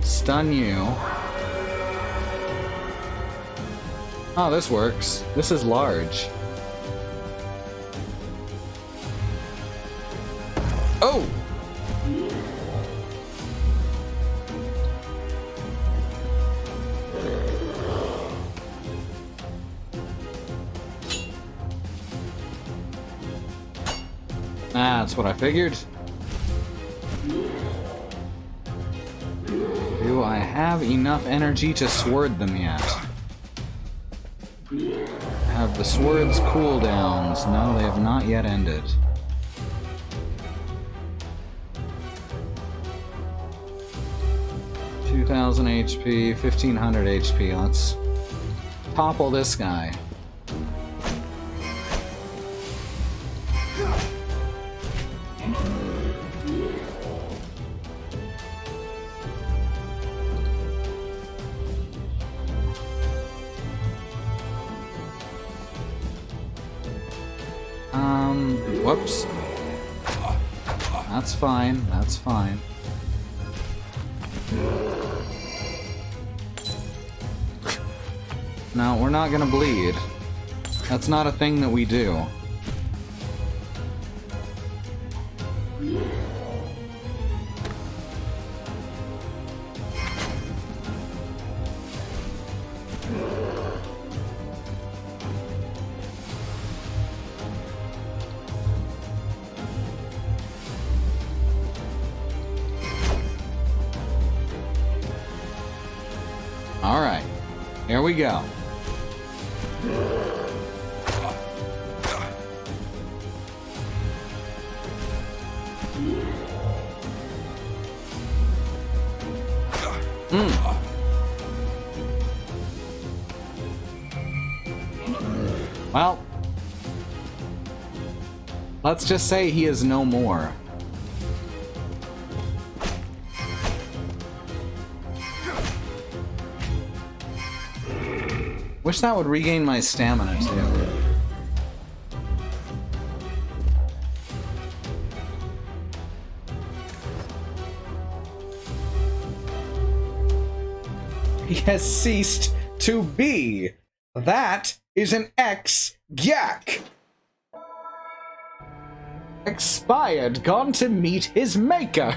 Stun you. Oh, this works. This is large. Oh! That's what I figured. Do Do I have enough energy to sword them yet? Have the sword's cooldowns? No, they have not yet ended. HP, 1500 HP. Let's topple this guy. Whoops. That's fine, that's fine. No, we're not gonna bleed. That's not a thing that we do. Alright, here we go. Well, let's just say he is no more. Wish that would regain my stamina too. He has ceased to be. That is an ex-Gyak. Expired, gone to meet his maker.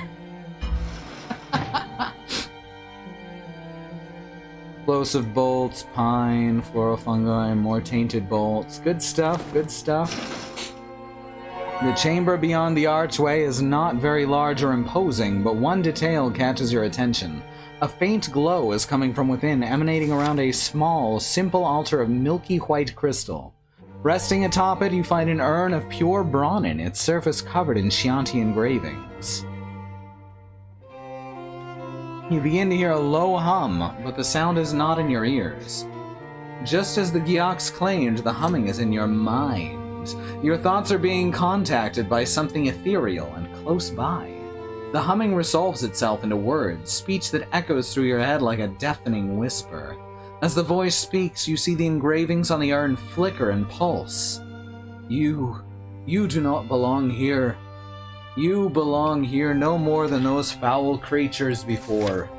Explosive bolts, pine, floral more tainted bolts. Good stuff, good stuff. The chamber beyond the archway is not very large or imposing, but one detail catches your attention. A faint glow is coming from within, emanating around a small, simple altar of milky white crystal. Resting atop it, you find an urn of pure bronze, its surface covered in Chianti engravings. You begin to hear a low hum, but the sound is not in your ears. Just as the Gyaks claimed, the humming is in your mind. Your thoughts are being contacted by something ethereal and close by. The humming resolves itself into words, speech that echoes through your head like a deafening whisper. As the voice speaks, you see the engravings on the urn flicker and pulse. You do not belong here. You belong here no more than those foul creatures before.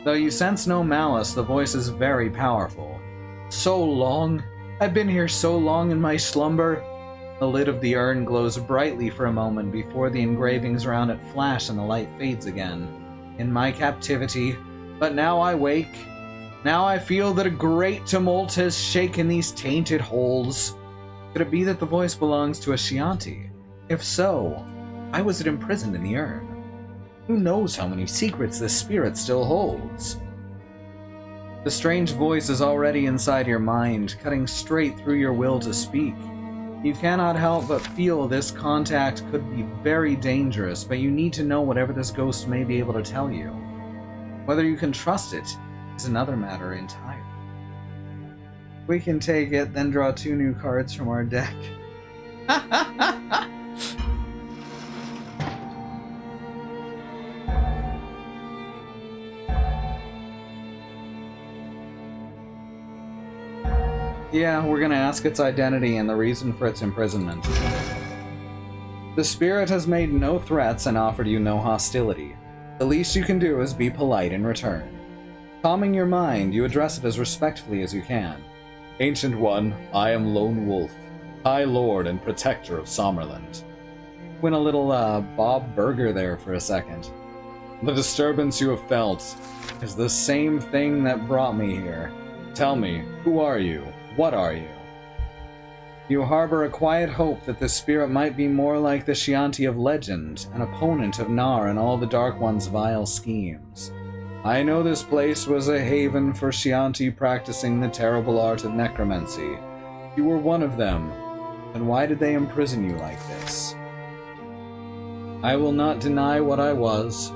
Though you sense no malice, the voice is very powerful. So long? I've been here so long in my slumber. The lid of the urn glows brightly for a moment before the engravings around it flash and the light fades again. In my captivity, but now I wake. Now I feel that a great tumult has shaken these tainted holes. Could it be that the voice belongs to a Chianti? If so, why was it imprisoned in the urn? Who knows how many secrets this spirit still holds? The strange voice is already inside your mind, cutting straight through your will to speak. You cannot help but feel this contact could be very dangerous, but you need to know whatever this ghost may be able to tell you. Whether you can trust it is another matter entirely. We can take it, then draw 2 new cards from our deck. Yeah, we're gonna ask its identity and the reason for its imprisonment. The spirit has made no threats and offered you no hostility. The least you can do is be polite in return. Calming your mind, you address it as respectfully as you can. Ancient One, I am Lone Wolf, High Lord and Protector of Sommerland. Went a little Bob Burger there for a second. The disturbance you have felt is the same thing that brought me here. Tell me, who are you? What are you? You harbor a quiet hope that the spirit might be more like the Chianti of legend, an opponent of Nar and all the Dark One's vile schemes. I know this place was a haven for Chianti practicing the terrible art of necromancy. You were one of them. Then why did they imprison you like this? I will not deny what I was.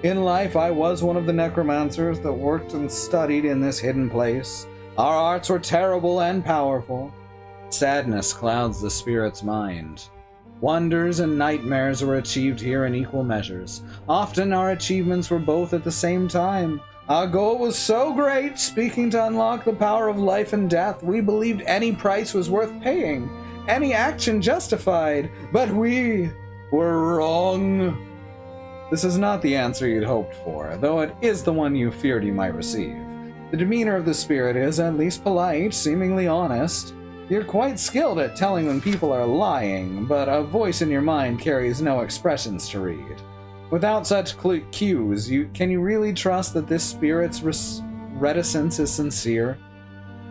In life, I was one of the necromancers that worked and studied in this hidden place. Our arts were terrible and powerful. Sadness clouds the spirit's mind. Wonders and nightmares were achieved here in equal measures. Often our achievements were both at the same time. Our goal was so great, seeking to unlock the power of life and death, we believed any price was worth paying, any action justified, but we were wrong. This is not the answer you'd hoped for, though it is the one you feared you might receive. The demeanor of the spirit is at least polite, seemingly honest. You're quite skilled at telling when people are lying, but a voice in your mind carries no expressions to read. Without such cues, can you really trust that this spirit's reticence is sincere?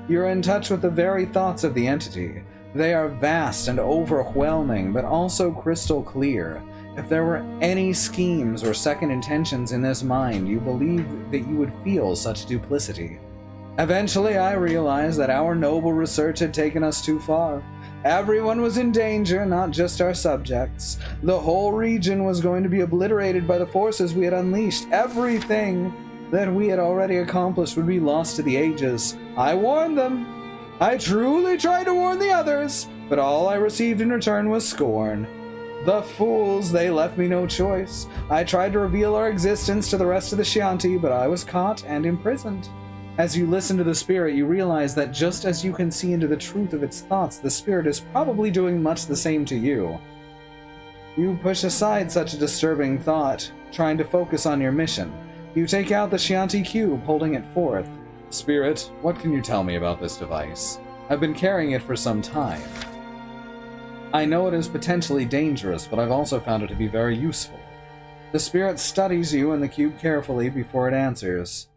You're in touch with the very thoughts of the entity. They are vast and overwhelming, but also crystal clear. If there were any schemes or second intentions in this mind, you believe that you would feel such duplicity. Eventually, I realized that our noble research had taken us too far. Everyone was in danger, not just our subjects. The whole region was going to be obliterated by the forces we had unleashed. Everything that we had already accomplished would be lost to the ages. I warned them. I truly tried to warn the others, but all I received in return was scorn. The fools, they left me no choice. I tried to reveal our existence to the rest of the Chianti, but I was caught and imprisoned. As you listen to the spirit, you realize that just as you can see into the truth of its thoughts, the spirit is probably doing much the same to you. You push aside such a disturbing thought, trying to focus on your mission. You take out the Chianti cube, holding it forth. Spirit, what can you tell me about this device? I've been carrying it for some time. I know it is potentially dangerous, but I've also found it to be very useful. The spirit studies you and the cube carefully before it answers.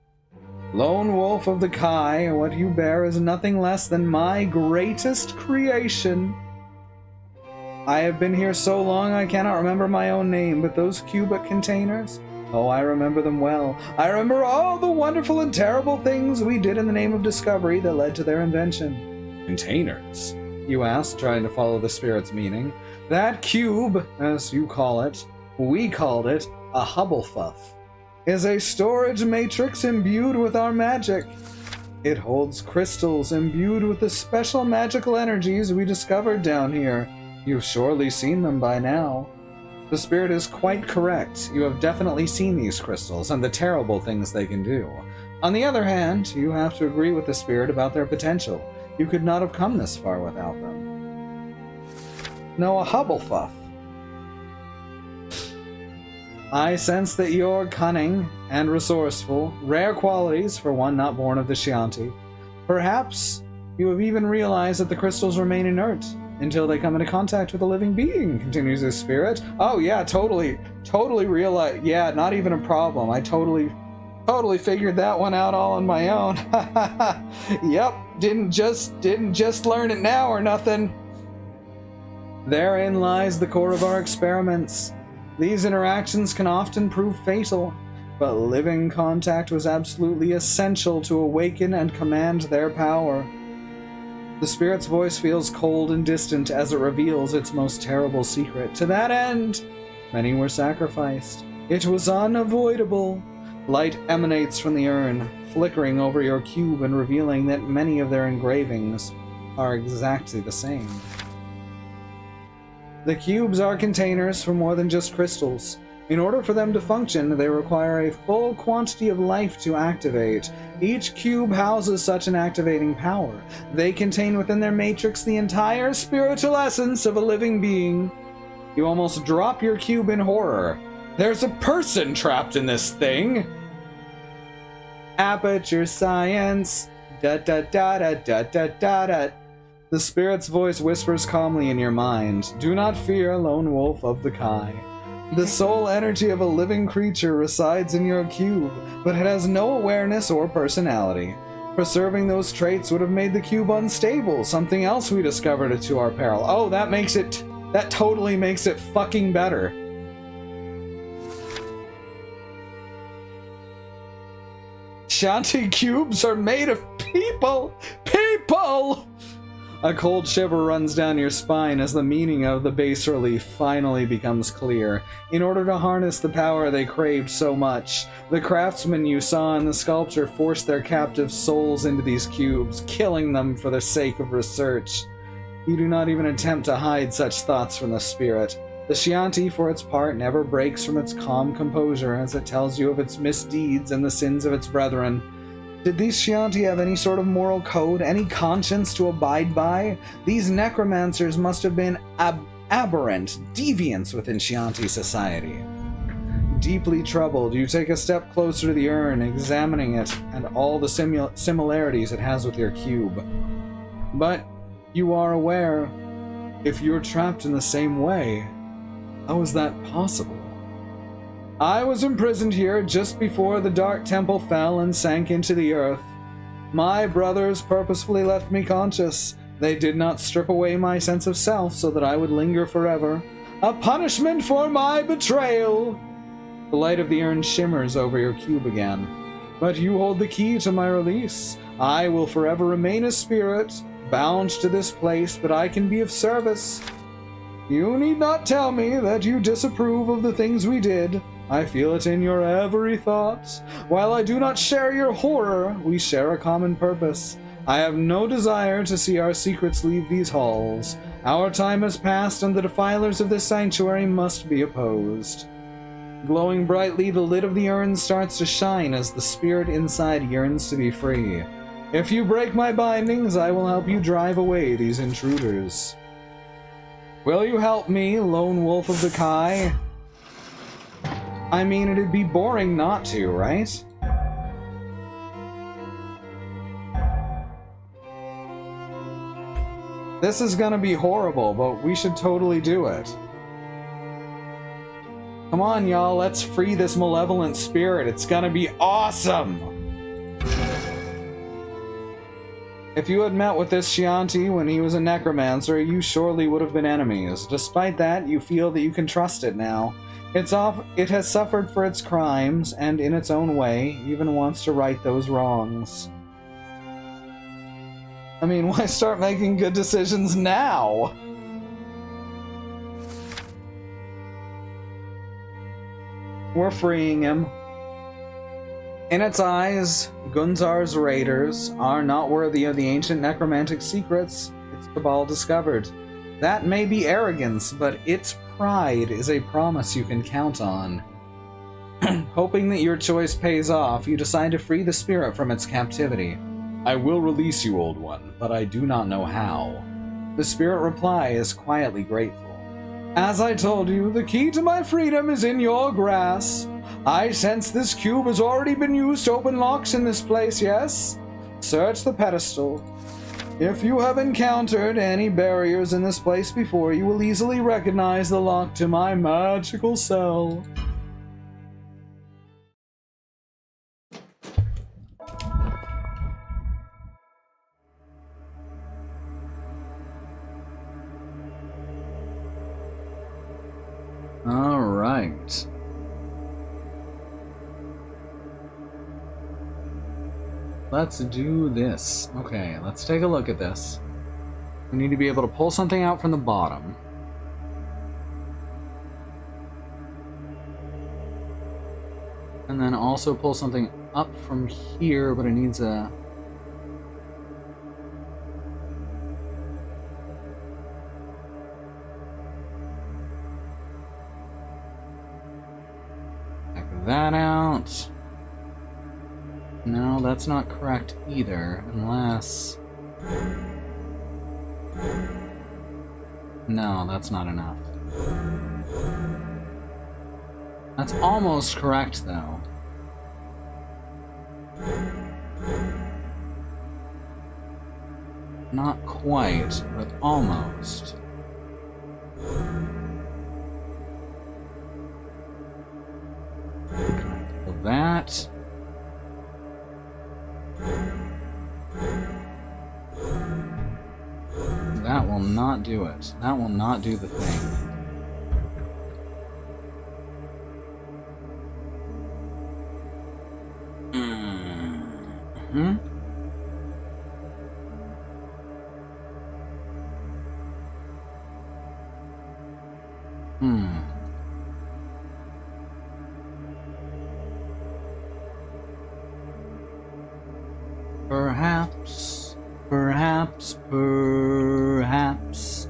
Lone Wolf of the Kai, what you bear is nothing less than my greatest creation. I have been here so long I cannot remember my own name, but those cubic containers? Oh, I remember them well. I remember all the wonderful and terrible things we did in the name of discovery that led to their invention. Containers? You asked, trying to follow the spirit's meaning. That cube, as you call it, we called it a Hubblefuff, is a storage matrix imbued with our magic. It holds crystals imbued with the special magical energies we discovered down here. You've surely seen them by now. The spirit is quite correct. You have definitely seen these crystals and the terrible things they can do. On the other hand, you have to agree with the spirit about their potential. You could not have come this far without them. No, a Hubblefuff. I sense that you're cunning and resourceful, rare qualities for one not born of the Chianti. Perhaps you have even realized that the crystals remain inert until they come into contact with a living being, continues his spirit. Oh yeah, totally realize. Yeah, not even a problem. I totally figured that one out all on my own. Yep, didn't just learn it now or nothing. Therein lies the core of our experiments. These interactions can often prove fatal, but living contact was absolutely essential to awaken and command their power. The spirit's voice feels cold and distant as it reveals its most terrible secret. To that end, many were sacrificed. It was unavoidable. Light emanates from the urn, flickering over your cube and revealing that many of their engravings are exactly the same. The cubes are containers for more than just crystals. In order for them to function, they require a full quantity of life to activate. Each cube houses such an activating power. They contain within their matrix the entire spiritual essence of a living being. You almost drop your cube in horror. There's a person trapped in this thing! Aperture science. Da da da da da da da da. The spirit's voice whispers calmly in your mind. Do not fear, Lone Wolf of the Kai. The soul energy of a living creature resides in your cube, but it has no awareness or personality. Preserving those traits would have made the cube unstable, something else we discovered to our peril. Oh, that totally makes it fucking better. Shanty cubes are made of people! People! A cold shiver runs down your spine as the meaning of the bas relief finally becomes clear. In order to harness the power they craved so much, the craftsmen you saw in the sculpture forced their captive souls into these cubes, killing them for the sake of research. You do not even attempt to hide such thoughts from the spirit. The Chianti, for its part, never breaks from its calm composure as it tells you of its misdeeds and the sins of its brethren. Did these Chianti have any sort of moral code, any conscience to abide by? These necromancers must have been aberrant, deviants within Chianti society. Deeply troubled, you take a step closer to the urn, examining it and all the similarities it has with your cube. But you are aware, if you're trapped in the same way, how is that possible? I was imprisoned here just before the Dark Temple fell and sank into the earth. My brothers purposefully left me conscious. They did not strip away my sense of self so that I would linger forever. A punishment for my betrayal! The light of the urn shimmers over your cube again. But you hold the key to my release. I will forever remain a spirit, bound to this place, but I can be of service. You need not tell me that you disapprove of the things we did. I feel it in your every thought. While I do not share your horror, we share a common purpose. I have no desire to see our secrets leave these halls. Our time has passed, and the defilers of this sanctuary must be opposed. Glowing brightly, the lid of the urn starts to shine as the spirit inside yearns to be free. If you break my bindings, I will help you drive away these intruders. Will you help me, lone wolf of the Kai? I mean, it'd be boring not to, right? This is gonna be horrible, but we should totally do it. Come on, y'all, let's free this malevolent spirit. It's gonna be awesome! If you had met with this Chianti when he was a necromancer, you surely would have been enemies. Despite that, you feel that you can trust it now. It has suffered for its crimes, and in its own way, even wants to right those wrongs. I mean, why start making good decisions now? We're freeing him. In its eyes, Gunzar's raiders are not worthy of the ancient necromantic secrets its cabal discovered. That may be arrogance, but its pride is a promise you can count on. Hoping that your choice pays off, you decide to free the spirit from its captivity. I will release you, old one, but I do not know how. The spirit reply is quietly grateful. As I told you, the key to my freedom is in your grasp. I sense this cube has already been used to open locks in this place, yes? Search the pedestal. If you have encountered any barriers in this place before, you will easily recognize the lock to my magical cell. All right. Let's do this. Okay, let's take a look at this. We need to be able to pull something out from the bottom. And then also pull something up from here, but it needs a... Check that out. No, that's not correct either, unless... No, that's not enough. That's almost correct, though. Not quite, but almost. So that... That will not do it. That will not do the thing. Hmm? Hmm. Perhaps, perhaps, perhaps.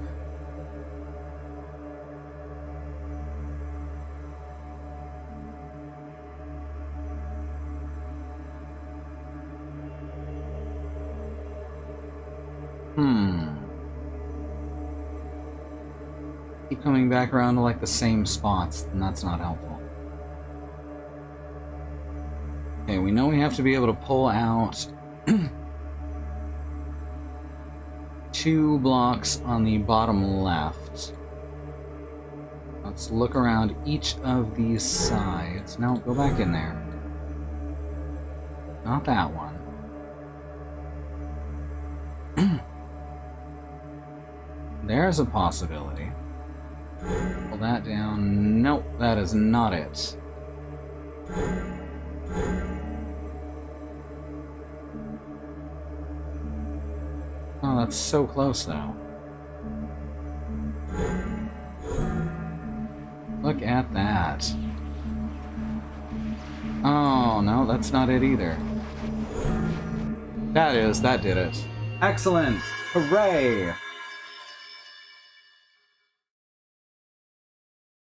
Keep coming back around to like the same spots, and that's not helpful. Okay, we know we have to be able to pull out 2 blocks on the bottom left. Let's look around each of these sides. No, go back in there. Not that one. There's a possibility. Pull that down. Nope, that is not it. Oh, that's so close, though. Look at that. Oh, no, that's not it either. That did it. Excellent! Hooray!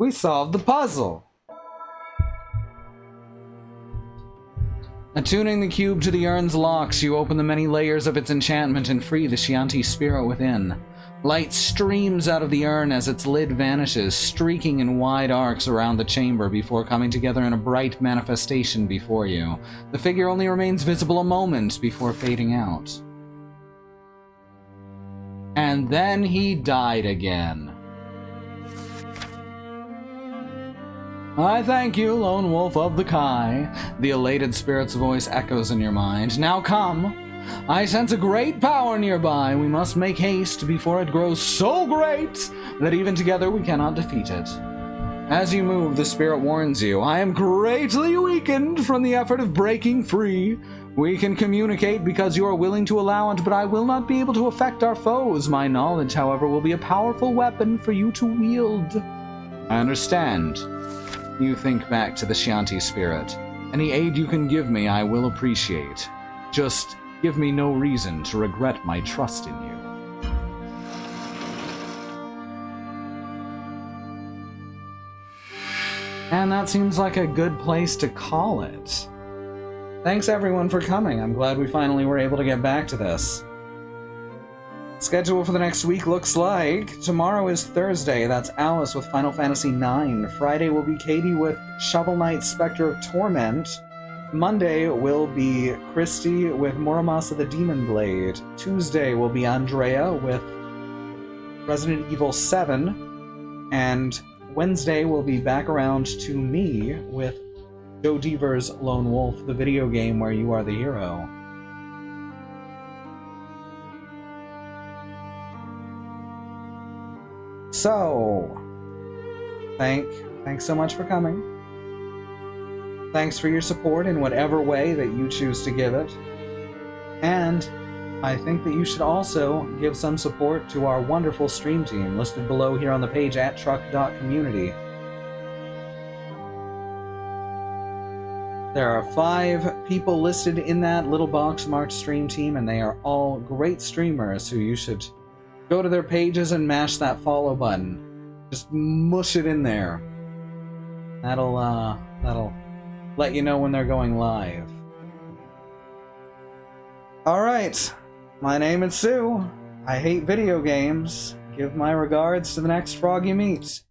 We solved the puzzle! Attuning the cube to the urn's locks, you open the many layers of its enchantment and free the Chianti spirit within. Light streams out of the urn as its lid vanishes, streaking in wide arcs around the chamber before coming together in a bright manifestation before you. The figure only remains visible a moment before fading out. And then he died again. I thank you, Lone Wolf of the Kai. The elated spirit's voice echoes in your mind. Now come. I sense a great power nearby. We must make haste before it grows so great that even together we cannot defeat it. As you move, the spirit warns you, I am greatly weakened from the effort of breaking free. We can communicate because you are willing to allow it, but I will not be able to affect our foes. My knowledge, however, will be a powerful weapon for you to wield. I understand. You think back to the Chianti spirit. Any aid you can give me, I will appreciate. Just give me no reason to regret my trust in you. And that seems like a good place to call it. Thanks everyone for coming. I'm glad we finally were able to get back to this. Schedule for the next week looks like tomorrow is Thursday. That's Alice with Final Fantasy IX. Friday will be Katie with Shovel Knight Spectre of Torment. Monday will be Christy with Muramasa the Demon Blade. Tuesday will be Andrea with Resident Evil 7. And Wednesday will be back around to me with Joe Deaver's Lone Wolf, the video game where you are the hero. So, thanks so much for coming. Thanks for your support in whatever way that you choose to give it. And I think that you should also give some support to our wonderful stream team listed below here on the page at truck.community. There are 5 people listed in that little box marked stream team, and they are all great streamers who you should go to their pages and mash that follow button. Just mush it in there. That'll let you know when they're going live. Alright, my name is Sue. I hate video games. Give my regards to the next frog you meet.